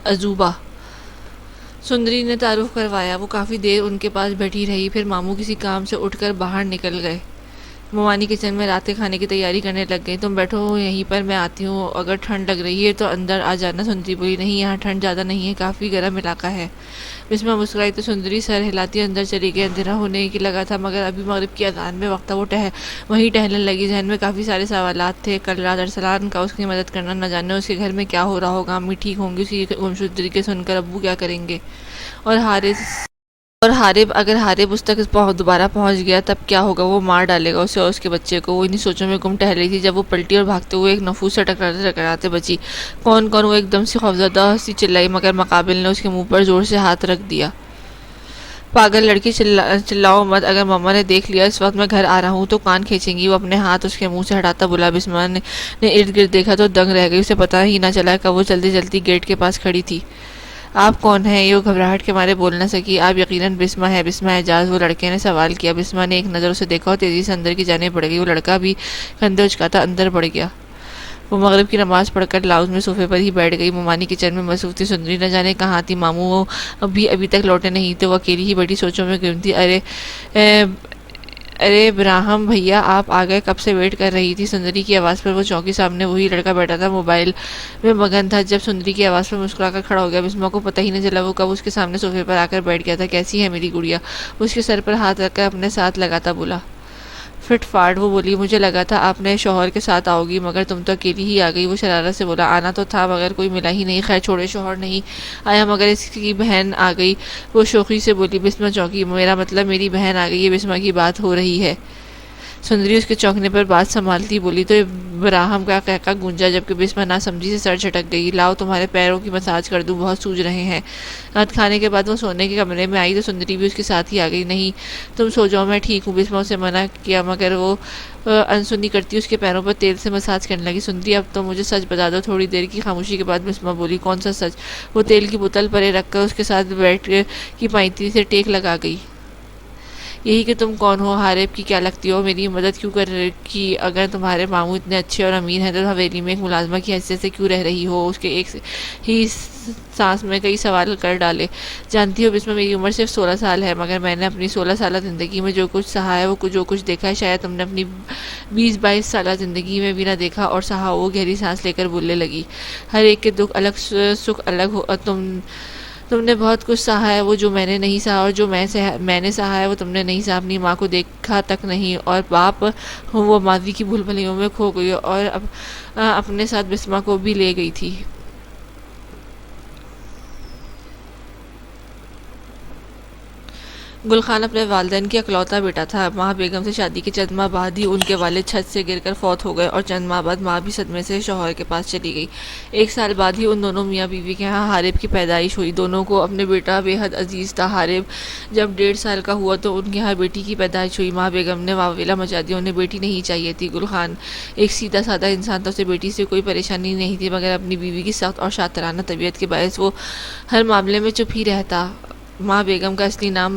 عزوبہ۔ سندری نے تعارف کروایا۔ وہ کافی دیر ان کے پاس بیٹھی رہی، پھر ماموں کسی کام سے اٹھ کر باہر نکل گئے۔ ممانی کچن میں رات کے کھانے کی تیاری کرنے لگ گئی۔ تم بیٹھو یہیں پر، میں آتی ہوں، اگر ٹھنڈ لگ رہی ہے تو اندر آ جانا۔ سندری بولی، نہیں یہاں ٹھنڈ زیادہ نہیں ہے، کافی گرم علاقہ ہے۔ بسمہ مسکرائی تو سندری سر ہلاتی اندر چلی گئی۔ اندھیرا ہونے کی لگا تھا مگر ابھی مغرب کی اذان میں وقت تھا۔ وہ وہیں ٹہلنے لگی، ذہن میں کافی سارے سوالات تھے۔ کل رات ارسلان کا اس کی مدد کرنا، نہ جانے اس کے گھر میں کیا ہو رہا ہوگا، امی ٹھیک ہوں گی اس کی گمشدگی کے سن کر، ابو کیا کریں گے، اور حارب اگر حارب اس تک دوبارہ پہنچ گیا تب کیا ہوگا، وہ مار ڈالے گا اسے اور اس کے بچے کو۔ وہ انہی سوچوں میں گم ٹہل رہی تھی جب وہ پلٹی اور بھاگتے ہوئے ایک نفوس سے ٹکراتے بچی۔ کون وہ ایک دم سے خوفزدہ سی چلائی، مگر مقابل نے اس کے منہ پر زور سے ہاتھ رکھ دیا۔ پاگل لڑکی، چلاؤ مت، اگر مما نے دیکھ لیا اس وقت میں گھر آ رہا ہوں تو کان کھینچیں گی۔ وہ اپنے ہاتھ اس کے منہ سے ہٹاتا بولا۔ بسمہ نے ارد گرد دیکھا تو دنگ رہ گئی، اسے پتہ ہی نہ چلا کہ وہ چلتی چلتی گیٹ کے پاس کھڑی تھی۔ آپ کون ہیں؟ یہ گھبراہٹ کے مارے بول نہ سکی۔ آپ یقیناً بسمہ ہے، بسمہ اعجاز، وہ لڑکے نے سوال کیا۔ بسمہ نے ایک نظر اسے دیکھا اور تیزی سے اندر کی جانب بڑھ گئی۔ وہ لڑکا بھی کندھے اچکاتا اندر بڑھ گیا۔ وہ مغرب کی نماز پڑھ کر لاؤنج میں صوفے پر ہی بیٹھ گئی۔ ممانی کچن میں مصروف تھی، سندری نہ جانے کہاں تھی، ماموں وہ ابھی تک لوٹے نہیں تھے۔ وہ اکیلی ہی بڑی سوچوں میں گم تھی۔ ارے ابراہیم بھیا، آپ آ گئے، کب سے ویٹ کر رہی تھی۔ سندری کی آواز پر وہ چونکی، سامنے وہی لڑکا بیٹھا تھا، موبائل میں مگن تھا۔ جب سندری کی آواز پر مسکرا کر کھڑا ہو گیا، بسمہ کو پتہ ہی نہیں چلا وہ کب اس کے سامنے صوفے پر آ کر بیٹھ گیا تھا۔ کیسی ہے میری گڑیا؟ اس کے سر پر ہاتھ رکھ کر اپنے ساتھ لگاتا بولا۔ فٹ فاٹ، وہ بولی، مجھے لگا تھا آپ نے شوہر کے ساتھ آؤ گی مگر تم تو اکیلی ہی آ گئی۔ وہ شرارت سے بولا، آنا تو تھا مگر کوئی ملا ہی نہیں، خیر چھوڑے، شوہر نہیں آیا مگر اس کی بہن آ گئی۔ وہ شوخی سے بولی۔ بسمہ چونکی، میرا مطلب میری بہن آ گئی ہے، بسمہ کی بات ہو رہی ہے۔ سندری اس کے چونکنے پر بات سنبھالتی بولی تو ابراہیم کا قہقہ گونجا، جبکہ بسمہ نہ سمجھی سے سر جھٹک گئی۔ لاؤ تمہارے پیروں کی مساج کر دوں، بہت سوج رہے ہیں۔ رات کھانے کے بعد وہ سونے کے کمرے میں آئی تو سندری بھی اس کے ساتھ ہی آ گئی۔ نہیں تم سو جاؤ، میں ٹھیک ہوں، بسمہ اسے منع کیا مگر وہ انسنی کرتی اس کے پیروں پر تیل سے مساج کرنے لگی۔ سندری اب تو مجھے سچ بتا دو۔ تھوڑی دیر کی خاموشی کے بعد بسمہ بولی، کون سا سچ؟ وہ تیل کی بوتل پرے رکھ کر اس کے ساتھ بیٹھ کی پائنتی سے ٹیک لگا گئی۔ یہی کہ تم کون ہو، حارب کی کیا لگتی ہو، میری مدد کیوں کر کی، اگر تمہارے ماموں اتنے اچھے اور امیر ہیں تو حویلی میں ایک ملازمہ کی حیثیت سے کیوں رہ رہی ہو؟ اس کے ایک ہی سانس میں کئی سوال کر ڈالے۔ جانتی ہو بسمہ، میری عمر صرف 16 سال ہے مگر میں نے اپنی 16 سالہ زندگی میں جو کچھ سہا ہے، وہ جو کچھ دیکھا ہے شاید تم نے اپنی 20-22 سالہ زندگی میں بھی نہ دیکھا اور سہا۔ وہ گہری سانس لے کر بولنے لگی، ہر ایک کے دکھ الگ، سکھ الگ ہو، تم نے بہت کچھ سہا ہے وہ جو میں نے نہیں سہا، اور جو میں نے سہا ہے وہ تم نے نہیں سہا۔ اپنی ماں کو دیکھا تک نہیں، اور باپ ہوں وہ ماضی کی بھول بھلیوں میں کھو گئی اور اپنے ساتھ بسمہ کو بھی لے گئی تھی۔ گل خان اپنے والدین کی اکلوتا بیٹا تھا۔ ماں بیگم سے شادی کے چند ماہ بعد ہی ان کے والد چھت سے گر کر فوت ہو گئے اور چند ماہ بعد ماں بھی صدمے سے شوہر کے پاس چلی گئی۔ 1 سال بعد ہی ان دونوں میاں بیوی کے ہاں حارب کی پیدائش ہوئی۔ دونوں کو اپنے بیٹا بے حد عزیز تھا۔ حارب جب 1.5 سال کا ہوا تو ان کے ہاں بیٹی کی پیدائش ہوئی۔ ماں بیگم نے واویلا مچا دیا، انہیں بیٹی نہیں چاہیے تھی۔ گل خان ایک سیدھا سادہ انسان تھا، اسے بیٹی سے کوئی پریشانی نہیں تھی مگر اپنی بیوی کی سخت اور شاطرانہ طبیعت کے باعث وہ ہر معاملے میں چپ ہی رہتا۔ ماں بیگم کا اصلی نام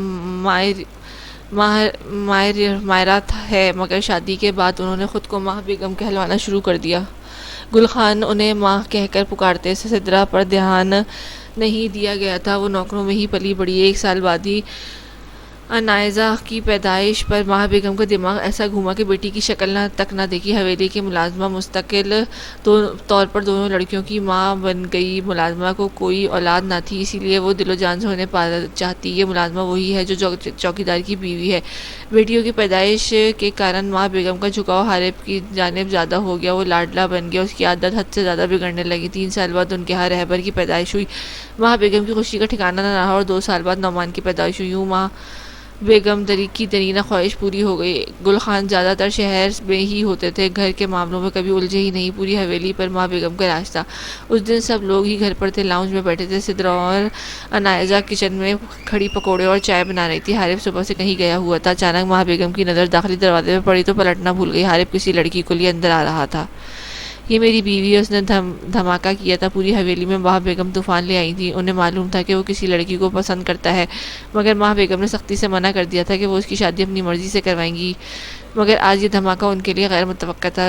مائرہ ہے مگر شادی کے بعد انہوں نے خود کو ماہ بیگم کہلوانا شروع کر دیا۔ گل خان انہیں ماں کہہ کر پکارتے، سدرا پر دھیان نہیں دیا گیا تھا، وہ نوکروں میں ہی پلی بڑھی۔ 1 سال بعد ہی انائزہ کی پیدائش پر ماہ بیگم کا دماغ ایسا گھوما کہ بیٹی کی شکل تک نہ دیکھی۔ حویلی کی ملازمہ مستقل طور پر دونوں لڑکیوں کی ماں بن گئی۔ ملازمہ کو کوئی اولاد نہ تھی، اسی لیے وہ دل و جان سے انہیں پانا چاہتی۔ یہ ملازمہ وہی ہے جو چوکیدار کی بیوی ہے۔ بیٹیوں کی پیدائش کے کارن ماہ بیگم کا جھکاؤ حارب کی جانب زیادہ ہو گیا، وہ لاڈلا بن گیا، اس کی عادت حد سے زیادہ بگڑنے لگی۔ 3 سال بعد ان کے ہاں رہبر کی پیدائش ہوئی۔ ماہ بیگم کی خوشی کا ٹھکانہ نہ رہا اور 2 سال بعد نعمان کی پیدائش ہوئی۔ یوں ماہ بیگم کی ترینہ خواہش پوری ہو گئی۔ گل خان زیادہ تر شہر میں ہی ہوتے تھے، گھر کے معاملوں میں کبھی الجھے ہی نہیں۔ پوری حویلی پر ماہ بیگم کا راج تھا۔ اس دن سب لوگ ہی گھر پر تھے، لاؤنج میں بیٹھے تھے۔ سدرا اور انائزہ کچن میں کھڑی پکوڑے اور چائے بنا رہی تھی۔ حارب صبح سے کہیں گیا ہوا تھا۔ اچانک ماہ بیگم کی نظر داخلی دروازے پر پڑی تو پلٹنا بھول گئی۔ حارب کسی لڑکی کو لیے اندر آ رہا تھا۔ یہ میری بیوی ہے، اس نے دھماکہ کیا تھا پوری حویلی میں۔ ماں بیگم طوفان لے آئی تھی، انہیں معلوم تھا کہ وہ کسی لڑکی کو پسند کرتا ہے، مگر ماں بیگم نے سختی سے منع کر دیا تھا کہ وہ اس کی شادی اپنی مرضی سے کروائیں گی۔ مگر آج یہ دھماکہ ان کے لیے غیر متوقع تھا۔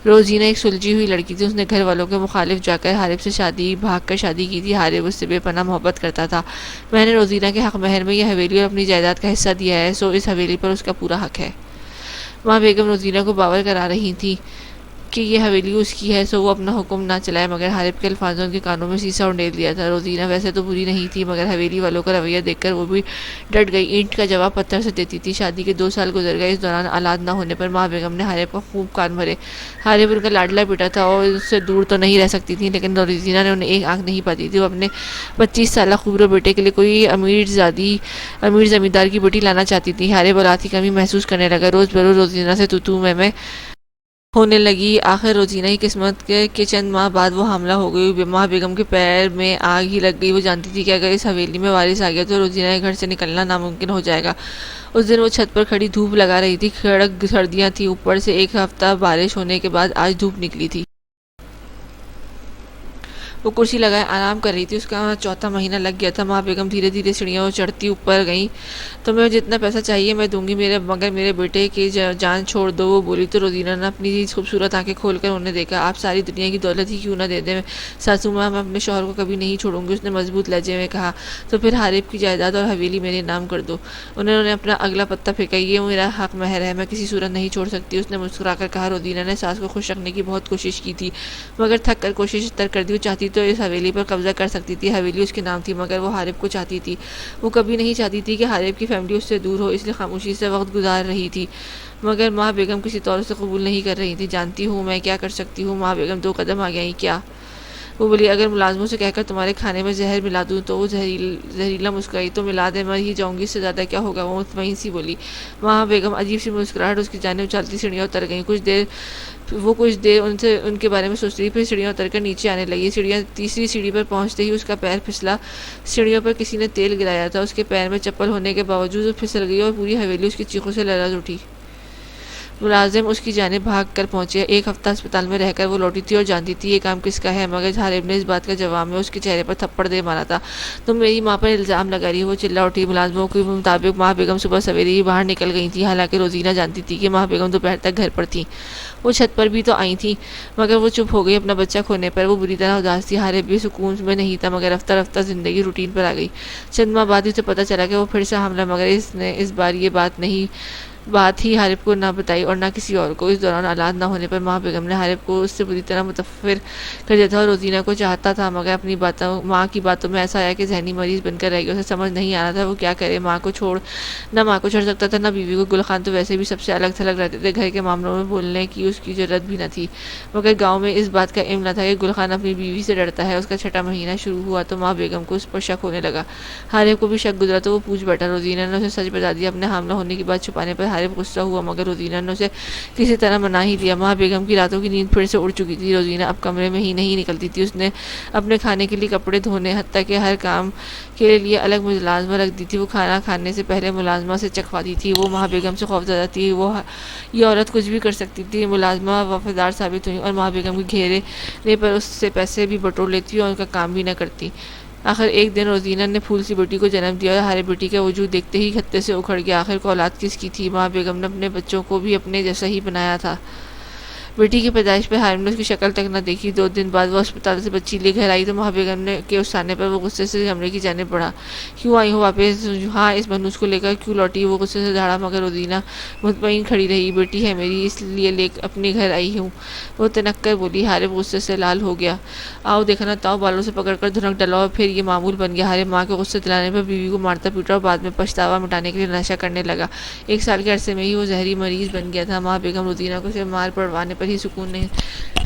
روزینہ ایک سلجھی ہوئی لڑکی تھی، اس نے گھر والوں کے مخالف جا کر حارب سے بھاگ کر شادی کی تھی۔ حارب اس سے بے پناہ محبت کرتا تھا۔ میں نے روزینہ کے حق مہر میں یہ حویلی اور اپنی جائیداد کا حصہ دیا ہے، سو اس حویلی پر اس کا پورا حق ہے۔ ماں بیگم روزینہ کو باور کرا رہی تھی کہ یہ حویلی اس کی ہے، سو وہ اپنا حکم نہ چلائے، مگر حارب کے الفاظوں ان کے کانوں میں سیسا انڈیل دیا تھا۔ روزینہ ویسے تو بری نہیں تھی، مگر حویلی والوں کا رویہ دیکھ کر وہ بھی ڈٹ گئی۔ اینٹ کا جواب پتھر سے دیتی تھی۔ شادی کے 2 سال گزر گئے۔ اس دوران اولاد نہ ہونے پر ماں بیگم نے حارب کو خوب کان بھرے۔ حارب ان کا لاڈلا بیٹا تھا اور اس سے دور تو نہیں رہ سکتی تھی، لیکن روزینہ نے انہیں ایک آنکھ نہیں پاتی تھی۔ وہ اپنے 25 سالہ خوبرو بیٹے کے لیے کوئی امیر زمیندار کی بیٹی لانا چاہتی تھی۔ حارب اولاد کی کمی محسوس کرنے لگا۔ روز بروز روزینہ سے تو میں ہونے لگی۔ آخر روزینہ کی قسمت کے چند ماہ بعد وہ حاملہ ہو گئی۔ ماں بیگم کے پیر میں آگ ہی لگ گئی۔ وہ جانتی تھی کہ اگر اس حویلی میں وارث آ گیا تو روزینہ کے گھر سے نکلنا ناممکن ہو جائے گا۔ اس دن وہ چھت پر کھڑی دھوپ لگا رہی تھی۔ کڑک سردیاں تھیں، اوپر سے ایک ہفتہ بارش ہونے کے بعد آج دھوپ نکلی تھی۔ وہ کرسی لگائے آرام کر رہی تھی۔ اس کا 4تھا مہینہ لگ گیا تھا۔ ماں بیگم دھیرے دھیرے سیڑھیاں چڑھتی اوپر گئیں۔ تمہیں جتنا پیسہ چاہیے میں دوں گی، مگر میرے بیٹے کی جان چھوڑ دو، وہ بولی تو روزینہ نے اپنی خوبصورت آنکھیں کھول کر انہیں دیکھا۔ آپ ساری دنیا کی دولت ہی کیوں نہ دے دیں ساسو ماں، میں اپنے شوہر کو کبھی نہیں چھوڑوں گی، اس نے مضبوط لہجے میں کہا۔ تو پھر حارب کی جائیداد اور حویلی میرے نام کر دو۔ انہوں نے اپنا اگلا پتا پھینکا۔ یہ میرا حق مہر ہے، میں کسی صورت نہیں چھوڑ سکتی، اس نے مسکرا کر کہا۔ روزینہ نے ساس کو خوش رکھنے کی بہت کوشش کی تھی، مگر تھک کر کوشش ترک کر دی۔ وہ چاہتی تو اس حویلی پر قبضہ کر سکتی تھی، حویلی اس کے نام تھی، مگر وہ حارب کو چاہتی تھی۔ وہ کبھی نہیں چاہتی تھی کہ حارب کی فیملی اس سے دور ہو، اس لیے خاموشی سے وقت گزار رہی تھی، مگر ماں بیگم کسی طور سے قبول نہیں کر رہی تھی۔ جانتی ہوں میں کیا کر سکتی ہوں؟ ماں بیگم 2 قدم آگے آئیں۔ کیا؟ وہ بولی، اگر ملازموں سے کہہ کر تمہارے کھانے میں زہر ملا دوں تو؟ وہ زہریلا مسکرائی۔ تو ملا دے، مر ہی جاؤں گی، اس سے زیادہ کیا ہوگا؟ وہ مطمئن سی بولی۔ ماں بیگم عجیب سی مسکراہٹ اس کی جانب اچھالتی سیڑھیاں اتر گئیں۔ کچھ دیر ان کے بارے میں سوچ رہی، پھر سیڑھیاں اتر کر نیچے آنے لگی۔ تیسری سیڑھی پر پہنچتے ہی اس کا پیر پھسلا۔ سیڑھیوں پر کسی نے تیل گرایا تھا۔ اس کے پیر میں چپل ہونے کے باوجود وہ پھسل گئی اور پوری حویلی اس کی چیخوں سے لرز اٹھی۔ ملازم اس کی جانب بھاگ کر پہنچے۔ 1 ہفتہ ہسپتال میں رہ کر وہ لوٹی تھی اور جانتی تھی یہ کام کس کا ہے، مگر حارب نے اس بات کا جواب میں اس کے چہرے پر تھپڑ دے مارا تھا۔ تم میری ماں پر الزام لگا رہی ہو، وہ چلا اٹھی۔ ملازموں کے مطابق ماں بیگم صبح سویرے ہی باہر نکل گئی تھی، حالانکہ روزینہ جانتی تھی کہ ماں بیگم دوپہر تک گھر پر تھیں۔ وہ چھت پر بھی تو آئی تھیں، مگر وہ چپ ہو گئی اپنا بچہ کھونے پر۔ وہ بری طرح اداس تھی۔ حارب بھی سکون میں نہیں تھا، مگر رفتہ رفتہ زندگی روٹین پر آ گئی۔ چند ماہ بعد اسے پتہ چلا کہ وہ پھر سے حاملہ، مگر اس نے اس بار یہ بات ہی حارب کو نہ بتائی اور نہ کسی اور کو۔ اس دوران اولاد نہ ہونے پر ماں بیگم نے حارب کو اس سے بری طرح متفر کر دیا تھا اور روزینہ کو چاہتا تھا، مگر اپنی ماں کی باتوں میں ایسا آیا کہ ذہنی مریض بن کر رہ گیا۔ اسے سمجھ نہیں آ رہا تھا وہ کیا کرے۔ ماں کو چھوڑ سکتا تھا، نہ بیوی کو۔ گل خان تو ویسے بھی سب سے الگ تھلگ رہتے تھے، گھر کے معاملوں میں بولنے کی اس کی جرات بھی نہ تھی، مگر گاؤں میں اس بات کا علم نہ تھا کہ گل خان اپنی بیوی سے ڈرتا ہے۔ اس کا 6واں مہینہ شروع ہوا تو ماں بیگم کو اس پر شک ہونے لگا۔ حارب کو بھی شک گزرا تو وہ پوچھ بیٹھا۔ روزینہ نے اسے سچ بتا دیا۔ اپنے حاملہ ہونے کی بات چھپانے پر حارب غصہ ہوا، مگر روزینہ نے اسے کسی طرح منا ہی دیا۔ ماں بیگم کی راتوں کی نیند پھر سے اڑ چکی تھی۔ روزینہ اب کمرے میں ہی نہیں نکلتی تھی۔ اس نے اپنے کھانے کے لیے کپڑے دھونے، حتیٰ کہ ہر کام کے لیے الگ ملازمہ رکھ دی تھی۔ وہ کھانا کھانے سے پہلے ملازمہ سے چکھواتی تھی۔ وہ ماں بیگم سے خوفزدہ تھی۔ یہ عورت کچھ بھی کر سکتی تھی۔ ملازمہ وفادار ثابت ہوئی اور ماں بیگم کے گھیرنے پر اس سے پیسے بھی بٹور لیتی اور ان کا کام بھی نہ کرتی۔ آخر ایک دن روزینہ نے پھول سی بیٹی کو جنم دیا اور ہمارے بیٹی کا وجود دیکھتے ہی خطے سے اکھڑ گیا۔ آخر کو اولاد کس کی تھی؟ ماں بیگم نے اپنے بچوں کو بھی اپنے جیسا ہی بنایا تھا۔ بیٹی کی پیدائش پہ حارب نے اس کی شکل تک نہ دیکھی۔ 2 دن بعد وہ اسپتال سے بچی لے گھر آئی تو ماں بیگم کے اس آنے پر وہ غصے سے کمرے کی جانب بڑھا۔ کیوں آئی ہو واپس؟ ہاں، اس بنوس کو لے کر کیوں لوٹی؟ وہ غصے سے دھاڑا، مگر روزینہ مطمئن کھڑی رہی۔ بیٹی ہے میری، اس لیے لے اپنے گھر آئی ہوں، وہ تنک کر بولی۔ حارب غصے سے لال ہو گیا۔ آؤ دیکھنا تاؤ بالوں سے پکڑ کر دھنک ڈلا اور پھر یہ معمول بن گیا۔ حارب ماں کے غصے دلانے پر بیوی کو مارتا پیٹا اور بعد میں پچھتاوا مٹانے کے لیے نشہ کرنے لگا۔ 1 سال کے عرصے میں ہی وہ زہری مریض بن گیا تھا۔ ماں بیگم روزینہ کو صرف مار پڑوانے پر ہی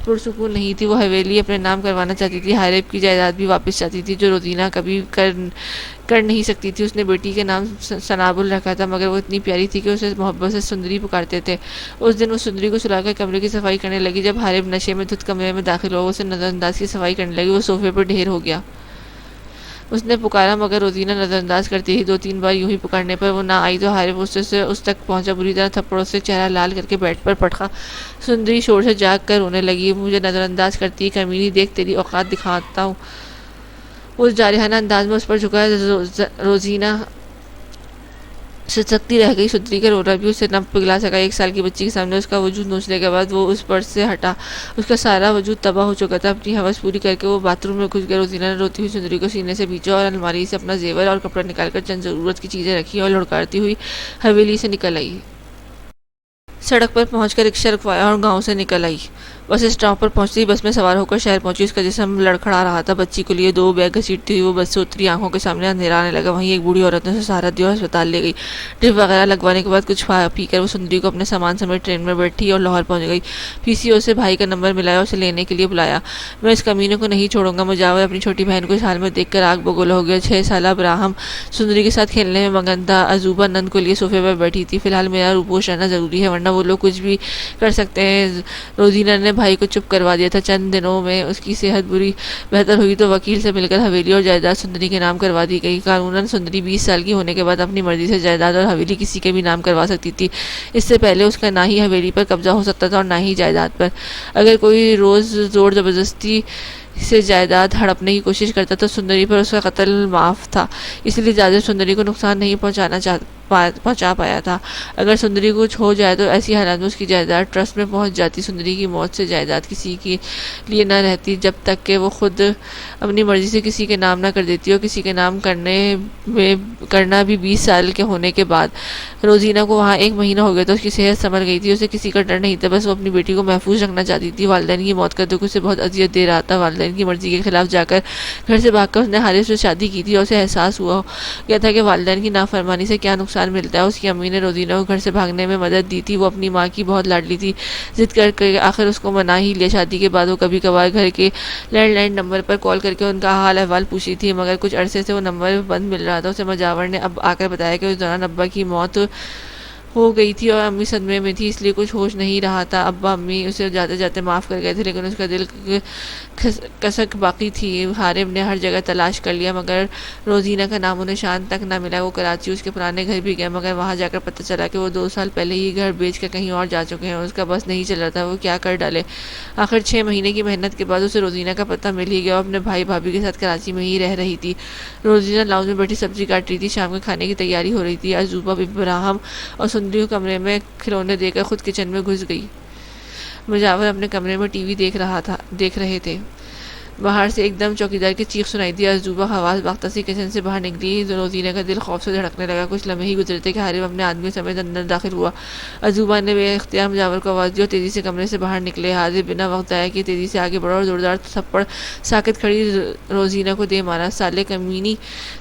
پرسکون نہیں تھی، وہ حویلی اپنے نام کروانا چاہتی تھی۔ حارب کی جائیداد بھی واپس چاہتی تھی، جو روزینہ کبھی کر نہیں سکتی تھی۔ اس نے بیٹی کے نام سنابل رکھا تھا، مگر وہ اتنی پیاری تھی کہ اسے محبت سے سندری پکارتے تھے۔ اس دن وہ سندری کو سلا کر کمرے کی صفائی کرنے لگی۔ جب حارب نشے میں دھت کمرے میں داخل ہوا، وہ اسے نظر انداز کی صفائی کرنے لگی۔ وہ صوفے پر ڈھیر ہو گیا۔ اس نے پکارا مگر روزینہ نظر انداز کرتی ہی 2-3 بار یوں ہی پکارنے پر وہ نہ آئی تو حارث غصے سے اس تک پہنچا، بری طرح تھپڑوں سے چہرہ لال کر کے بیڈ پر پٹکا۔ سندری شور سے جاگ کر رونے لگی، مجھے نظر انداز کرتی ہے کمینی، دیکھ تیری اوقات دکھاتا ہوں۔ اس جارحانہ انداز میں اس پر جھکا۔ روزینہ سسکتی رہ گئی، سندری کا رونا بھی اسے نہ پگھلا سکا۔ 1 سال کی بچی کے سامنے اس کا وجود نوچنے کے بعد وہ اس پر سے ہٹا، اس کا سارا وجود تباہ ہو چکا تھا۔ اپنی ہوس پوری کر کے وہ باتھ روم میں گھس گیا۔ روزینہ نے روتی ہوئی سندری کو سینے سے بیچا اور الماری سے اپنا زیور اور کپڑا نکال کر چند ضرورت کی چیزیں رکھی اور لڑکاتی ہوئی حویلی سے نکل آئی۔ سڑک پر پہنچ کر رکشہ رکوایا اور گاؤں سے نکل آئی۔ بس اسٹاپ پر پہنچتی ہی بس میں سوار ہو کر شہر پہنچی۔ اس کا جسم لڑکھڑا رہا تھا۔ بچی کو لیے 2 بیگ گھسیٹتی ہوئی وہ بس سے اتری، آنکھوں کے سامنے اندھیرا آنے لگا۔ وہیں ایک بوڑھی عورت نے اسے سہارا دیا اور ہسپتال لے گئی۔ ڈرپ وغیرہ لگوانے کے بعد کچھ کھا پی کر وہ سندری کو اپنے سامان سمیت ٹرین میں بیٹھی اور لاہور پہنچ گئی۔ PCO سے بھائی کا نمبر ملایا اور اسے لینے کے لیے بلایا۔ میں اس کمینے کو نہیں چھوڑوں گا۔ مجاور اپنی چھوٹی بہن کو اس حال میں دیکھ کر آگ بگولا ہو گیا۔ 6 سالہ ابراہم سندری کے ساتھ کھیلنے میں مگن تھا۔ عزوبہ نند کو لیے صوفے پر بیٹھی تھی۔ فی الحال میرا روپوش رہنا ضروری ہے ورنہ وہ لوگ کچھ بھی کر سکتے ہیں۔ روزینہ نے بھائی کو چپ کروا دیا تھا۔ چند دنوں میں اس کی صحت بہتر ہوئی تو وکیل سے مل کر حویلی اور جائیداد سندری کے نام کروا دی گئی۔ قانوناً سندری 20 سال کی ہونے کے بعد اپنی مرضی سے جائیداد اور حویلی کسی کے بھی نام کروا سکتی تھی۔ اس سے پہلے اس کا نہ ہی حویلی پر قبضہ ہو سکتا تھا اور نہ ہی جائیداد پر۔ اگر کوئی روز زور زبردستی سے جائیداد ہڑپنے کی کوشش کرتا تو سندری پر اس کا قتل معاف تھا، اس لیے زیادہ سندری کو نقصان نہیں پہنچا پایا تھا۔ اگر سندری کو کچھ ہو جائے تو ایسی حالات میں اس کی جائیداد ٹرسٹ میں پہنچ جاتی۔ سندری کی موت سے جائیداد کسی کے لیے نہ رہتی جب تک کہ وہ خود اپنی مرضی سے کسی کے نام نہ کر دیتی، اور کسی کے نام کرنا بھی 20 سال کے ہونے کے بعد۔ روزینہ کو وہاں 1 مہینہ ہو گیا تھا۔ اس کی صحت سنبھل گئی تھی، اسے کسی کا ڈر نہیں تھا، بس وہ اپنی بیٹی کو محفوظ رکھنا چاہتی تھی۔ والدین کی موت کا دکھ اسے بہت اذیت دے رہا تھا۔ والدین کی مرضی کے خلاف جا کر گھر سے بھاگ کر اس نے حارث سے شادی کی تھی اور اسے احساس ہوا گیا تھا کہ والدین کی نافرمانی سے کیا نقصان ملتا ہے۔ اس کی امی نے روزینہ کو گھر سے بھاگنے میں مدد دی تھی۔ وہ اپنی ماں کی بہت لاڈلی تھی، ضد کر کے آخر اس کو منا ہی لیا۔ شادی کے بعد وہ کبھی کبھار گھر کے لینڈ لائن نمبر پر کال کر کے ان کا حال احوال پوچھی تھی، مگر کچھ عرصے سے وہ نمبر بند مل رہا تھا۔ اسے مجاور نے اب آ کر بتایا کہ اس دوران ابا کی موت ہو گئی تھی اور امی صدمے میں تھی، اس لیے کچھ ہوش نہیں رہا تھا۔ ابا امی اسے جاتے جاتے معاف کر گئے تھے، لیکن اس کا دل کسک باقی تھی۔ حارث نے ہر جگہ تلاش کر لیا مگر روزینہ کا نام و نشان تک نہ ملا۔ وہ کراچی اس کے پرانے گھر بھی گیا مگر وہاں جا کر پتہ چلا کہ وہ 2 سال پہلے ہی گھر بیچ کر کہیں اور جا چکے ہیں۔ اس کا بس نہیں چل رہا تھا، وہ کیا کر ڈالے۔ آخر 6 مہینے کی محنت کے بعد اسے روزینہ کا پتہ مل ہی گیا۔ وہ اپنے بھائی بھابھی کے ساتھ کراچی میں ہی رہ رہی تھی۔ روزینہ لاؤنج میں بیٹھی سبزی کاٹ رہی تھی، شام کے کھانے کی تیاری ہو رہی تھی۔ عزوبہ، ابراہم اور سندری کو کمرے میں کھلونے دے کر خود کچن میں گھس گئی۔ مجاور اپنے کمرے میں ٹی وی دیکھ رہے تھے۔ باہر سے ایک دم چوکیدار کی چیخ سنائی دی۔ عزوبہ حواس باختہ سے کچن سے باہر نکلی۔ روزینہ کا دل خوف سے دھڑکنے لگا۔ کچھ لمحے ہی گزرے تھے کہ حارث اپنے آدمی سمیت اندر داخل ہوا۔ عزوبہ نے بے اختیار مجاور کو آواز دی اور تیزی سے کمرے سے باہر نکلے۔ حارث بنا وقت ضائع کیے تیزی سے آگے بڑھا اور زوردار تھپڑ ساکت کھڑی روزینہ کو دے مارا۔ سالے کمینی،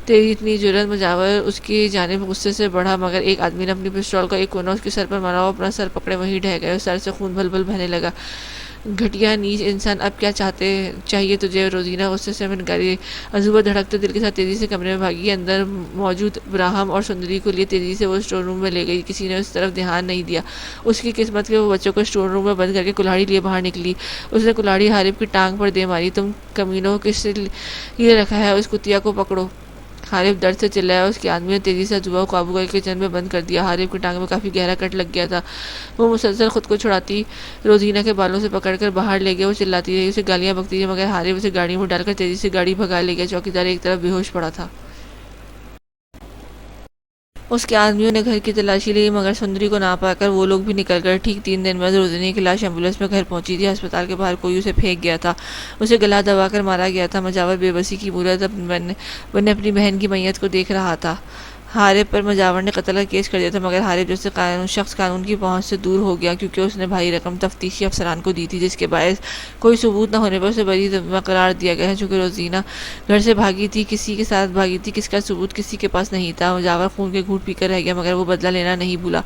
تیری اتنی جرأت! مجاور اس کی جانب غصے سے بڑھا مگر ایک آدمی نے اپنی پستول کا ایک کونا اس کے سر پر مارا اور اپنا سر پکڑے وہیں ڈھہ گئے۔ سر سے خون بل بل بہنے لگا۔ گھٹیا نیچ انسان، اب کیا چاہیے تجھے؟ روزینہ غصے سے منکاری۔ عزوبہ دھڑکتے دل کے ساتھ تیزی سے کمرے میں بھاگی۔ اندر موجود ابراہم اور سندری کو لیے تیزی سے وہ اسٹور روم میں لے گئی۔ کسی نے اس طرف دھیان نہیں دیا۔ اس کی قسمت کہ وہ بچوں کو اسٹور روم میں بند کر کے کلاڑی لیے باہر نکلی۔ اس نے کلاڑی حارث کی ٹانگ پر دے ماری۔ تم کمینوں، کس لیے رکھا ہے اس کتیا کو؟ پکڑو! حارث درد سے چلایا۔ اس کے آدمی نے تیزی سے عزوبہ کو قابو کر کے کچن میں بند کر دیا۔ حارث کی ٹانگ میں کافی گہرا کٹ لگ گیا تھا۔ وہ مسلسل خود کو چھڑاتی روزینہ کے بالوں سے پکڑ کر باہر لے گیا۔ وہ چلاتی رہی، اسے گالیاں بکتی رہی مگر حارث اسے گاڑی میں ڈال کر تیزی سے گاڑی بھگا لے گیا۔ چوکیدار ایک طرف بے ہوش پڑا تھا۔ اس کے آدمیوں نے گھر کی تلاشی لی مگر سندری کو نہ پا کر وہ لوگ بھی نکل گئے۔ ٹھیک 3 دن بعد روزینہ کی لاش ایمبولینس میں گھر پہنچی تھی۔ ہسپتال کے باہر کوئی اسے پھینک گیا تھا، اسے گلا دبا کر مارا گیا تھا۔ مجاور بے بسی کی مورت بنے اپنی بہن کی میت کو دیکھ رہا تھا۔ حارث پر مجاور نے قتل کا کیس کر دیا تھا مگر حارث جیسے شخص قانون کی پہنچ سے دور ہو گیا کیونکہ اس نے بھاری رقم تفتیشی افسران کو دی تھی، جس کے باعث کوئی ثبوت نہ ہونے پر اسے بری ذمہ قرار دیا گیا ہے۔ چونکہ روزینہ گھر سے بھاگی تھی، کسی کے ساتھ بھاگی تھی، کس کا ثبوت کسی کے پاس نہیں تھا۔ مجاور خون کے گھونٹ پی کر رہ گیا مگر وہ بدلہ لینا نہیں بھولا۔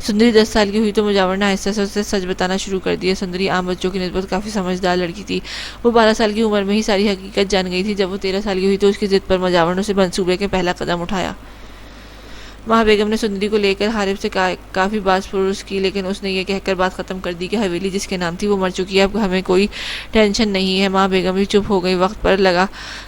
سندری 10 سال کی ہوئی تو مجاور نے آہستہ سے اسے سچ بتانا شروع کر دیا۔ سندری عام بچوں کی نسبت کافی سمجھدار لڑکی تھی۔ وہ 12 سال کی عمر میں ہی ساری حقیقت جان گئی تھی۔ جب وہ 13 سال کی ہوئی تو اس کی ضد پر مجاور نے اسے منصوبے کے پہلا قدم اٹھایا۔ ماں بیگم نے سندری کو لے کر حارث سے کافی باز پرس کی، لیکن اس نے یہ کہہ کر بات ختم کر دی کہ حویلی جس کے نام تھی وہ مر چکی ہے، اب ہمیں کوئی ٹینشن نہیں ہے۔ ماں بیگم بھی چپ ہو گئی، وقت پر لگا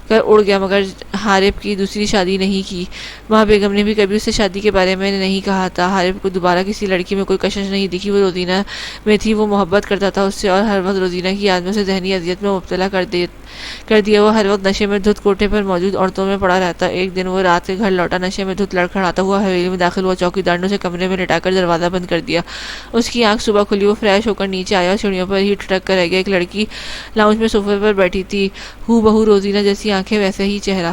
کر اڑ گیا مگر حارث کی دوسری شادی نہیں کی۔ ماں بیگم نے بھی کبھی اس سے شادی کے بارے میں نہیں کہا تھا۔ حارث کو دوبارہ کسی لڑکی میں کوئی کشش نہیں دکھی، وہ روزینہ میں تھی، وہ محبت کرتا تھا اس سے اور ہر وقت روزینہ کی یاد میں اسے ذہنی اذیت میں مبتلا کر دیا۔ وہ ہر وقت نشے میں دھت کوٹھے پر موجود عورتوں میں پڑا رہتا۔ ایک دن وہ رات کے گھر لوٹا، نشے میں دھت لڑکھڑاتا ہوا حویلی میں داخل ہوا، چوکیدار نے اسے کمرے میں لٹا کر دروازہ بند کر دیا۔ اس کی آنکھ صبح کھلی، وہ فریش ہو کر نیچے آیا اور سیڑھیوں پر ہی ٹھٹک کر رہ گیا۔ ایک لڑکی لاؤنج میں صوفے پر بیٹھی تھی، ہو بہو روزینہ جیسی آنکھیں ویسے ہی چہرہ۔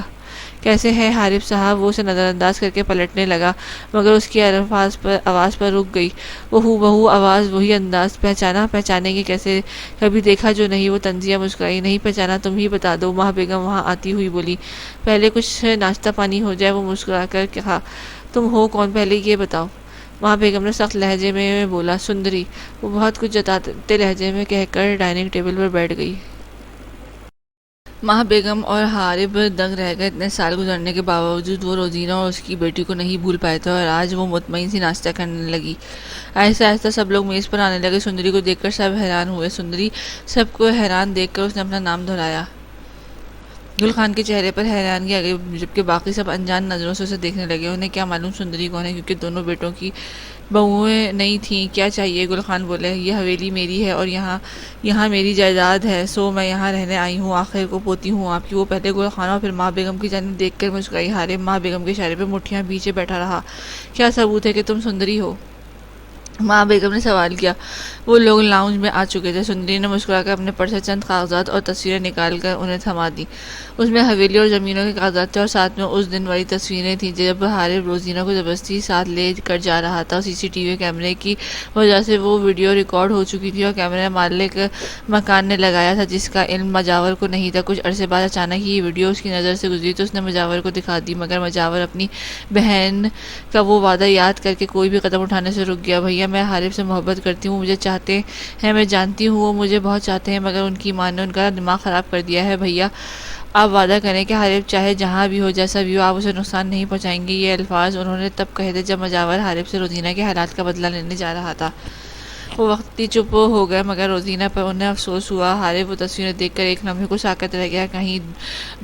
کیسے ہے حارث صاحب؟ وہ اسے نظر انداز کر کے پلٹنے لگا مگر اس کی آواز پر رک گئی۔ وہ ہو بہو آواز، وہی انداز۔ پہچانا؟ پہچانیں گے کیسے، کبھی دیکھا جو نہیں۔ وہ طنزیہ مسکرائی۔ نہیں پہچانا، تم ہی بتا دو۔ ماں بیگم وہاں آتی ہوئی بولی۔ پہلے کچھ ناشتہ پانی ہو جائے۔ وہ مسکرا کر کہا، تم ہو کون پہلے یہ بتاؤ۔ ماں بیگم نے سخت لہجے میں بولا، سندری۔ وہ بہت کچھ جتاتے لہجے میں کہہ کر ڈائننگ ٹیبل پر بیٹھ گئی۔ ماں بیگم اور حارث دنگ رہ گئے۔ اتنے سال گزرنے کے باوجود وہ روزینہ اور اس کی بیٹی کو نہیں بھول پائے تھے، اور آج وہ مطمئن سی ناشتہ کرنے لگی۔ آہستہ آہستہ سب لوگ میز پر آنے لگے۔ سندری کو دیکھ کر سب حیران ہوئے۔ سندری سب کو حیران دیکھ کر اس نے اپنا نام دہرایا۔ گل خان کے چہرے پر حیرانگی آ گئی، جبکہ باقی سب انجان نظروں سے اسے دیکھنے لگے۔ انہیں کیا معلوم سندری کون ہے، کیونکہ دونوں بیٹوں کی بہوئیں نہیں تھیں۔ کیا چاہیے؟ گل خان بولے، یہ حویلی میری ہے اور یہاں میری جائیداد ہے، سو میں یہاں رہنے آئی ہوں، آخر کو پوتی ہوں آپ کی۔ وہ پہلے گل خان اور پھر ماں بیگم کی جانب دیکھ کر مسکرائی۔ حارث ماں بیگم کے اشارے پہ مٹھیاں بیچے بیٹھا رہا۔ کیا ثبوت ہے کہ تم سندری ہو؟ ماں بیگم نے سوال کیا۔ وہ لوگ لاؤنج میں آ چکے تھے۔ سندری نے مسکرا کر اپنے پرس سے چند کاغذات اور تصویریں نکال کر انہیں تھما دی۔ اس میں حویلی اور زمینوں کے کاغذات تھے اور ساتھ میں اس دن والی تصویریں تھیں جب حارث روزینہ کو زبردستی ساتھ لے کر جا رہا تھا۔ سی سی ٹی وی کیمرے کی وجہ سے وہ ویڈیو ریکارڈ ہو چکی تھی اور کیمرہ مالک مکان نے لگایا تھا، جس کا علم مجاور کو نہیں تھا۔ کچھ عرصے بعد اچانک یہ ویڈیو اس کی نظر سے گزری تو اس نے مجاور کو دکھا دی، مگر مجاور اپنی بہن کا وہ وعدہ یاد کر کے کوئی بھی قدم اٹھانے سے رک گیا۔ بھیا میں حارث سے محبت کرتی ہوں، مجھے چاہتے ہیں، میں جانتی ہوں وہ مجھے بہت چاہتے ہیں، مگر ان کی ماں نے ان کا دماغ خراب کر دیا ہے۔ بھیا آپ وعدہ کریں کہ حارث چاہے جہاں بھی ہو، جیسا بھی ہو، آپ اسے نقصان نہیں پہنچائیں گے۔ یہ الفاظ انہوں نے تب کہے تھے جب مجاور حارث سے روزینہ کے حالات کا بدلہ لینے جا رہا تھا۔ وہ وقتی چپ ہو گئے مگر روزینہ پر انہیں افسوس ہوا۔ حارث وہ تصویریں دیکھ کر ایک لمحے کو ساکت رہ گیا۔ کہیں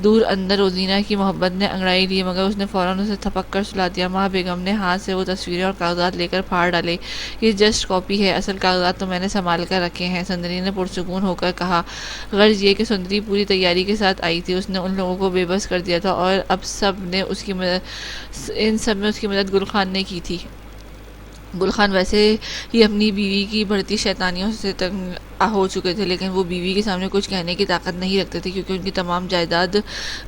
دور اندر روزینہ کی محبت نے انگڑائی لی مگر اس نے فوراً اسے تھپک کر سلا دیا۔ ماں بیگم نے ہاتھ سے وہ تصویریں اور کاغذات لے کر پھاڑ ڈالے۔ یہ جسٹ کاپی ہے، اصل کاغذات تو میں نے سنبھال کر رکھے ہیں۔ سندری نے پرسکون ہو کر کہا۔ غرض یہ کہ سندری پوری تیاری کے ساتھ آئی تھی، اس نے ان لوگوں کو بے بس کر دیا تھا اور اب ان سب میں اس کی مدد گل خان نے کی تھی۔ گل خان ویسے ہی اپنی بیوی کی بڑھتی شیطانیوں سے تنگ ہو چکے تھے، لیکن وہ بیوی کے سامنے کچھ کہنے کی طاقت نہیں رکھتے تھے کیونکہ ان کی تمام جائیداد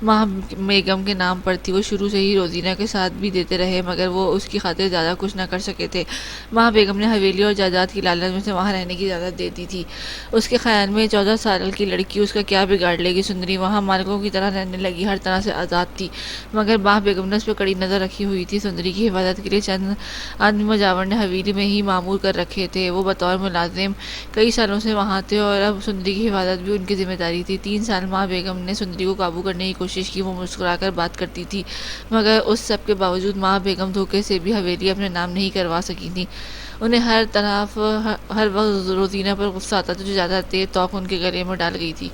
ماں بیگم کے نام پر تھی۔ وہ شروع سے ہی روزینہ کے ساتھ بھی دیتے رہے مگر وہ اس کی خاطر زیادہ کچھ نہ کر سکے تھے۔ ماں بیگم نے حویلی اور جائیداد کی لالچ میں سے وہاں رہنے کی اجازت دے دی تھی۔ اس کے خیال میں 14 سال کی لڑکی اس کا کیا بگاڑ لے گی۔ سندری وہاں مالکوں کی طرح رہنے لگی، ہر طرح سے آزاد تھی، مگر ماں بیگم نے اس پہ کڑی نظر رکھی ہوئی تھی۔ سندری کی حفاظت کے لیے چند آدمی مجاور نے حویلی میں ہی معمور کر رکھے تھے۔ وہ بطور ملازم کئی سالوں سے وہاں تھے اور اب سندری کی حفاظت بھی ان کی ذمہ داری تھی۔ 3 سال ماں بیگم نے سندری کو قابو کرنے کی کوشش کی۔ وہ مسکرا کر بات کرتی تھی مگر اس سب کے باوجود ماں بیگم دھوکے سے بھی حویلی اپنے نام نہیں کروا سکی تھی۔ انہیں ہر وقت روزینہ پر غصہ آتا تھا جو زیادہ تیز توق ان کے گلے میں ڈال گئی تھی۔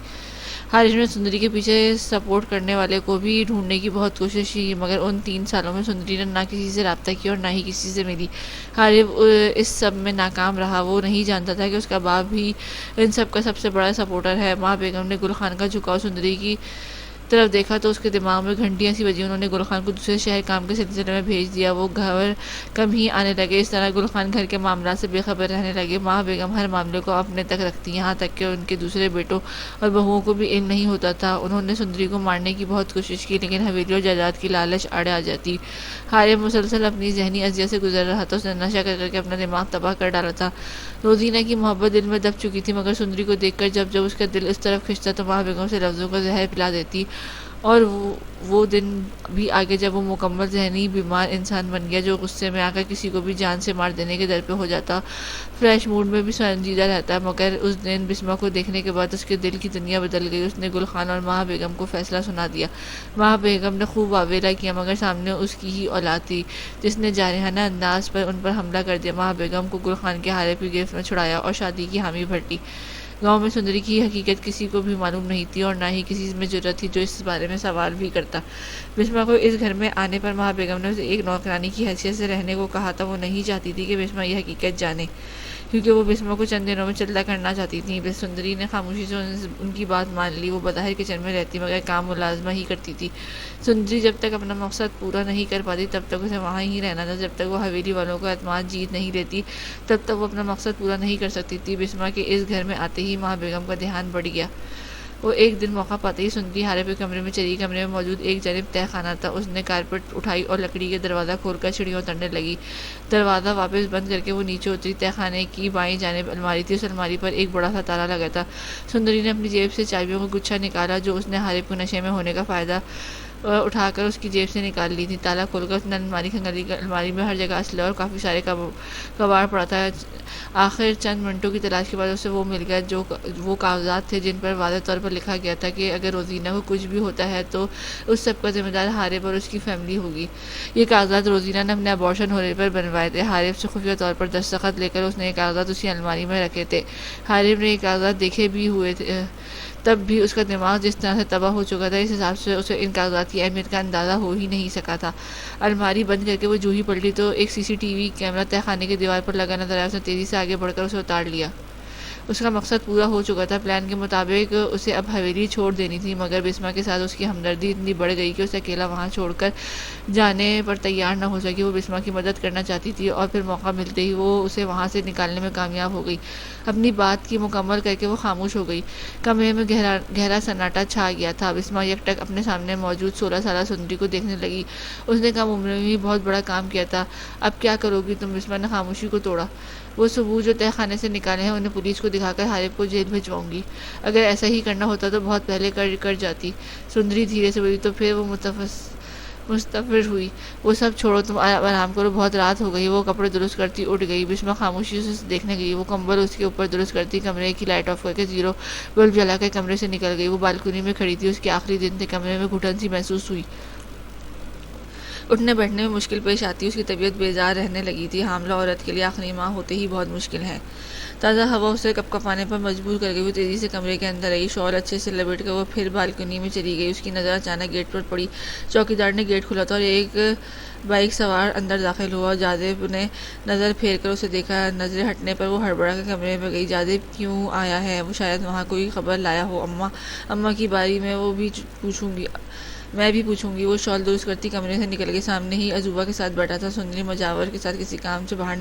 حارث نے سندری کے پیچھے سپورٹ کرنے والے کو بھی ڈھونڈنے کی بہت کوشش کی مگر ان 3 سالوں میں سندری نے نہ کسی سے رابطہ کیا اور نہ ہی کسی سے ملی۔ حارث اس سب میں ناکام رہا۔ وہ نہیں جانتا تھا کہ اس کا باپ بھی ان سب کا سب سے بڑا سپورٹر ہے۔ ماں بیگم نے گل خان کا جھکاؤ سندری کی طرف دیکھا تو اس کے دماغ میں گھنٹیاں سی بجی۔ انہوں نے گل خان کو دوسرے شہر کام کے سلسلے میں بھیج دیا۔ وہ گھر کم ہی آنے لگے۔ اس طرح گل خان گھر کے معاملات سے بے خبر رہنے لگے۔ ماں بیگم ہر معاملے کو اپنے تک رکھتی، یہاں تک کہ ان کے دوسرے بیٹوں اور بہوؤں کو بھی علم نہیں ہوتا تھا۔ انہوں نے سندری کو مارنے کی بہت کوشش کی لیکن حویلی اور جائیداد کی لالچ آڑے آ جاتی۔ حارث مسلسل اپنی ذہنی اذیت سے گزر رہا تھا۔ اس نے نشہ کر کر کے اپنا دماغ تباہ کر ڈالا تھا۔ روزینہ کی محبت دل میں دب چکی تھی مگر سندری کو دیکھ کر جب اس کا دل اس طرف کھنچتا تو ماں بیگم سے لفظوں کا زہر پلا دیتی اور وہ دن بھی آگے جب وہ مکمل ذہنی بیمار انسان بن گیا جو غصے میں آ کر کسی کو بھی جان سے مار دینے کے در پہ ہو جاتا، فریش موڈ میں بھی سنجیدہ رہتا ہے۔ مگر اس دن بسمہ کو دیکھنے کے بعد اس کے دل کی دنیا بدل گئی۔ اس نے گل خان اور مہا بیگم کو فیصلہ سنا دیا۔ مہا بیگم نے خوب واویلا کیا مگر سامنے اس کی ہی اولاد تھی جس نے جارحانہ انداز پر ان پر حملہ کر دیا۔ مہا بیگم کو گل خان کے حارب کی گرفت میں چھڑایا اور شادی کی حامی بھر لی۔ گاؤں میں سندری کی حقیقت کسی کو بھی معلوم نہیں تھی اور نہ ہی کسی میں جرأت تھی جو اس بارے میں سوال بھی کرتا۔ بسمہ کو اس گھر میں آنے پر مہا بیگم نے اسے ایک نوکرانی کی حیثیت سے رہنے کو کہا تھا۔ وہ نہیں چاہتی تھی کہ بسمہ یہ حقیقت جانے، کیونکہ وہ بسمہ کو چند دنوں میں چلتا کرنا چاہتی تھی۔ بس سندری نے خاموشی سے ان کی بات مان لی۔ وہ بظاہر کچن میں رہتی مگر کام ملازمہ ہی کرتی تھی۔ سندری جب تک اپنا مقصد پورا نہیں کر پاتی تب تک اسے وہاں ہی رہنا تھا۔ جب تک وہ حویلی والوں کا اعتماد جیت نہیں لیتی تب تک وہ اپنا مقصد پورا نہیں کر سکتی تھی۔ بسمہ کے اس گھر میں آتے ہی مہا بیگم کا دھیان بڑھ گیا۔ وہ ایک دن موقع پاتے ہی سندری حارب کے کمرے میں چلی۔ کمرے میں موجود ایک جانب تہہ خانہ تھا۔ اس نے کارپیٹ اٹھائی اور لکڑی کے دروازہ کھول کر سیڑھیوں اترنے لگی۔ دروازہ واپس بند کر کے وہ نیچے اتری۔ تہہ خانے کی بائیں جانب الماری تھی۔ اس الماری پر ایک بڑا سا تالا لگا تھا۔ سندری نے اپنی جیب سے چابیوں کا گچھا نکالا جو اس نے حارب کے نشے میں ہونے کا فائدہ اٹھا کر اس کی جیب سے نکال لی تھی۔ تالا کھول کر اس نے الماری کھنگالی۔ الماری میں ہر جگہ اسلحہ اور کافی سارے کباڑ پڑا تھا۔ آخر چند منٹوں کی تلاش کے بعد اسے وہ مل گیا جو وہ کاغذات تھے جن پر واضح طور پر لکھا گیا تھا کہ اگر روزینہ کو کچھ بھی ہوتا ہے تو اس سب کا ذمہ دار حارب اور اس کی فیملی ہوگی۔ یہ کاغذات روزینہ نے اپنے ابارشن ہونے پر بنوائے تھے۔ حارب سے خفیہ طور پر دستخط لے کر اس نے یہ کاغذات اسی الماری میں رکھے تھے۔ حارب نے یہ کاغذات دیکھے بھی ہوئے تھے تب بھی اس کا دماغ جس طرح سے تباہ ہو چکا تھا اس حساب سے اسے ان کاغذات کی اہمیت کا اندازہ ہو ہی نہیں سکا تھا۔ الماری بند کر کے وہ جو ہی پلٹی تو ایک سی سی ٹی وی کیمرہ تہہ خانے کی دیوار پر لگا نظر آیا۔ اس نے تیزی سے آگے بڑھ کر اسے اتار لیا۔ اس کا مقصد پورا ہو چکا تھا۔ پلان کے مطابق اسے اب حویلی چھوڑ دینی تھی مگر بسمہ کے ساتھ اس کی ہمدردی اتنی بڑھ گئی کہ اسے اکیلا وہاں چھوڑ کر جانے پر تیار نہ ہو سکی۔ وہ بسمہ کی مدد کرنا چاہتی تھی اور پھر موقع ملتے ہی وہ اسے وہاں سے نکالنے میں کامیاب ہو گئی۔ اپنی بات کی مکمل کر کے وہ خاموش ہو گئی۔ کمرے میں گہرا سناٹا چھا گیا تھا۔ بسمہ یکٹک اپنے سامنے موجود 16 سالہ سندری کو دیکھنے لگی۔ اس نے کم عمر میں بھی بہت بڑا کام کیا تھا۔ اب کیا کرو گی تم؟ بسمہ نے خاموشی کو توڑا۔ وہ ثبوت جو تہہ خانے سے نکالے ہیں انہیں پولیس کو دکھا کر حارب کو جیل بھجواؤں گی۔ اگر ایسا ہی کرنا ہوتا تو بہت پہلے کر جاتی۔ سندری دھیرے سے بولی۔ تو پھر وہ مستفر ہوئی۔ وہ سب چھوڑو، تم آرام کرو، بہت رات ہو گئی۔ وہ کپڑے درست کرتی اٹھ گئی۔ بسمہ خاموشی سے دیکھنے گئی۔ وہ کمبل اس کے اوپر درست کرتی کمرے کی لائٹ آف کر کے زیرو بلب جلا کر کمرے سے نکل گئی۔ وہ بالکنی میں کھڑی تھی۔ اس کے آخری دن تھے۔ کمرے میں گھٹن سی محسوس ہوئی۔ اٹھنے بیٹھنے میں مشکل پیش آتی۔ اس کی طبیعت بیزار رہنے لگی تھی۔ حاملہ عورت کے لیے آخری ماہ ہوتے ہی بہت مشکل ہے۔ تازہ ہوا اسے کپ کپانے پر مجبور کر گئی۔ وہ تیزی سے کمرے کے اندر آئی۔ شال اچھے سے لپیٹ کر وہ پھر بالکنی میں چلی گئی۔ اس کی نظر اچانک گیٹ پر پڑی۔ چوکیدار نے گیٹ کھولا تھا اور ایک بائک سوار اندر داخل ہوا۔ جاذب نے نظر پھیر کر اسے دیکھا۔ نظریں ہٹنے پر وہ ہڑبڑا کر کمرے میں گئی۔ جاذب کیوں آیا ہے؟ وہ شاید وہاں کوئی خبر لایا ہو۔ اماں کی باری میں میں بھی پوچھوں گی۔ وہ شال درست کرتی کمرے سے نکل گئی۔ سامنے ہی عزوبہ کے ساتھ بیٹھا تھا۔ سندری مجاور کے ساتھ کسی کام سے باہر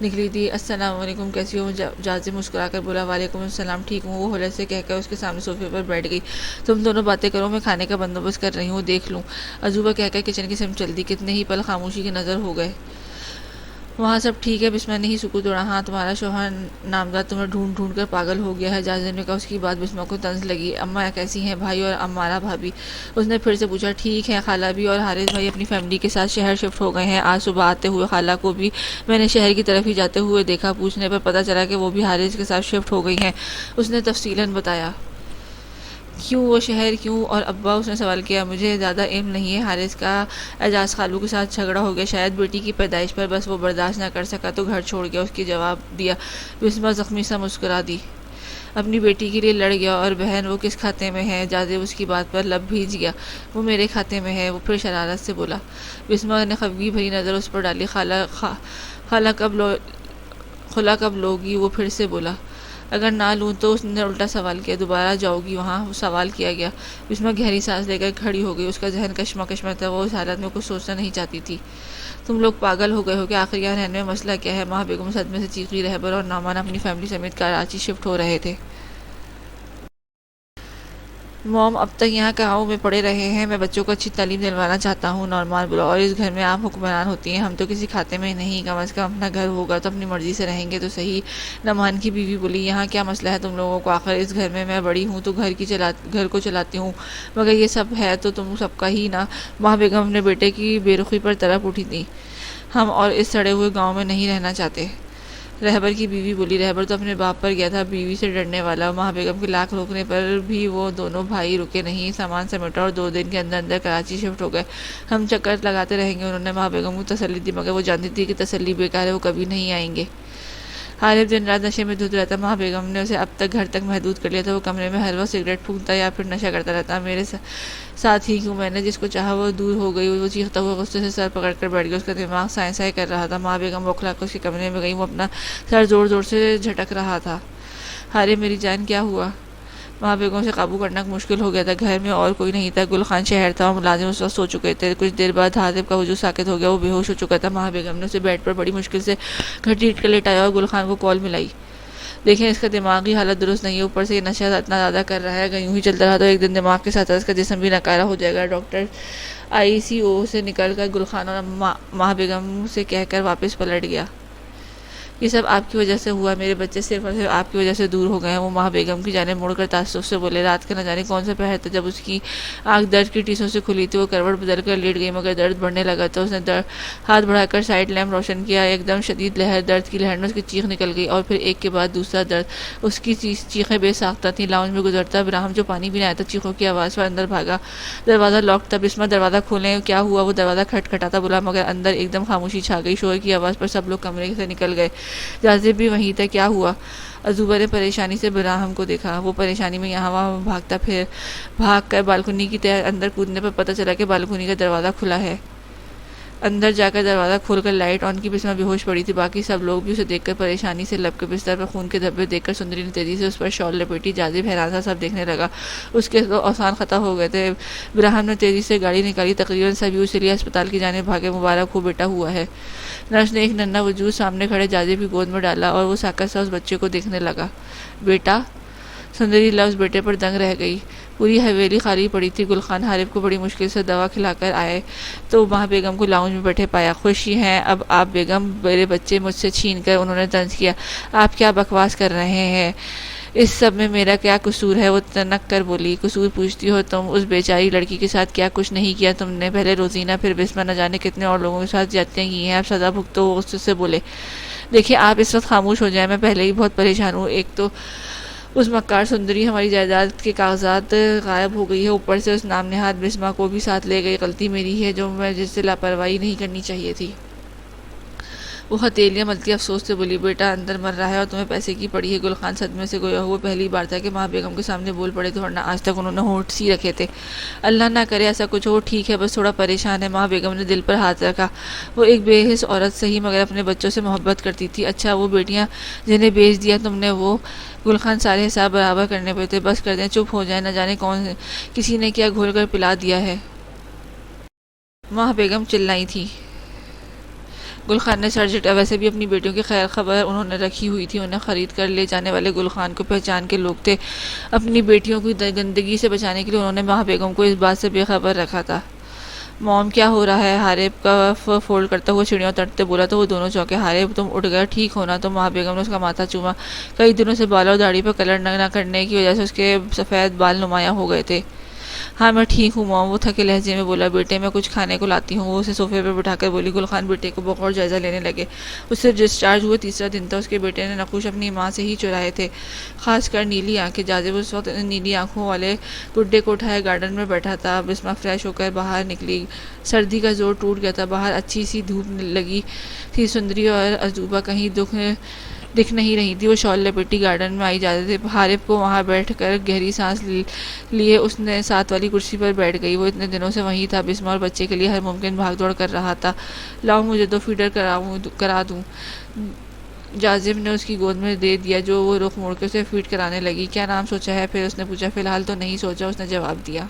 نکلی تھی۔ السلام علیکم، کیسی ہو؟ جاذب مسکرا کر بولا۔ وعلیکم السلام، ٹھیک ہوں۔ وہ ہولے سے کہہ کر اس کے سامنے صوفے پر بیٹھ گئی۔ تم دونوں باتیں کرو، میں کھانے کا بندوبست کر رہی ہوں، دیکھ لوں۔ عزوبہ کہہ کر کچن کی سمت چل دی۔ کتنے ہی پل خاموشی کی نظر ہو گئے۔ وہاں سب ٹھیک ہے؟ بسمہ نے ہی سکوت توڑا۔ ہاں، تمہارا شوہر نامزد تمہیں ڈھونڈ ڈھونڈ کر پاگل ہو گیا ہے، جاذب نے کہا۔ اس کی بات بسمہ کو طنز لگی۔ اماں کیسی ہیں؟ بھائی اور امارا بھابھی؟ اس نے پھر سے پوچھا۔ ٹھیک ہے، خالہ بھی اور حارث بھائی اپنی فیملی کے ساتھ شہر شفٹ ہو گئے ہیں۔ آج صبح آتے ہوئے خالہ کو بھی میں نے شہر کی طرف ہی جاتے ہوئے دیکھا۔ پوچھنے پر پتہ چلا کہ وہ بھی حارث کے ساتھ شفٹ ہو گئی ہیں۔ اس نے تفصیلاً بتایا۔ کیوں وہ شہر کیوں؟ اور ابا؟ اس نے سوال کیا۔ مجھے زیادہ علم نہیں ہے۔ حارث کا اعجاز خالو کے ساتھ جھگڑا ہو گیا، شاید بیٹی کی پیدائش پر، بس وہ برداشت نہ کر سکا تو گھر چھوڑ گیا۔ اس کی جواب دیا۔ بسمہ زخمی سا مسکرا دی۔ اپنی بیٹی کے لیے لڑ گیا؟ اور بہن وہ کس کھاتے میں ہے؟ جاذب اس کی بات پر لب بھیج گیا۔ وہ میرے کھاتے میں ہے، وہ پھر شرارت سے بولا۔ بسمہ نے خفگی بھری نظر اس پر ڈالی۔ خلا کب لوگی؟ وہ پھر سے بولا۔ اگر نہ لوں تو؟ اس نے الٹا سوال کیا۔ دوبارہ جاؤ گی وہاں؟ سوال کیا گیا۔ بسمہ گہری سانس لے کر کھڑی ہو گئی۔ اس کا ذہن کشمکش میں تھا۔ وہ اس حالت میں کچھ سوچنا نہیں چاہتی تھی۔ تم لوگ پاگل ہو گئے ہو کیا؟ آخر یہاں رہنے میں مسئلہ کیا ہے؟ مہا بیگم صدمے سے چیخی۔ رہبر اور نعمان اپنی فیملی سمیت کراچی شفٹ ہو رہے تھے۔ موم اب تک یہاں گاؤں میں پڑے رہے ہیں، میں بچوں کو اچھی تعلیم دلوانا چاہتا ہوں، نارمال بولو، اور اس گھر میں آپ حکمران ہوتی ہیں، ہم تو کسی کھاتے میں نہیں، کم از کم اپنا گھر ہوگا تو اپنی مرضی سے رہیں گے تو صحیح۔ نعمان کی بیوی بولی یہاں کیا مسئلہ ہے تم لوگوں کو، آخر اس گھر میں بڑی ہوں تو گھر کو چلاتی ہوں، مگر یہ سب ہے تو تم سب کا ہی نا۔ ماں بیگم اپنے بیٹے کی بے رخی پر تڑپ اٹھی تھی، ہم اور اس سڑے ہوئے گاؤں میں نہیں رہنا چاہتے۔ رہبر کی بیوی بولی رہبر تو اپنے باپ پر گیا تھا، بیوی سے ڈرنے والا۔ ماں بیگم کے لاکھ روکنے پر بھی وہ دونوں بھائی رکے نہیں، سامان سمیٹا اور 2 دن کے اندر اندر کراچی شفٹ ہو گئے۔ ہم چکر لگاتے رہیں گے، انہوں نے ماں بیگم کو تسلی دی، مگر وہ جانتی تھی کہ تسلی بیکار ہے، وہ کبھی نہیں آئیں گے۔ حارث دن رات نشے میں دھت رہتا، ماں بیگم نے اسے اب تک گھر تک محدود کر لیا تھا، وہ کمرے میں ہر وقت سگریٹ پھونکتا یا پھر نشہ کرتا رہتا۔ میرے ساتھ ہی کیوں، میں نے جس کو چاہا وہ دور ہو گئی، وہ چیختا ہوا غصے سے سر پکڑ کر بیٹھ گیا، اس کا دماغ سائیں سائیں کر رہا تھا۔ ماں بیگم بوکھلا کر اس کے کمرے میں گئی، وہ اپنا سر زور زور سے جھٹک رہا تھا۔ ہارے میری جان کیا ہوا؟ ماں بیگم سے قابو کرنا مشکل ہو گیا تھا، گھر میں اور کوئی نہیں تھا، گل خان شہر تھا اور ملازم اس وقت سو چکے تھے۔ کچھ دیر بعد حاطب کا وجود ساکت ہو گیا، وہ بے ہوش ہو چکا تھا۔ ماں بیگم نے اسے بیڈ پر بڑی مشکل سے گھسیٹ کر لٹایا اور گل خان کو کال ملائی۔ دیکھیں اس کا دماغی حالت درست نہیں ہے، اوپر سے یہ نشہ اتنا زیادہ کر رہا ہے، اگر یوں ہی چلتا رہا تو ایک دن دماغ کے ساتھ اس کا جسم بھی ناکارہ ہو جائے گا۔ ڈاکٹر ICU سے نکل کر گل خان اور ماں بیگم سے کہہ کر واپس پلٹ گیا۔ یہ سب آپ کی وجہ سے ہوا، میرے بچے صرف اور صرف آپ کی وجہ سے دور ہو گئے ہیں۔ وہ ماں بیگم کی جانب مڑ کر تعصب سے بولے۔ رات کا نہ جانے کون سا پہر تھا جب اس کی آنکھ درد کی ٹیسوں سے کھلی تھی، وہ کروٹ بدل کر لیٹ گئی، مگر درد بڑھنے لگا تو اس نے ہاتھ بڑھا کر سائیڈ لیمپ روشن کیا، ایک دم شدید لہر، درد کی لہر میں اس کی چیخ نکل گئی، اور پھر ایک کے بعد دوسرا درد۔ اس کی چیخیں بے ساختہ تھیں۔ لاؤنج میں گزرتا ابراہیم جو پانی پینے آیا تھا چیخوں کی آواز پر اندر بھاگا، دروازہ لاک تھا۔ بسمہ دروازہ کھولیں، کیا ہوا؟ وہ دروازہ کھٹکھٹاتا بولا، مگر اندر ایک دم خاموشی چھا گئی۔ شور کی آواز پر سب لوگ کمرے سے نکل گئے، جازب بھی وہیں تھا۔ کیا ہوا؟ عزوبہ نے پریشانی سے ابراہیم کو دیکھا، وہ پریشانی میں یہاں وہاں بھاگ کر بالکنی کی طرف اندر کودنے پر پتہ چلا کہ بالکنی کا دروازہ کھلا ہے۔ اندر جا کر دروازہ کھول کر لائٹ آن کی، بسمہ بے ہوش پڑی تھی، باقی سب لوگ بھی اسے دیکھ کر پریشانی سے لب کے بستر پر خون کے دھبے دیکھ کر سندری نے تیزی سے اس پر شال لپیٹی۔ جازب حیران سا سب دیکھنے لگا، اس کے تو آسان خطا ہو گئے تھے۔ ابراہیم نے تیزی سے گاڑی نکالی، تقریباً سبھی اسی لیے اسپتال کی جانب بھاگے۔ مبارک ہو بیٹا ہوا ہے۔ نرس نے ایک ننھا وجود سامنے کھڑے جازب کی گود میں ڈالا اور وہ ساکت سا اس بچے کو دیکھنے لگا۔ بیٹا؟ سندری لفظ بیٹے پر دنگ رہ گئی۔ پوری حویلی خالی پڑی تھی۔ گل خان حارب کو بڑی مشکل سے دوا کھلا کر آئے تو ماں بیگم کو لاؤنج میں بیٹھے پایا۔ خوشی ہیں اب آپ بیگم، میرے بچے مجھ سے چھین کر، انہوں نے طنز کیا۔ آپ کیا بکواس کر رہے ہیں؟ اس سب میں میرا کیا قصور ہے؟ وہ تنک کر بولی۔ قصور پوچھتی ہو تم؟ اس بیچاری لڑکی کے ساتھ کیا کچھ نہیں کیا تم نے؟ پہلے روزینہ پھر بسمہ، نہ جانے کتنے اور لوگوں کے ساتھ زیادتیاں کی ہیں، آپ سزا بھگتو۔ وہ غصے سے بولے۔ دیکھیں آپ اس وقت خاموش ہو جائیں، میں پہلے ہی بہت پریشان ہوں۔ ایک تو اس مکار سندری ہماری جائیداد کے کاغذات غائب ہو گئی ہے، اوپر سے اس نام نہاد بسمہ کو بھی ساتھ لے گئی۔ غلطی میری ہے جو میں جس سے لاپرواہی نہیں کرنی چاہیے تھی۔ وہ ہتھیلیاں ملتی افسوس سے بولی۔ بیٹا اندر مر رہا ہے اور تمہیں پیسے کی پڑی ہے۔ گل خان صدمے سے گویا ہوا پہلی بار تھا کہ ماں بیگم کے سامنے بول پڑے، تو ورنہ آج تک انہوں نے ہونٹ سی رکھے تھے۔ اللہ نہ کرے ایسا کچھ ہو، ٹھیک ہے بس تھوڑا پریشان ہے۔ ماں بیگم نے دل پر ہاتھ رکھا۔ وہ ایک بے حس عورت سہی مگر اپنے بچوں سے محبت کرتی تھی۔ اچھا وہ بیٹیاں جنہیں بیچ دیا تم نے، وہ؟ گل خان سارے حساب برابر کرنے پہ تھے۔ بس کر دیں، چپ ہو جائیں، نہ جانے کسی نے کیا گھول کر پلا دیا ہے۔ ماں بیگم چلائی تھی۔ گل خان نے سر جھٹکا، ویسے بھی اپنی بیٹیوں کی خیر خبر انہوں نے رکھی ہوئی تھی، انہیں خرید کر لے جانے والے گل خان کو پہچان کے لوگ تھے۔ اپنی بیٹیوں کی گندگی سے بچانے کے لیے انہوں نے ماں بیگم کو اس بات سے بے خبر رکھا تھا۔ موم کیا ہو رہا ہے؟ حارب کا فولڈ کرتا ہوا سیڑھیوں تڑتے بولا تو وہ دونوں چونکے۔ حارب تم اٹھ گئے، ٹھیک ہونا؟ تو ماں بیگم نے اس کا ماتھا چوما۔ کئی دنوں سے بالوں اور داڑھی پر کلر نہ کرنے کی وجہ سے اس کے سفید بال نمایاں ہو گئے تھے۔ ہاں میں ٹھیک ہوں موم، وہ تھکے لہجے میں بولا۔ بیٹے میں کچھ کھانے کو لاتی ہوں، وہ اسے صوفے پہ بٹھا کر بولی۔ گل خان بیٹے کو بغور جائزہ لینے لگے۔ اس سے ڈسچارج ہوئے تیسرا دن تھا، اس کے بیٹے نے نقوش اپنی ماں سے ہی چرائے تھے، خاص کر نیلی آنکھیں۔ جازب اس وقت نیلی آنکھوں والے گڈے کو اٹھائے گارڈن میں بیٹھا تھا۔ بسمہ فریش ہو کر باہر نکلی، سردی کا زور ٹوٹ گیا تھا، باہر اچھی سی دھوپ لگی تھی۔ سندری اور عزوبہ کہیں دکھ نہیں رہی تھی، وہ شال لپیٹی گارڈن میں آئی جاتے تھے۔ حارب کو وہاں بیٹھ کر گہری سانس لیے اس نے ساتھ والی کرسی پر بیٹھ گئی۔ وہ اتنے دنوں سے وہیں تھا، بسمہ اور بچے کے لیے ہر ممکن بھاگ دوڑ کر رہا تھا۔ لاؤ مجھے دو فیڈر کرا دوں، جازب نے اس کی گود میں دے دیا، جو وہ رخ موڑ کے اسے فیڈ کرانے لگی۔ کیا نام سوچا ہے؟ پھر اس نے پوچھا۔ فی الحال تو نہیں سوچا، اس نے جواب دیا۔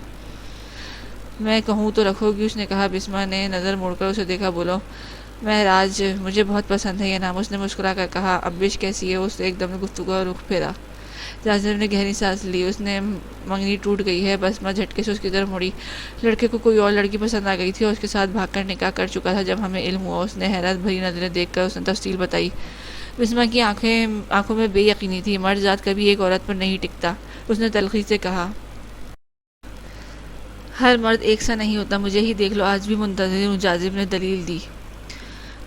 میں کہوں تو رکھو گی؟ اس نے کہا۔ بسمہ نے نظر موڑ کر اسے دیکھا۔ بولو۔ مہراج، مجھے بہت پسند ہے یہ نام، اس نے مسکرا کر کہا۔ ابش کیسی ہے؟ اس نے ایک دم گفتگو کا رخ پھیرا۔ جازب نے گہری سانس لی، اس نے منگنی ٹوٹ گئی ہے۔ بسمہ جھٹکے سے اس کی طرف مڑی۔ لڑکے کو کوئی اور لڑکی پسند آ گئی تھی اور اس کے ساتھ بھاگ کر نکاح کر چکا تھا۔ جب ہمیں علم ہوا، اس نے حیرت بھری نظریں دیکھ کر اس نے تفصیل بتائی۔ بسمہ کی آنکھوں میں بے یقینی تھی۔ مرد ذات کبھی ایک عورت پر نہیں ٹکتا، اس نے تلخی سے کہا۔ ہر مرد ایک سا نہیں ہوتا، مجھے ہی دیکھ لو، آج بھی منتظر ہوں، جازب نے دلیل دی۔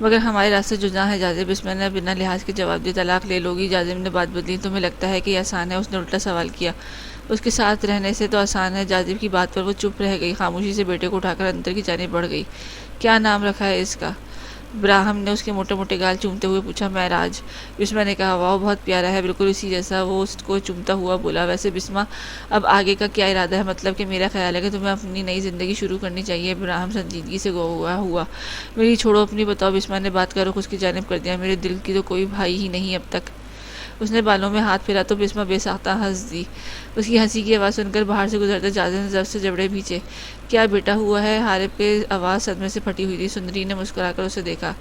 مگر ہمارے راستے جدا ہے جازب، بسمہ نے بنا لحاظ کے جواب دیا۔ طلاق لے لو گی؟ جازب نے بات بدلی۔ تمہیں لگتا ہے کہ یہ آسان ہے؟ اس نے الٹا سوال کیا۔ اس کے ساتھ رہنے سے تو آسان ہے۔ جازب کی بات پر وہ چپ رہ گئی، خاموشی سے بیٹے کو اٹھا کر اندر کی جانب بڑھ گئی۔ کیا نام رکھا ہے اس کا؟ براہم نے اس کے موٹے موٹے گال چومتے ہوئے پوچھا۔ معراج، بسمہ نے کہا۔ واہ، بہت پیارا ہے، بالکل اسی جیسا۔ وہ اس کو چومتا ہوا بولا۔ ویسے بسمہ، اب آگے کا کیا ارادہ ہے؟ مطلب کہ میرا خیال ہے کہ تمہیں اپنی نئی زندگی شروع کرنی چاہیے۔ براہم سنجیدگی سے ہوا۔ میری چھوڑو، اپنی بتاؤ۔ بسمہ نے بات کا رخ اس کی جانب کر دیا۔ میرے دل کی تو کوئی بھائی ہی نہیں اب تک۔ اس نے بالوں میں ہاتھ پھیرا تو بسمہ بے ساختہ ہنس دی۔ اس کی ہنسی کی آواز سن کر باہر سے گزرتے جازب نے ضرب سے جبڑے بھینچے۔ کیا بیٹا ہوا ہے؟ حارب کی آواز صدمے سے پھٹی ہوئی تھی۔ سندری نے مسکرا کر اسے دیکھا۔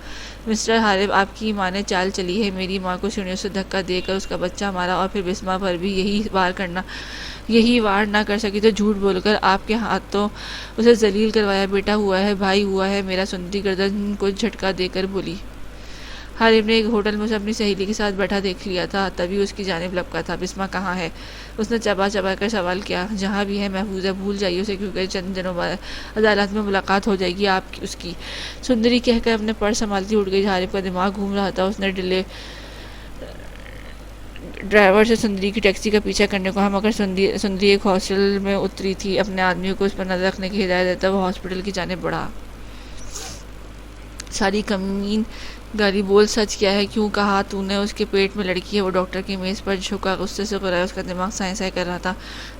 مسٹر حارب، آپ کی ماں نے چال چلی ہے، میری ماں کو سیڑھیوں سے دھکا دے کر اس کا بچہ مارا، اور پھر بسمہ پر بھی یہی وار نہ کر سکی تو جھوٹ بول کر آپ کے ہاتھوں اسے ذلیل کروایا۔ بیٹا ہوا ہے، بھائی ہوا ہے میرا، سندری گردن کو جھٹکا دے کر بولی۔ حارب نے ایک ہوٹل میں اسے اپنی سہیلی کے ساتھ بیٹھا دیکھ لیا تھا، تبھی اس کی جانب لپکا تھا۔ بسمہ کہاں ہے؟ اس نے چبا چبا کر سوال کیا۔ جہاں بھی ہے محفوظ ہے، بھول جائیے اسے، کیونکہ چند دنوں بعد عدالت میں ملاقات ہو جائے گی اس کی۔ سندری کہہ کر اپنے پرس سنبھالتی اٹھ گئی۔ حارب کا دماغ گھوم رہا تھا۔ اس نے ڈرائیور سے سندری کی ٹیکسی کا پیچھا کرنے کو کہا، مگر سندری ایک ہاسٹل میں اتری تھی۔ اپنے آدمیوں کو اس پر نظر رکھنے کی ہدایت دیتا وہ ہاسپٹل کی جانب بڑھا۔ ساری کمین گاری بول، سچ کیا ہے؟ کیوں کہا تو نے اس کے پیٹ میں لڑکی ہے؟ وہ ڈاکٹر کی میز پر جھکا غصے سے غرایا، اس کا دماغ سائیں سائیں کر رہا تھا۔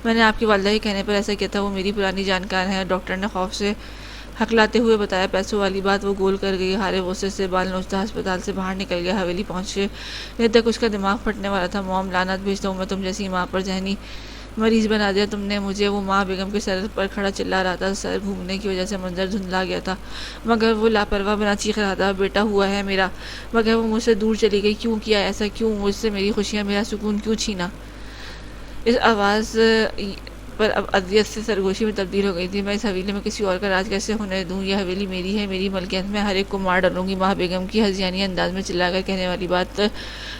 میں نے آپ کی والدہ کے کہنے پر ایسا کیا تھا، وہ میری پرانی جانکار ہے، ڈاکٹر نے خوف سے ہکلاتے ہوئے بتایا۔ پیسوں والی بات وہ گول کر گئی۔ حارب غصے سے بال نوچتا ہسپتال سے باہر نکل گیا۔ حویلی پہنچنے تک اس کا دماغ پھٹنے والا تھا۔ موم، لعنت بھیجتا ہوں میں تم جیسی ماں پر، ذہنی مریض بنا دیا تم نے مجھے۔ وہ ماں بیگم کے سر پر کھڑا چلا رہا تھا، سر گھومنے کی وجہ سے منظر دھندلا گیا تھا، مگر وہ لاپرواہ بنا چیخ رہا تھا، بیٹا ہوا ہے میرا، مگر وہ مجھ سے دور چلی گئی۔ کیوں کیا ایسا؟ کیوں مجھ سے میری خوشیاں، میرا سکون کیوں چھینا؟ اس آواز پر اب اذیت سے سرگوشی میں تبدیل ہو گئی تھی۔ میں اس حویلی میں کسی اور کا راج کیسے ہونے دوں؟ یہ حویلی میری ہے، میری ملکیت، میں ہر ایک کو مار ڈالوں گی۔ ماں بیگم کی ہذیانی انداز میں چلا کر کہنے والی بات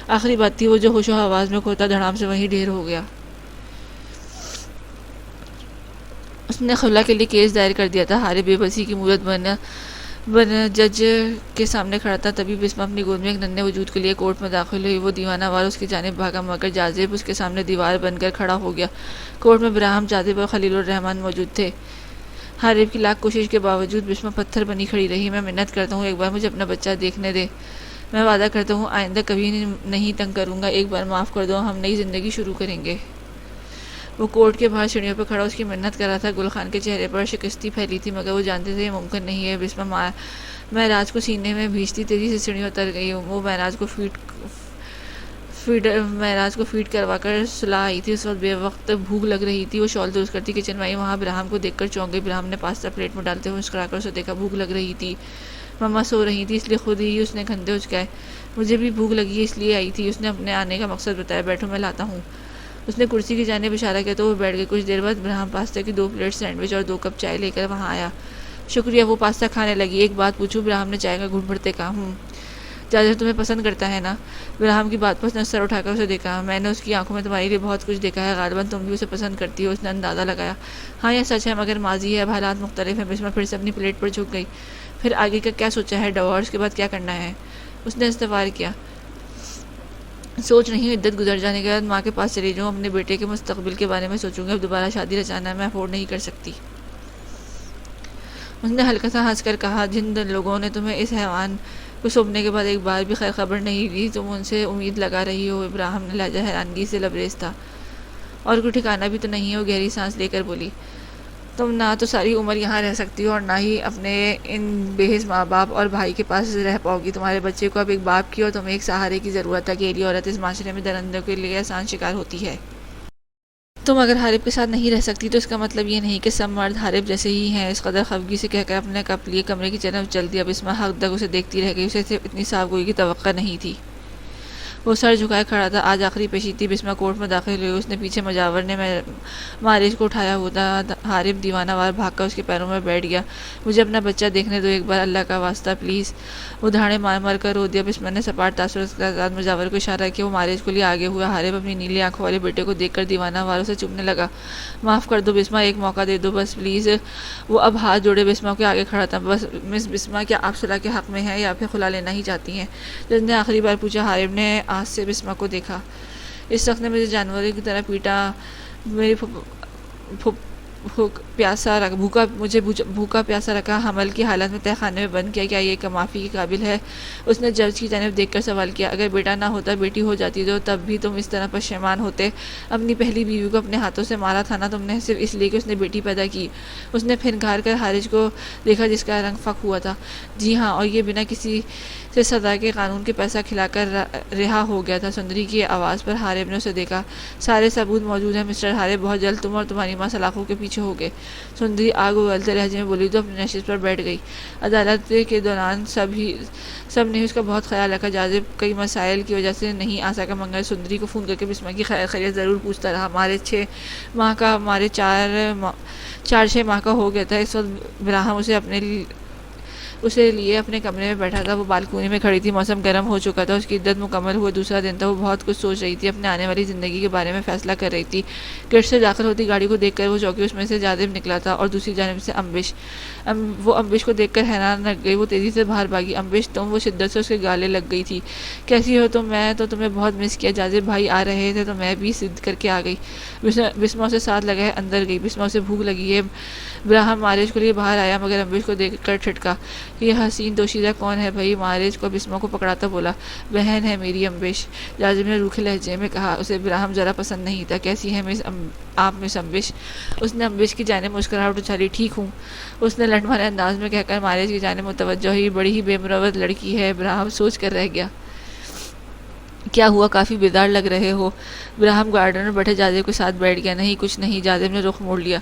آخری بات تھی۔ وہ جو ہوش و حواس میں کھوتا دھڑام سے وہیں ڈھیر ہو گیا۔ اس نے خلا کے لیے کیس دائر کر دیا تھا۔ حارب بے بسی کی مورت بن جج کے سامنے کھڑا تھا۔ تبھی بسمہ اپنی گود میں ایک ننھے وجود کے لیے کورٹ میں داخل ہوئی۔ وہ دیوانہ وار اس کی جانب بھاگا، مگر جازب اس کے سامنے دیوار بن کر کھڑا ہو گیا۔ کورٹ میں براہم، جازب اور خلیل الرحمن موجود تھے۔ حارب کی لاکھ کوشش کے باوجود بسمہ پتھر بنی کھڑی رہی۔ میں منت کرتا ہوں، ایک بار مجھے اپنا بچہ دیکھنے دے۔ میں وعدہ کرتا ہوں آئندہ کبھی نہیں تنگ کروں گا، ایک بار معاف کر دو، ہم نئی زندگی شروع کریں گے۔ وہ کورٹ کے باہر سیڑھیوں پر کھڑا اس کی منت کر رہا تھا۔ گل خان کے چہرے پر شکستی پھیلی تھی، مگر وہ جانتے تھے یہ ممکن نہیں ہے۔ بسمہ معراج کو سینے میں بھیجتی تیزی سے سیڑھیوں اتر گئی۔ وہ معراج کو فیڈ کروا کر سلا آئی تھی۔ اس وقت بے وقت بھوک لگ رہی تھی۔ وہ شال درست کرتی کچن میں آئی، وہاں براہم کو دیکھ کر چونک گئی۔ براہم نے پاستا پلیٹ میں ڈالتے ہوئے مسکرا کر اسے دیکھا۔ بھوک لگ رہی تھی؟ مما سو رہی تھی، اس لیے خود ہی اس نے کندھے اچکائے۔ مجھے بھی بھوک لگی ہے، اس لیے آئی تھی۔ اس نے اپنے آنے کا مقصد بتایا۔ بیٹھو، میں لاتا ہوں۔ اس نے کرسی کی جانب اشارہ کیا تو وہ بیٹھ گئی۔ کچھ دیر بعد براہم پاستا کی 2 پلیٹ سینڈوچ اور 2 کپ چائے لے کر وہاں آیا۔ شکریہ، وہ پاستا کھانے لگی۔ ایک بات پوچھوں؟ براہم نے چائے کا گھونٹ بھرتے کہا۔ جازب تمہیں پسند کرتا ہے نا؟ براہم کی بات پر اس نے سر اٹھا کر اسے دیکھا۔ میں نے اس کی آنکھوں میں تمہارے لیے بہت کچھ دیکھا ہے، غالباً تم بھی اسے پسند کرتی ہو۔ اس نے اندازہ لگایا۔ ہاں، یہ سچ ہے، مگر ماضی ہے، اب حالات مختلف ہیں۔ بسمہ پھر سے اپنی پلیٹ پر جھک گئی۔ پھر آگے کا کیا سوچا ہے؟ ڈیورس کے بعد کیا کرنا ہے؟ اس نے استفسار کیا۔ سوچ رہی ہوں عدت گزر جانے کے بعد ماں کے پاس چلی جاؤں، اپنے بیٹے کے مستقبل کے بارے میں سوچوں گی۔ اب دوبارہ شادی رچانا میں افورڈ نہیں کر سکتی۔ اس نے ہلکا سا ہنس کر کہا، جن لوگوں نے تمہیں اس حیوان کو سونپنے کے بعد ایک بار بھی خیر خبر نہیں دی، تم ان سے امید لگا رہی ہو؟ ابراہیم نے لہجہ حیرانگی سے لبریز تھا۔ اور کوئی ٹھکانہ بھی تو نہیں ہے؟ وہ گہری سانس لے کر بولی۔ تم نہ تو ساری عمر یہاں رہ سکتی ہو اور نہ ہی اپنے ان بے حس ماں باپ اور بھائی کے پاس رہ پاؤ گی۔ تمہارے بچے کو اب ایک باپ کی اور تمہیں ایک سہارے کی ضرورت ہے۔ اکیلی عورت اس معاشرے میں درندوں کے لیے آسان شکار ہوتی ہے۔ تم اگر حارب کے ساتھ نہیں رہ سکتی تو اس کا مطلب یہ نہیں کہ سب مرد حارب جیسے ہی ہیں۔ اس قدر خفگی سے کہہ کر اپنے کپ لیے کمرے کی جانب چل دیا۔ بسمہ حق تک اسے دیکھتی رہ گئی، اسے اتنی صاف گوئی کی توقع نہیں تھی۔ وہ سر جھکائے کھڑا تھا۔ آج آخری پیشی تھی۔ بسمہ کورٹ میں داخل ہوئی۔ اس نے پیچھے مجاور نے معارج کو اٹھایا ہوا تھا۔ حارب دیوانہ وار بھاگ کر اس کے پیروں میں بیٹھ گیا۔ مجھے اپنا بچہ دیکھنے دو ایک بار، اللہ کا واسطہ پلیز۔ وہ دھاڑے مار مار کر رو دیا۔ بسمہ نے سپاٹ تاثرات کے ساتھ مجاور کو اشارہ کیا۔ وہ معارج کو لیے آگے ہوا۔ حارب اپنی نیلی آنکھوں والے بیٹے کو دیکھ کر دیوانہ واروں سے چومنے لگا۔ معاف کر دو بسمہ، ایک موقع دے دو بس پلیز۔ وہ اب ہاتھ جوڑے بسمہ کے آگے کھڑا تھا۔ بس مس بسمہ، کیا آپ صلح کے حق میں ہیں یا پھر خلا لینا ہی چاہتی ہیں؟ جج نے آخری بار پوچھا۔ حارب نے آس سے بسمہ کو دیکھا۔ اس شخص نے مجھے جانوروں کی طرح پیٹا، میری مجھے بھوکا پیاسا رکھا، حمل کی حالت میں تہہ خانے میں بند کیا، کیا یہ معافی کے قابل ہے؟ اس نے جج کی جانب دیکھ کر سوال کیا۔ اگر بیٹا نہ ہوتا، بیٹی ہو جاتی تو تب بھی تم اس طرح پشیمان ہوتے؟ اپنی پہلی بیوی کو اپنے ہاتھوں سے مارا تھا نا تم نے، صرف اس لیے کہ اس نے بیٹی پیدا کی؟ اس نے پھنکار کر حارج کو دیکھا جس کا رنگ فک ہوا تھا۔ جی ہاں، اور یہ بنا کسی سے سزا کے قانون کے پیسہ کھلا کر رہا ہو گیا تھا۔ سندری کی آواز پر حارب نے اسے دیکھا۔ سارے ثبوت موجود ہیں مسٹر حارب، بہت جلد تم اور تمہاری ماں سلاخوں کے پیچھے ہوگے۔ سندری آگ اگلتے لہجے میں بولی تو اپنی نشست پر بیٹھ گئی۔ عدالت کے دوران سب نے اس کا بہت خیال رکھا۔ جاذب کئی مسائل کی وجہ سے نہیں آ سکا، مگر سندری کو فون کر کے بسمہ کی خیریت ضرور پوچھتا رہا۔ مارے 4-6 ماہ کا ہو گیا تھا۔ اس وقت براہم اسے لیے اپنے کمرے میں بیٹھا تھا۔ وہ بالکونی میں کھڑی تھی۔ موسم گرم ہو چکا تھا۔ اس کی عدت مکمل ہوئے دوسرا دن تھا۔ وہ بہت کچھ سوچ رہی تھی، اپنے آنے والی زندگی کے بارے میں فیصلہ کر رہی تھی۔ گیٹ سے داخل ہوتی گاڑی کو دیکھ کر وہ چوکی، اس میں سے جاذب نکلا تھا اور دوسری جانب سے امبش۔ وہ امبش کو دیکھ کر حیران رہ گئی۔ وہ تیزی سے باہر بھاگی۔ امبش تم؟ وہ شدت سے اس کے گالے لگ گئی تھی۔ کیسی ہو تم؟ میں تو تمہیں بہت مس کیا۔ جاذب بھائی آ رہے تھے تو میں بھی ضد کر کے آ گئی۔ بسمہ اسے ساتھ لگائے اندر گئی۔ بسمہ اسے بھوک لگی ہے۔ براہم معارج کو لیے باہر آیا، مگر امبش کو دیکھ کر ٹھٹکا۔ یہ حسین دوشیزہ کون ہے بھائی؟ معارج کو بسمہ کو پکڑاتا بولا۔ بہن ہے میری امبش، جاذب نے روکھے لہجے میں کہا۔ اسے براہم ذرا پسند نہیں تھا۔ کیسی ہیں آپ مس امبش؟ اس نے امبش کی جانب مسکراہٹ اچھالی۔ ٹھیک ہوں، اس نے لٹ مارے انداز میں کہہ کر معارج کی جانب متوجہ ہوئی۔ بڑی ہی بے مروت لڑکی ہے۔ براہم سوچ کر رہ گیا۔ کیا ہوا؟ کافی بیدار لگ رہے ہو۔ براہم گارڈن میں بیٹھے جاذب کے ساتھ بیٹھ گیا۔ نہیں کچھ نہیں، جاذب نے رخ موڑ لیا۔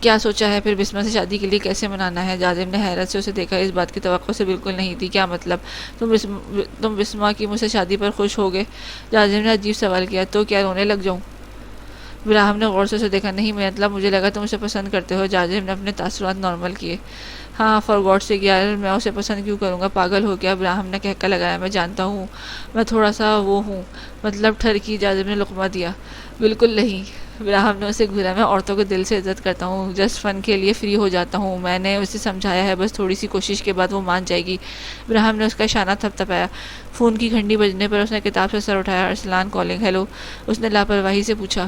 کیا سوچا ہے پھر؟ بسمہ سے شادی کے لیے کیسے منانا ہے؟ جاذب نے حیرت سے اسے دیکھا۔ اس بات کی توقع سے بالکل نہیں تھی۔ کیا مطلب؟ تم بسمہ کی مجھ سے شادی پر خوش ہو گے؟ جاذب نے عجیب سوال کیا۔ تو کیا رونے لگ جاؤں؟ براہم نے غور سے اسے دیکھا۔ نہیں مطلب مجھے لگا تم اسے پسند کرتے ہو۔ جاذب نے اپنے تاثرات نارمل کیے۔ ہاں، فار گاڈ سیک یار، میں اسے پسند کیوں کروں گا؟ پاگل ہو گیا؟ براہم نے کہکا لگایا۔ میں جانتا ہوں، میں تھوڑا سا وہ ہوں، مطلب ٹھرکی۔ جاذب نے لقمہ دیا۔ بالکل نہیں، براہم نے اسے گھورا۔ میں عورتوں کو دل سے عزت کرتا ہوں، جسٹ فن کے لیے فری ہو جاتا ہوں۔ میں نے اسے سمجھایا ہے، بس تھوڑی سی کوشش کے بعد وہ مان جائے گی۔ براہم نے اس کا اشارہ تھپتھپایا۔ فون کی گھنٹی بجنے پر اس نے کتاب سے سر اٹھایا۔ ارسلان کالنگ۔ ہیلو، اس نے لاپرواہی سے پوچھا۔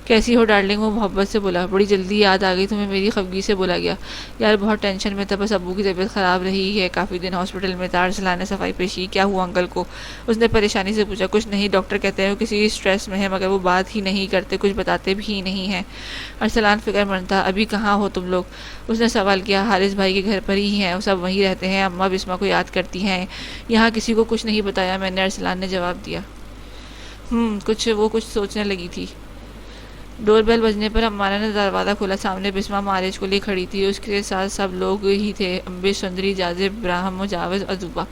کیسی ہو ڈارلنگ؟ وہ محبت سے بولا۔ بڑی جلدی یاد آ گئی تمہیں میری؟ خفگی سے بولا گیا۔ یار بہت ٹینشن میں تھا، بس ابو کی طبیعت خراب رہی ہے، کافی دن ہاسپٹل میں تھا۔ ارسلان نے صفائی پیش کی۔ کیا ہوا انکل کو؟ اس نے پریشانی سے پوچھا۔ کچھ نہیں، ڈاکٹر کہتے ہیں وہ کسی اسٹریس میں ہے، مگر وہ بات ہی نہیں کرتے، کچھ بتاتے بھی نہیں ہیں۔ ارسلان فکر مند تھا۔ ابھی کہاں ہو تم لوگ؟ اس نے سوال کیا۔ حارث بھائی کے گھر پر ہی ہیں، وہ سب وہیں رہتے ہیں، اماں بسمہ کو یاد کرتی ہیں۔ یہاں کسی کو کچھ نہیں بتایا میں نے، ارسلان نے جواب دیا۔ کچھ سوچنے لگی تھی۔ ڈور بیل بجنے پر امارہ نے دروازہ کھولا۔ سامنے بسمہ معارج کو لیے کھڑی تھی۔ اس کے ساتھ سب لوگ ہی تھے، امبش، سندری، جاذب، براہم، مجاور اور زوبا۔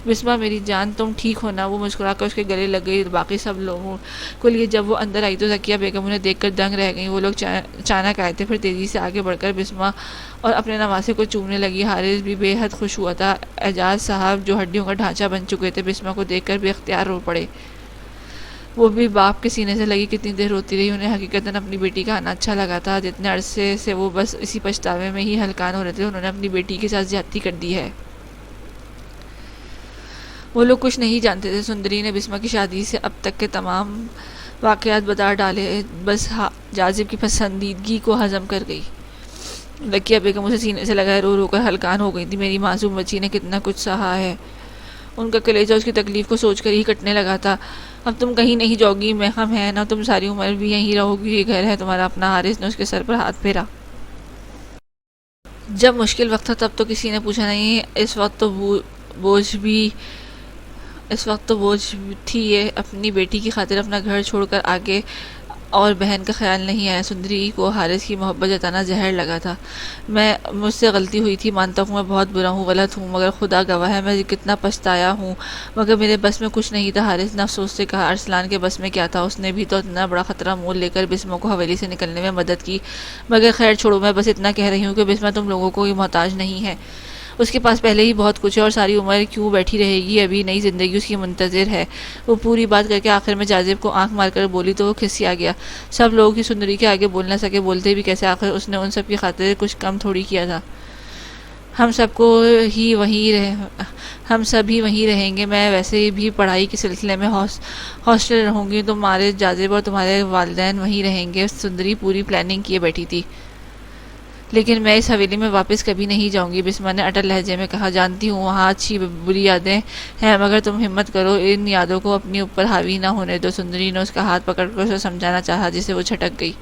بسمہ میری جان، تم ٹھیک ہو نا؟ وہ مسکرا کر اس کے گلے لگ گئی۔ باقی سب لوگوں کو لیے جب وہ اندر آئی تو ذکیہ بیگم انہیں دیکھ کر دنگ رہ گئیں۔ وہ لوگ اچانک آئے تھے، پھر تیزی سے آگے بڑھ کر بسمہ اور اپنے نواسے کو چومنے لگی۔ حارث بھی بے حد خوش ہوا تھا۔ اعجاز صاحب جو ہڈیوں کا ڈھانچہ بن چکے تھے، بسمہ کو دیکھ کر بے اختیار رو پڑے۔ وہ بھی باپ کے سینے سے لگی کتنی دیر روتی رہی۔ انہیں حقیقتاً اپنی بیٹی کا آنا اچھا لگا تھا۔ جتنے عرصے سے وہ بس اسی پچھتاوے میں ہی ہلکان ہو رہے تھے، انہوں نے اپنی بیٹی کے ساتھ زیادتی کر دی ہے۔ وہ لوگ کچھ نہیں جانتے تھے۔ سندری نے بسمہ کی شادی سے اب تک کے تمام واقعات بتا ڈالے، بس جاذب کی پسندیدگی کو ہضم کر گئی۔ ذکیہ بیگم اسے سینے سے لگائے رو رو کر ہلکان ہو گئی تھی۔ میری معصوم بچی نے کتنا کچھ سہا ہے۔ ان کا کلیجہ اس کی تکلیف کو سوچ کر ہی کٹنے لگا تھا۔ اب تم کہیں نہیں جاؤ گی، میں ہم ہیں نا، تم ساری عمر بھی یہیں رہو گی، یہ گھر ہے تمہارا اپنا۔ حارث نے اس کے سر پر ہاتھ پھیرا۔ جب مشکل وقت تھا تب تو کسی نے پوچھا نہیں، اس وقت تو بوجھ تھی یہ، اپنی بیٹی کی خاطر اپنا گھر چھوڑ کر آگے اور بہن کا خیال نہیں آیا۔ سندری کو حارث کی محبت جتانا زہر لگا تھا۔ مجھ سے غلطی ہوئی تھی، مانتا ہوں، میں بہت برا ہوں، غلط ہوں، مگر خدا گواہ ہے میں کتنا پچھتایا ہوں، مگر میرے بس میں کچھ نہیں تھا۔ حارث نے افسوس سے کہا، ارسلان کے بس میں کیا تھا، اس نے بھی تو اتنا بڑا خطرہ مول لے کر بسمہ کو حویلی سے نکلنے میں مدد کی، مگر خیر چھوڑو، میں بس اتنا کہہ رہی ہوں کہ بسمہ تم لوگوں کو محتاج نہیں ہے، اس کے پاس پہلے ہی بہت کچھ ہے اور ساری عمر کیوں بیٹھی رہے گی، ابھی نئی زندگی اس کی منتظر ہے۔ وہ پوری بات کر کے آخر میں جاذب کو آنکھ مار کر بولی تو وہ کھسیا گیا۔ سب لوگ ہی سندری کے آگے بول نہ سکے، بولتے بھی کیسے، آخر اس نے ان سب کی خاطر کچھ کم تھوڑی کیا تھا۔ ہم سب ہی وہیں رہیں گے، میں ویسے بھی پڑھائی کے سلسلے میں ہاسٹل رہوں گی، تمہارے جاذب اور تمہارے والدین وہیں رہیں گے۔ سندری پوری پلاننگ کیے بیٹھی تھی۔ لیکن میں اس حویلی میں واپس کبھی نہیں جاؤں گی، بسمہ نے اٹل لہجے میں کہا۔ جانتی ہوں وہاں اچھی بری یادیں ہیں، مگر تم ہمت کرو، ان یادوں کو اپنی اوپر حاوی نہ ہونے دو۔ سندری نے اس کا ہاتھ پکڑ کر اسے سمجھانا چاہا، جسے وہ چھٹک گئی۔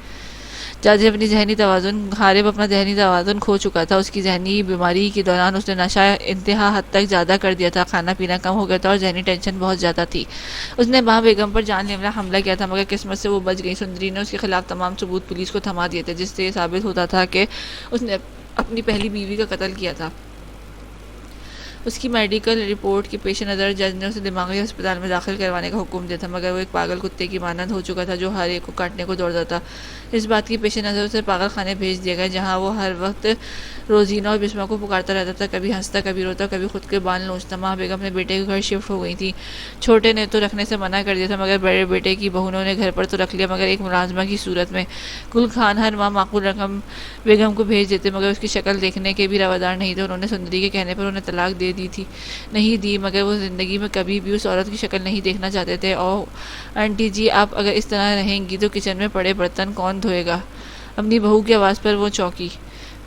حارث اپنا ذہنی توازن کھو چکا تھا۔ اس کی ذہنی بیماری کے دوران اس نے نشہ انتہا حد تک زیادہ کر دیا تھا، کھانا پینا کم ہو گیا تھا اور ذہنی ٹینشن بہت زیادہ تھی۔ اس نے ماں بیگم پر جان لیوا حملہ کیا تھا، مگر قسمت سے وہ بچ گئی۔ سندری نے اس کے خلاف تمام ثبوت پولیس کو تھما دیے تھے، جس سے یہ ثابت ہوتا تھا کہ اس نے اپنی پہلی بیوی کا قتل کیا تھا۔ اس کی میڈیکل رپورٹ کے پیش نظر جج نے اسے دماغی ہسپتال میں داخل کروانے کا حکم دیا تھا، مگر وہ ایک پاگل کتے کی مانند ہو چکا تھا جو ہر ایک کو کاٹنے کو دوڑتا تھا۔ اس بات کے پیش نظر اسے پاگل خانے بھیج دیا گیا، جہاں وہ ہر وقت روزینہ اور بسمہ کو پکارتا رہتا تھا، کبھی ہنستا، کبھی روتا، کبھی خود کے بال نوچتا۔ ماں بیگم اپنے بیٹے کے گھر شفٹ ہو گئی تھی۔ چھوٹے نے تو رکھنے سے منع کر دیا تھا، مگر بڑے بیٹے کی بہو نے انہیں گھر پر تو رکھ لیا، مگر ایک ملازمہ کی صورت میں۔ گل خان ہر ماہ معقول رقم بیگم کو بھیج دیتے، مگر اس کی شکل دیکھنے کے بھی روادار نہیں تھے۔ انہوں نے سندری کے کہنے پر انہیں طلاق نہیں دی، مگر وہ زندگی میں کبھی بھی اس عورت کی شکل نہیں دیکھنا چاہتے تھے۔ اوہ آنٹی جی، آپ اگر اس طرح رہیں گی تو کچن میں پڑے برتن کون دھوئے گا؟ اپنی بہو کی آواز پر وہ چونکی۔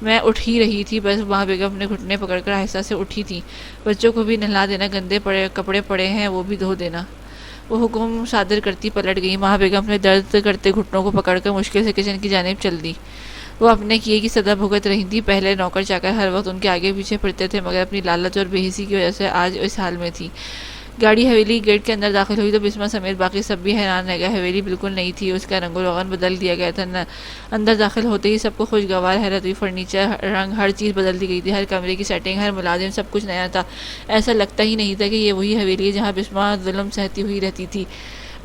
میں اٹھ ہی رہی تھی، بس ماں بیگم اپنے گھٹنے پکڑ کر آہستہ سے اٹھی تھی۔ بچوں کو بھی نہلا دینا، گندے کپڑے پڑے ہیں وہ بھی دھو دینا۔ وہ حکم صادر کرتی پلٹ گئی۔ ماں بیگم اپنے درد کرتے گھٹنوں کو پکڑ کر مشکل سے کچن کی جانب چل دی۔ وہ اپنے کیے کی سزا بھگت رہی تھی۔ پہلے نوکر چاکر ہر وقت ان کے آگے پیچھے پھرتے تھے، مگر اپنی لالچ اور بے حسی کی وجہ سے آج اس حال میں تھی۔ گاڑی حویلی گیٹ کے اندر داخل ہوئی تو بسمہ سمیت باقی سب بھی حیران رہ گئے۔ حویلی بالکل نئی تھی، اس کا رنگ و روغن بدل دیا گیا تھا۔ اندر داخل ہوتے ہی سب کو خوشگوار حیرت ہوئی۔ فرنیچر، رنگ، ہر چیز بدل دی گئی تھی، ہر کمرے کی سیٹنگ، ہر ملازم، سب کچھ نیا تھا۔ ایسا لگتا ہی نہیں تھا کہ یہ وہی حویلی ہے جہاں بسمہ ظلم سہتی ہوئی رہتی تھی۔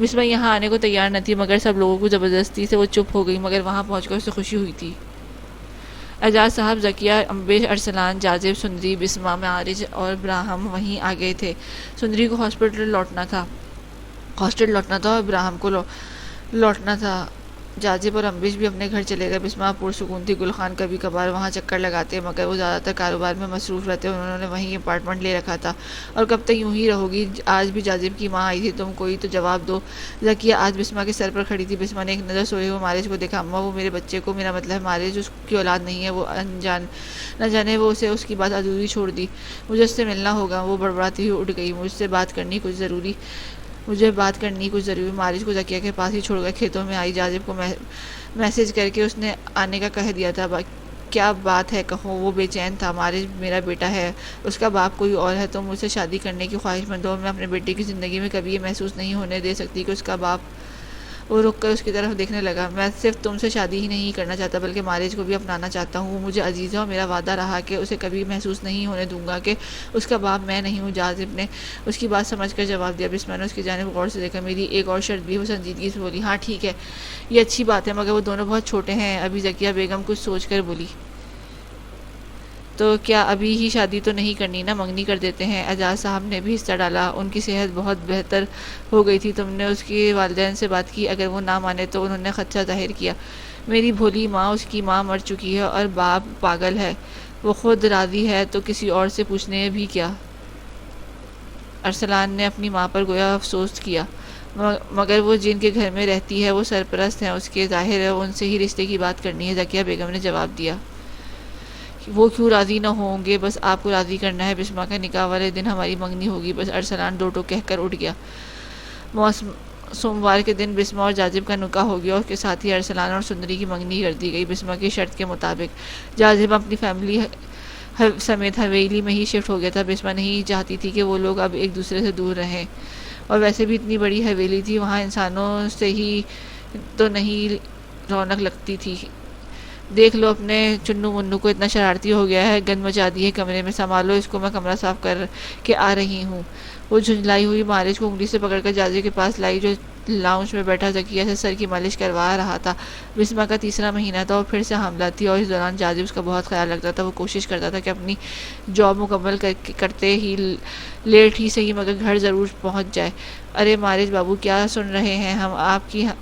بسمہ یہاں آنے کو تیار نہ تھی، مگر سب لوگوں کو زبردستی سے وہ چپ ہو گئی، مگر وہاں پہنچ کر اسے خوشی ہوئی تھی۔ اعجاز صاحب، ذکیہ، امبیش، ارسلان، جاذب، سندری، بسمہ، معارج اور براہم وہیں آ گئے تھے۔ سندری کو ہاسٹل لوٹنا تھا اور براہم کو لوٹنا تھا۔ جاذب اور امبیش بھی اپنے گھر چلے گئے۔ بسمہ پرسکون تھی۔ گل خان کبھی کبھار وہاں چکر لگاتے، مگر وہ زیادہ تر کاروبار میں مصروف رہتے، انہوں نے وہیں اپارٹمنٹ لے رکھا تھا۔ اور کب تک یوں ہی رہو گی؟ آج بھی جاذب کی ماں آئی تھی، تم کوئی تو جواب دو۔ ذکیہ آج بسمہ کے سر پر کھڑی تھی۔ بسمہ نے ایک نظر سوئے ہوئے معارج کو دیکھا۔ اماں، وہ میرے بچے کو، میرا مطلب ہے معارج اس کی اولاد نہیں ہے، وہ نہ جانے وہ اسے اس کی بات ادھوری چھوڑ دی۔ مجھے اس سے ملنا ہوگا۔ وہ بڑبڑاتی ہوئی اٹھ گئی۔ مجھے بات کرنی کچھ ضروری۔ معارج کو ذکیہ کے پاس ہی چھوڑ کر کھیتوں میں آئی۔ جاذب کو میسج کر کے اس نے آنے کا کہہ دیا تھا۔ کیا بات ہے، کہو۔ وہ بے چین تھا۔ معارج میرا بیٹا ہے، اس کا باپ کوئی اور ہے، تم مجھ سے شادی کرنے کی خواہش مند ہو۔ میں اپنے بیٹے کی زندگی میں کبھی یہ محسوس نہیں ہونے دے سکتی کہ اس کا باپ۔ وہ رک کر اس کی طرف دیکھنے لگا۔ میں صرف تم سے شادی ہی نہیں کرنا چاہتا، بلکہ معارج کو بھی اپنانا چاہتا ہوں۔ وہ مجھے عزیز ہے اور میرا وعدہ رہا کہ اسے کبھی محسوس نہیں ہونے دوں گا کہ اس کا باپ میں نہیں ہوں۔ جاذب نے اس کی بات سمجھ کر جواب دیا۔ بسمہ نے اس کی جانب غور سے دیکھا۔ میری ایک اور شرط بھی ہے۔ وہ سنجیدگی سے بولی۔ ہاں ٹھیک ہے، یہ اچھی بات ہے، مگر وہ دونوں بہت چھوٹے ہیں ابھی۔ ذکیہ بیگم کچھ سوچ کر بولی۔ تو کیا ابھی ہی شادی تو نہیں کرنی نا، منگنی کر دیتے ہیں۔ اعجاز صاحب نے بھی حصہ ڈالا۔ ان کی صحت بہت بہتر ہو گئی تھی۔ تم نے اس کے والدین سے بات کی؟ اگر وہ نہ مانے تو؟ انہوں نے خدشہ ظاہر کیا۔ میری بھولی ماں، اس کی ماں مر چکی ہے اور باپ پاگل ہے۔ وہ خود راضی ہے تو کسی اور سے پوچھنے بھی کیا؟ ارسلان نے اپنی ماں پر گویا افسوس کیا۔ مگر وہ جن کے گھر میں رہتی ہے وہ سرپرست ہیں اس کے، ظاہر ہے ان سے ہی رشتے کی بات کرنی ہے۔ ذکیہ بیگم نے جواب دیا۔ وہ کیوں راضی نہ ہوں گے، بس آپ کو راضی کرنا ہے۔ بسمہ کا نکاح والے دن ہماری منگنی ہوگی بس۔ ارسلان دو ٹوک کہہ کر اٹھ گیا۔ سوموار کے دن بسمہ اور جاذب کا نکاح ہو گیا اور اس کے ساتھ ہی ارسلان اور سندری کی منگنی کر دی گئی۔ بسمہ کی شرط کے مطابق جاذب اپنی فیملی سمیت حویلی میں ہی شفٹ ہو گیا تھا۔ بسمہ نہیں چاہتی تھی کہ وہ لوگ اب ایک دوسرے سے دور رہیں، اور ویسے بھی اتنی بڑی حویلی تھی، وہاں انسانوں سے ہی تو نہیں رونق لگتی تھی۔ دیکھ لو اپنے چنو منو کو، اتنا شرارتی ہو گیا ہے، گند مچا دی ہے کمرے میں، سنبھالو اس کو، میں کمرہ صاف کر کے آ رہی ہوں۔ وہ جھنجھلائی ہوئی مارج کو انگلی سے پکڑ کر جاجی کے پاس لائی، جو لاؤنج میں بیٹھا ذکیہ سے سر کی مالش کروا رہا تھا۔ بسمہ کا تیسرا مہینہ تھا اور پھر سے حاملہ تھی، اور اس دوران جاجی اس کا بہت خیال رکھتا تھا۔ وہ کوشش کرتا تھا کہ اپنی جاب مکمل کرتے ہی لیٹ ہی صحیح مگر گھر ضرور پہنچ جائے۔ ارے مارج بابو، کیا سن رہے ہیں ہم؟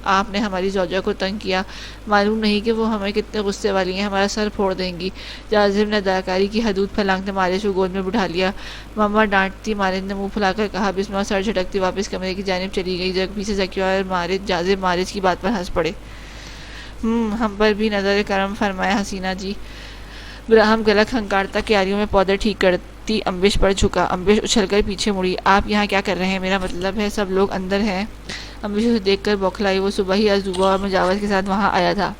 آپ نے ہماری زوجہ کو تنگ کیا، معلوم نہیں کہ وہ ہمیں کتنے غصے والی ہیں، ہمارا سر پھوڑ دیں گی۔ جازم نے اداکاری کی حدود پھلانگتے مارج کو گود میں بٹھا لیا۔ مما ڈانٹتی، مارج نے منہ پھلا کر کہا۔ بسمہ سر جھٹکتی واپس کمرے کی جانب چلی گئی۔ پیچھے ذکیہ اور جازم مارج کی بات پر ہنس پڑے۔ ہم پر بھی نظر کرم فرمائے حسینہ جی۔ براہم گلا کھنکارتا کیاریوں میں پودے ٹھیک کرتی امبش پر جھکا۔ امبش اچھل کر پیچھے مڑی۔ آپ یہاں کیا کر رہے ہیں؟ میرا مطلب ہے سب لوگ اندر ہیں۔ امبش اسے دیکھ کر بوکھلائی۔ وہ صبح ہی عزوبہ اور مجاور کے ساتھ وہاں آیا تھا۔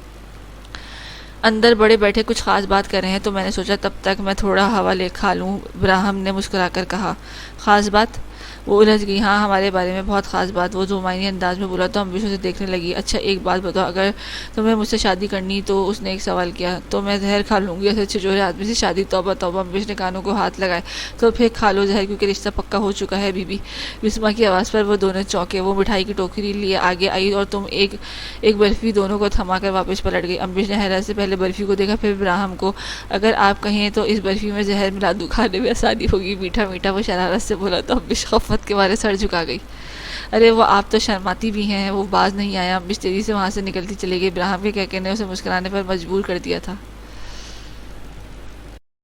اندر بڑے بیٹھے کچھ خاص بات کر رہے ہیں، تو میں نے سوچا تب تک میں تھوڑا ہوا لے کھا لوں۔ براہم نے مسکرا کر کہا۔ خاص بات؟ وہ الجھ گئی۔ ہاں، ہمارے بارے میں بہت خاص بات۔ وہ زمینی انداز میں بولا تو امبش اسے دیکھنے لگی۔ اچھا ایک بات بتاؤ، اگر تمہیں مجھ سے شادی کرنی تو اس نے ایک سوال کیا۔ تو میں زہر کھا لوں گی ایسے چھچورے آدمی سے شادی؟ توبہ توبہ! امبش نے کانوں کو ہاتھ لگائے۔ تو پھر کھا لو زہر، کیونکہ رشتہ پکا ہو چکا ہے بی بی۔ بسمہ کی آواز پر وہ دونوں چونکے۔ وہ مٹھائی کی ٹوکری لیے آگے آئی اور تم ایک برفی دونوں کو تھما کر واپس پلٹ گئی۔ امبش نے حیرت سے پہلے برفی کو دیکھا، پھر براہم کو۔ اگر آپ کہیں تو اس برفی میں زہر ملا دوں، کھانے میں آسانی ہوگی۔ میٹھا میٹھا وہ شرارت سے بولا تو امبش خفت کے مارے سر جھکا گئی۔ ارے وہ آپ تو شرماتی بھی ہیں۔ وہ باز نہیں آیا۔ امبش تیزی سے وہاں سے نکلتی چلی گئی۔ براہم کے کہنے نے اسے مسکرانے پر مجبور کر دیا تھا۔